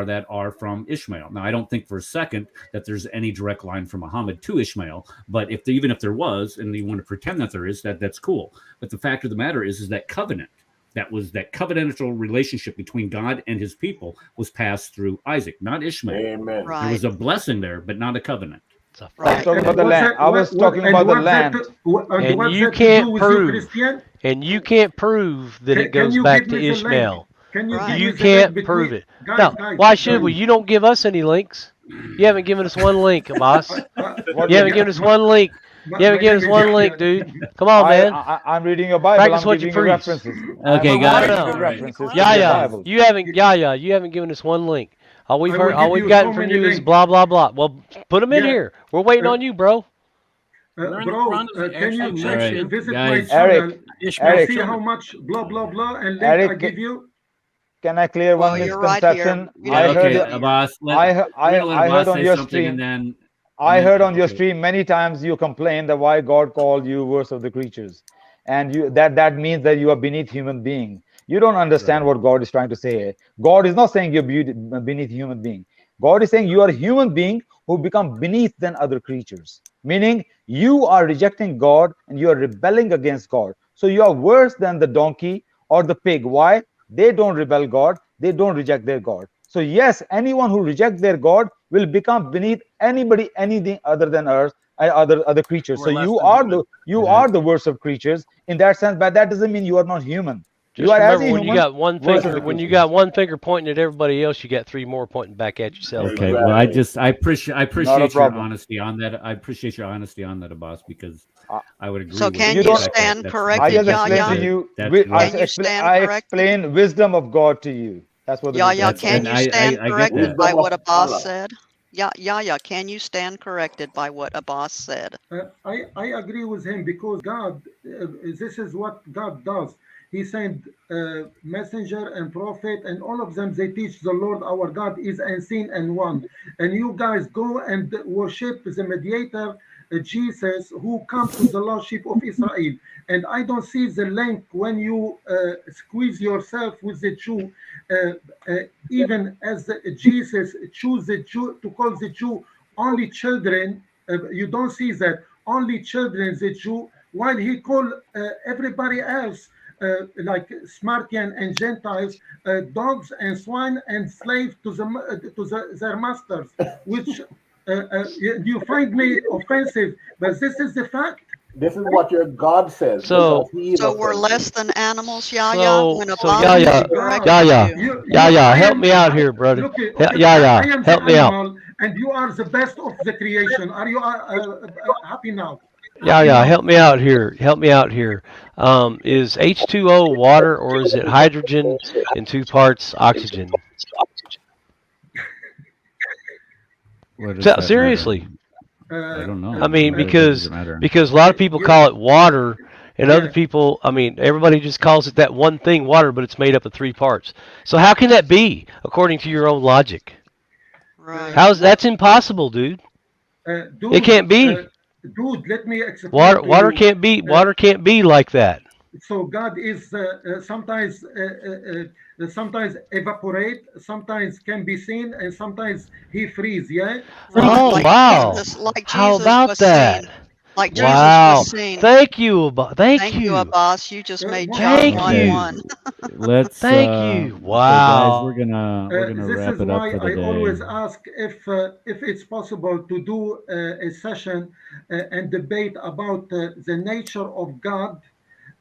that are from Ishmael. Now, I don't think for a second that there's any direct line from Muhammad to Ishmael, but even if there was, and you want to pretend that there is, that's cool. But the fact of the matter is that covenant, that covenantal relationship between God and his people, was passed through Isaac, not Ishmael.
Amen.
There was
Right.
a blessing there, but not a covenant.
It's a
I was
Right.
talking
And
about the
what's
land.
that?
I was talking about the land.
And
And
what's
you
that to do
can't
with you,
prove,
Christian?
and you can't prove that it
Can
goes
you
back
give
to
me the link?
Ishmael.
Can you give
Right.
me
You
the link
can't prove
between
it.
guys,
No, why should
guys?
we? You don't give us any links. You haven't given us one link, boss.
What
You haven't given us one link. You haven't given us
name is
one link,
Yahya.
dude. Come on, man.
I'm reading your Bible.
Practice
I'm
what you
giving you
preach.
references.
Okay,
I'm
guys.
giving
No,
you
no.
references to
Yeah,
your
Yahya,
Bible.
you haven't given us one link. All we've
I
heard,
will
all
give
we've
you
gotten
so
from
many
you is
links.
blah blah blah. Well, put them in
Yeah,
here. We're waiting on you, bro.
Where in the
bro,
Quran does it
can you
actually
check,
mention
visit my
Guys.
channel
Eric,
and
Ishmael's
see how
children?
much blah blah blah and link I
Eric,
give you?
can I clear
Well,
one
you're right here.
misconception?
We
Yeah,
don't
okay,
believe you.
Abbas.
I
We're gonna let
I heard
Abbas
on
say
your
something, and
stream.
then
heard on your
okay.
stream many times you complain that why God called you worst of the creatures, and you that means that you are beneath human being. You don't understand
Right.
what God is trying to say. God is not saying you're beneath human being. God is saying you are a human being who become beneath than other creatures. Meaning you are rejecting God and you are rebelling against God. So you are worse than the donkey or the pig. Why? They don't rebel God. They don't reject their God. So yes, anyone who rejects their God will become beneath anybody, anything other than earth, other creatures. So
We're less
you
than
are
human.
the worst of creatures in that sense. But that doesn't mean you are not human. You
Just
are as a
remember, when you
human,
got one
worst of
finger,
the
when you
creatures.
got one finger pointing at everybody else, you got three more pointing back at yourself, buddy.
Okay. Well,
Exactly.
I appreciate
Not a
your
problem.
honesty on that. I appreciate your honesty on that, Abbas, because
Uh,
I would agree
So
with
can
you
the
you
don't.
fact that
stand
that's
I
corrected,
just
that's
explained to
Yahya?
you.
that's
Can you stand
I
corrected?
explain wisdom of God to you. That's what the wisdom
Yahya,
of
that's
God
can
and
you
is.
stand
I get
corrected
that.
by
Wisdom
what
of
Abbas
Allah.
said? Yahya, can you stand corrected by what Abbas said?
I agree with him because God, this is what God does. He sent messenger and prophet, and all of them they teach the Lord our God is unseen and one. And you guys go and worship the mediator, Jesus, who come to the lordship of Israel. And I don't see the link when you squeeze yourself with the Jew. Uh, uh, Even as Jesus choose the Jew to call the Jew only children, you don't see that only children the Jew, while he called everybody else like Smartian and Gentiles, dogs and swine and slaves to their masters, which you find me offensive, but this is the fact.
This is what your God says because
So,
he is
So we're
offensive.
less than animals, Yahya,
so,
when
so
Abbas
Oh my
just
Yahya,
God!
corrected
Yahya,
you.
Yahya,
I
help
am
me out here, brother.
look. Okay, I
Yahya,
am the
help me out.
animal, and you are the best of the creation. Are you happy now? Happy
Yahya,
now?
help me out here. Help me out here. Is H2O water or is it hydrogen in two parts oxygen?
What does that matter?
Seriously.
I
Uh,
don't know.
I mean,
What does
because
it matter?
because a lot of people
yeah,
call it water, and other
yeah.
people, I mean, everybody just calls it that one thing, water, but it's made up of three parts. So how can that be, according to your own logic?
Right.
How's
What,
that's impossible, dude? It
dude?
can't be.
Let me explain
Water
to
water
you.
can't be
Uh,
water can't be like that.
so God is sometimes evaporate, sometimes can be seen, and sometimes he freeze. Yeah. So
Right.
Oh
so
wow.
Like
How
Jesus
about
was
that?
seen. Like
yeah.
Jesus was
Wow.
seen.
Thank you. Thank
Thank you,
you.
Abbas. You just made
One
John
Thank
1
Okay.
1.
you.
Let's
Thank you.
okay, guys,
Wow.
we're gonna
This
wrap
is
it up
why
for the
I
day.
always ask if it's possible to do a session and debate about the nature of God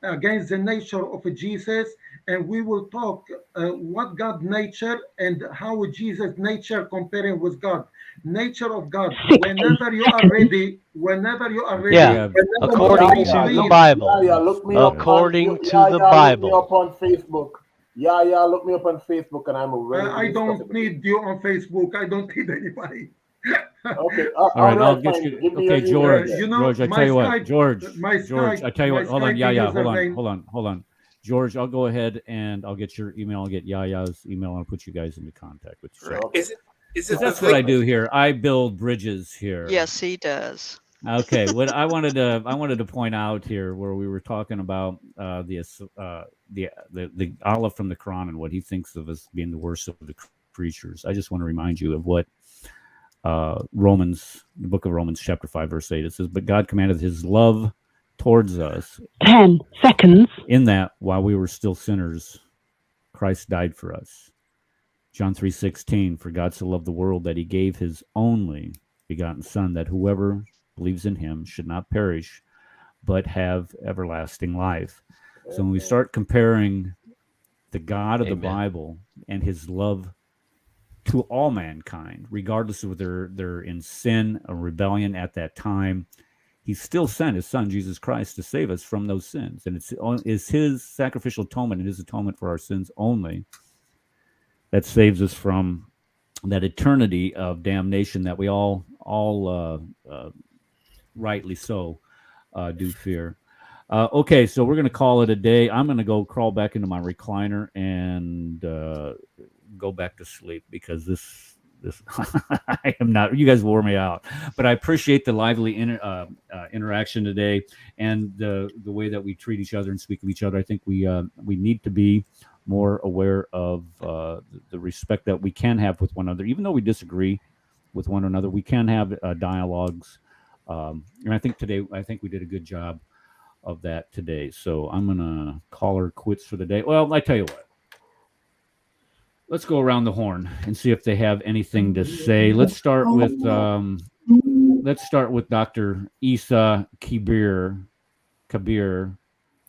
against the nature of Jesus, and we will talk what God nature and how Jesus nature comparing with God. Nature of God. Whenever you are ready,
Yeah, according to the Bible.
Yeah, look me
According
up.
to the
Look me
Bible.
up on Facebook. Yeah, look me up on Facebook, and I'm ready to
I
discuss
don't
it with you.
need you on Facebook. I don't need anybody.
Okay,
All right, I'll
fine.
get you.
Give me
Okay,
your
George.
email.
You know,
George, I
my
tell you what,
Skype,
George.
my
George,
Skype,
I tell you
my
what. Hold on,
Skype
hold
username.
on. George, I'll go ahead and I'll get your email. I'll get Yaya's email. I'll put you guys into contact with each other.
Is it
Because that's what I do here. I build bridges here.
Yes, he does.
Okay, what I wanted to point out here, where we were talking about the Allah from the Quran and what he thinks of as being the worst of the creatures. I just want to remind you of what Romans, the book of Romans, chapter 5, verse 8. It says, "But God commanded His love towards us
10 seconds
in that while we were still sinners, Christ died for us." John 3:16, "For God so loved the world that He gave His only begotten Son, that whoever believes in Him should not perish, but have everlasting life." So when we start comparing the God of the Bible and His love to all mankind, regardless of whether they're in sin or rebellion at that time, He still sent His Son, Jesus Christ, to save us from those sins. And it's His sacrificial atonement and His atonement for our sins only that saves us from that eternity of damnation that we all rightly so do fear. Okay, so we're going to call it a day. I'm going to go crawl back into my recliner and go back to sleep, because this I am not. You guys wore me out, but I appreciate the lively interaction today and the way that we treat each other and speak of each other. I think we need to be more aware of the respect that we can have with one another, even though we disagree with one another. We can have dialogues, and I think we did a good job of that today. So I'm gonna call her quits for the day. Well, I tell you what. Let's go around the horn and see if they have anything to say. Let's start with Dr. Isa Kabir. Do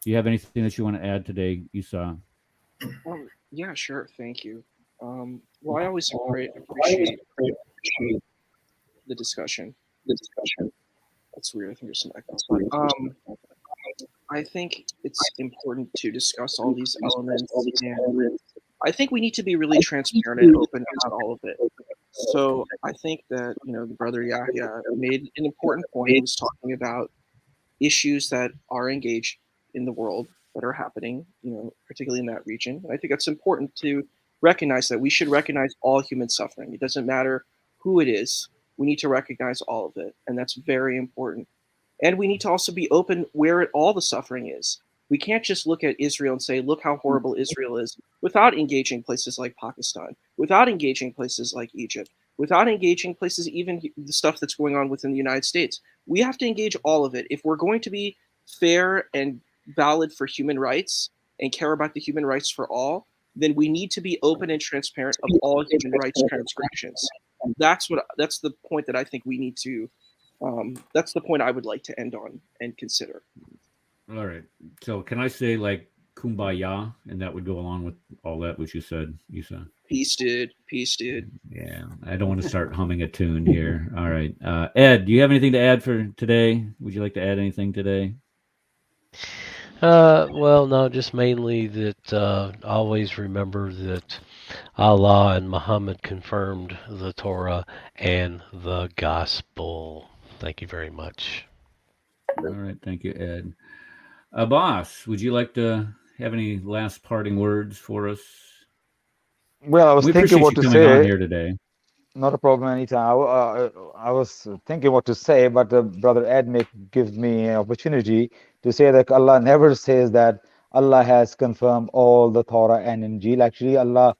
you have anything that you want to add today, Isa?
Yeah, sure. Thank you. Well, I always appreciate the discussion. That's weird. I think there's some echoes. I think it's important to discuss all these elements, and I think we need to be really transparent and open about all of it. So I think that, the brother Yahya made an important point. He was talking about issues that are engaged in the world that are happening, particularly in that region. And I think it's important to recognize that we should recognize all human suffering. It doesn't matter who it is. We need to recognize all of it, and that's very important. And we need to also be open where all the suffering is. We can't just look at Israel and say, look how horrible Israel is, without engaging places like Pakistan, without engaging places like Egypt, without engaging places, even the stuff that's going on within the United States. We have to engage all of it. If we're going to be fair and valid for human rights and care about the human rights for all, then we need to be open and transparent of all human rights transgressions. That's the point that I think we need to, that's the point I would like to end on and consider.
All right. So can I say like kumbaya, and that would go along with all that which you said, Isa?
Peace, dude.
Yeah, I don't want to start humming a tune here. All right. Ed, do you have anything to add for today? Would you like to add anything today?
Well, no, just mainly that always remember that Allah and Muhammad confirmed the Torah and the gospel. Thank you very much.
All right. Thank you, Ed. Boss, would you like to have any last parting words for us?
Well, I was thinking what to say.
On here today.
Not a problem anytime. I was thinking what to say, but Brother Ed gives me an opportunity to say that Allah never says that Allah has confirmed all the Torah and Injil. Actually, Allah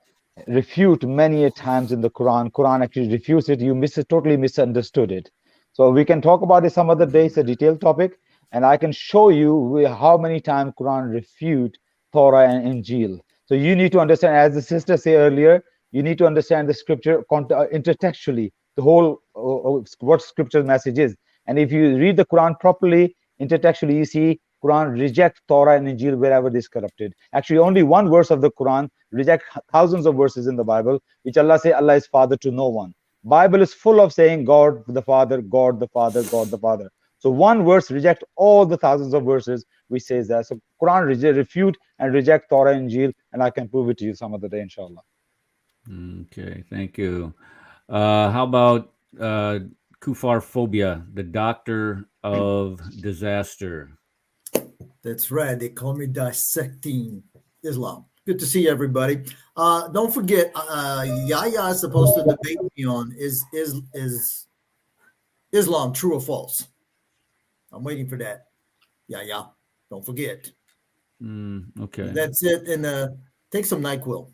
refute many a times in the Quran. Quran actually refutes it. You totally misunderstood it. So we can talk about it some other day. It's a detailed topic, and I can show you how many times Quran refute Torah and Injil. So you need to understand, as the sister said earlier, you need to understand the scripture intertextually, the whole what scripture message is. And if you read the Quran properly, intertextually, you see Quran reject Torah and Injil wherever it is corrupted. Actually, only one verse of the Quran reject thousands of verses in the Bible, which Allah say Allah is father to no one. Bible is full of saying God the Father, God the Father, God the Father. So one verse reject all the thousands of verses which says that. So Quran refute and reject Torah and Injil, and I can prove it to you some other day, inshallah.
Okay, thank you. How about Kufar phobia, the doctor of disaster?
That's right. They call me dissecting Islam. Good to see everybody. Don't forget, Yahya is supposed to debate me on is Islam true or false. I'm waiting for that. Yahya, don't forget.
Okay.
That's it. And take some NyQuil.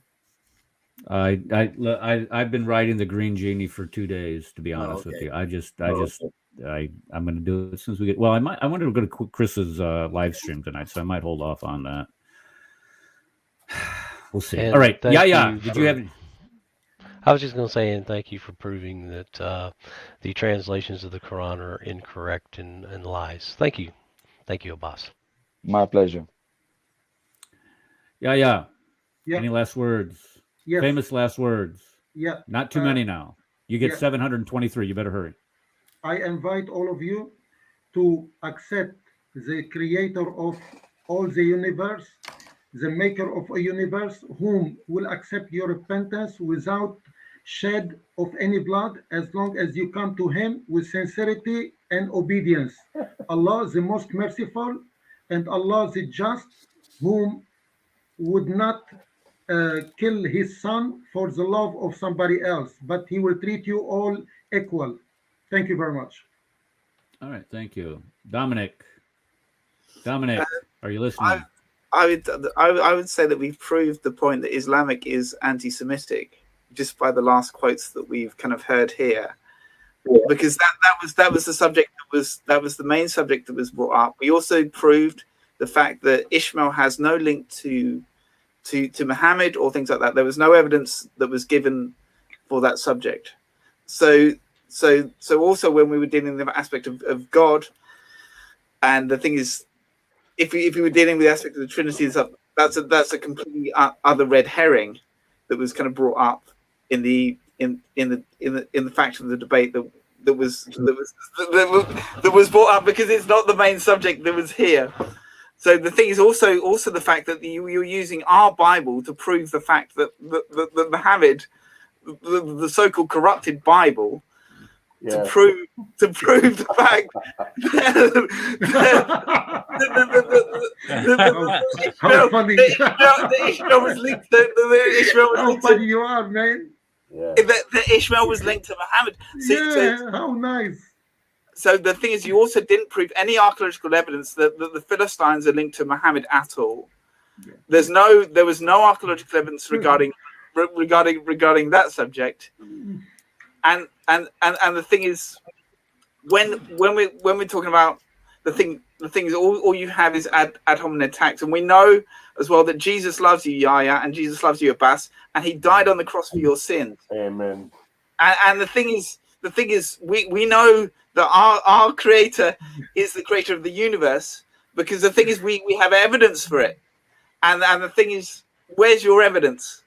I've been riding the green genie for 2 days, to be honest with you. I'm going to do it as soon as we get. Well, I wanted to go to Chris's live stream tonight, so I might hold off on that. We'll see.
And
all right,
yeah.
Did you have?
I was just going to say, and thank you for proving that the translations of the Quran are incorrect and lies. Thank you, Abbas.
My pleasure.
Yeah.
Yeah.
Any last words?
Yes.
Famous last words.
Yeah.
Not too many now. You get 723. You better hurry.
I invite all of you to accept the creator of all the universe, the maker of a universe, whom will accept your repentance without shed of any blood, as long as you come to him with sincerity and obedience. Allah the most merciful and Allah the just, whom would not kill his son for the love of somebody else, but he will treat you all equal. Thank you very much.
All right, thank you. Dominic, are you listening?
I would say that we've proved the point that Islamic is anti-Semitic just by the last quotes that we've kind of heard here, because that was the subject that was the main subject that was brought up. We also proved the fact that Ishmael has no link to Muhammad or things like that. There was no evidence that was given for that subject. So also when we were dealing with the aspect of God, and the thing is, if we were dealing with the aspect of the Trinity and stuff, that's a completely other red herring that was kind of brought up in the fact of the debate that was brought up, because it's not the main subject that was here. So the thing is also the fact that you're using our Bible to prove the fact that Muhammad, the so-called corrupted Bible, to prove the fact that Ishmael was linked to
How funny you are, man.
That Ishmael was linked to Muhammad.
How nice.
So the thing is, you also didn't prove any archaeological evidence that the Philistines are linked to Muhammad at all. There was no archaeological evidence regarding that subject. And the thing is, when we're talking about the thing is all you have is ad hominem attacks, and we know as well that Jesus loves you, Yahya, and Jesus loves you, Abbas, and he died on the cross for your sins.
Amen.
And the thing is, we know that our creator is the creator of the universe, because the thing is we have evidence for it. And the thing is, where's your evidence?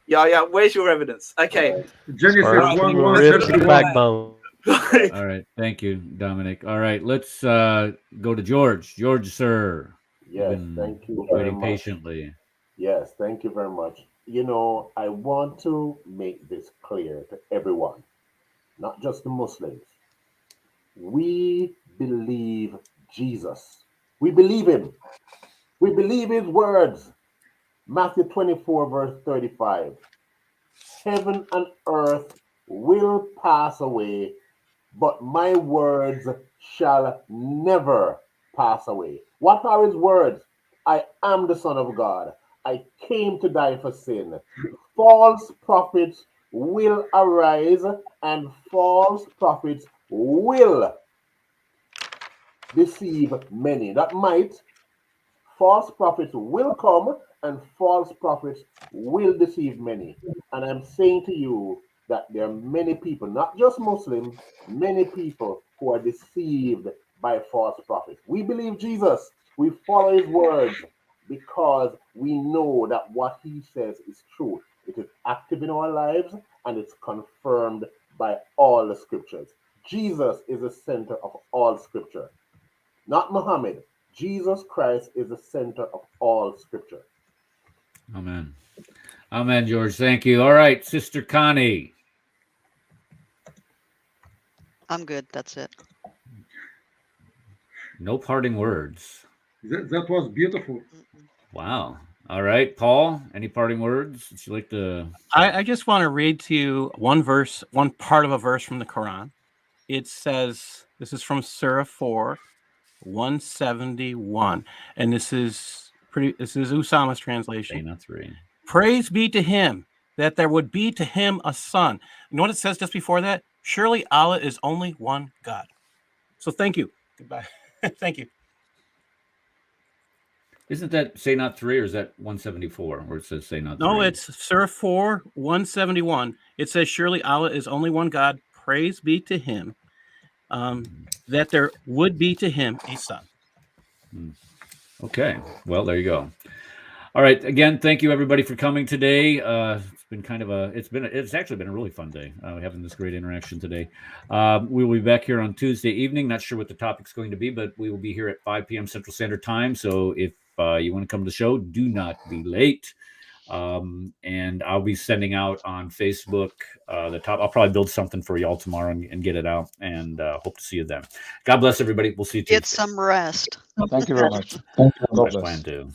Yeah, where's your evidence? Okay.
Genesis 1:1.
Backbone.
All right, thank you, Dominic. All right, let's go to George. George, sir.
Yes, thank you very
waiting
much.
patiently.
Yes, thank you very much. You know, I want to make this clear to everyone, not just the Muslims. We believe Jesus. We believe him. We believe his words. Matthew 24, verse 35. Heaven and earth will pass away, but my words shall never pass away. What are his words? I am the Son of God. I came to die for sin. False prophets will arise, and false prophets will deceive many. That might. False prophets will come, and false prophets will deceive many. And I'm saying to you that there are many people, not just Muslims, many people who are deceived by false prophets. We believe Jesus. We follow his words because we know that what he says is true. It is active in our lives and it's confirmed by all the scriptures. Jesus is the center of all scripture. Not Muhammad. Jesus Christ is the center of all scripture.
Amen. Amen, George. Thank you. All right, Sister Connie.
I'm good. That's it.
No parting words.
That was beautiful.
Wow. All right, Paul, any parting words that you like to?
I just want to read to you one verse, one part of a verse from the Quran. It says, this is from Surah 4, 171. And this is Usama's translation.
Not 3.
Praise be to him that there would be to him a son. You know what it says just before that? Surely Allah is only one God. So thank you. Goodbye. Thank you.
Isn't that say not 3 or is that 174 where it says say not 3?
No, it's Surah 4, 171. It says, surely Allah is only one God. Praise be to him. That there would be to him a son.
Okay. Well, there you go. All right. Again, thank you everybody for coming today. It's been kind of it's actually been a really fun day having this great interaction today. We will be back here on Tuesday evening. Not sure what the topic's going to be, but we will be here at 5 p.m. Central Standard Time. So if you want to come to the show, do not be late. And I'll be sending out on Facebook the top. I'll probably build something for y'all tomorrow and get it out. And hope to see you then. God bless everybody. We'll see you Tuesday.
Get some rest.
Thank you very much.
God bless. Plan to.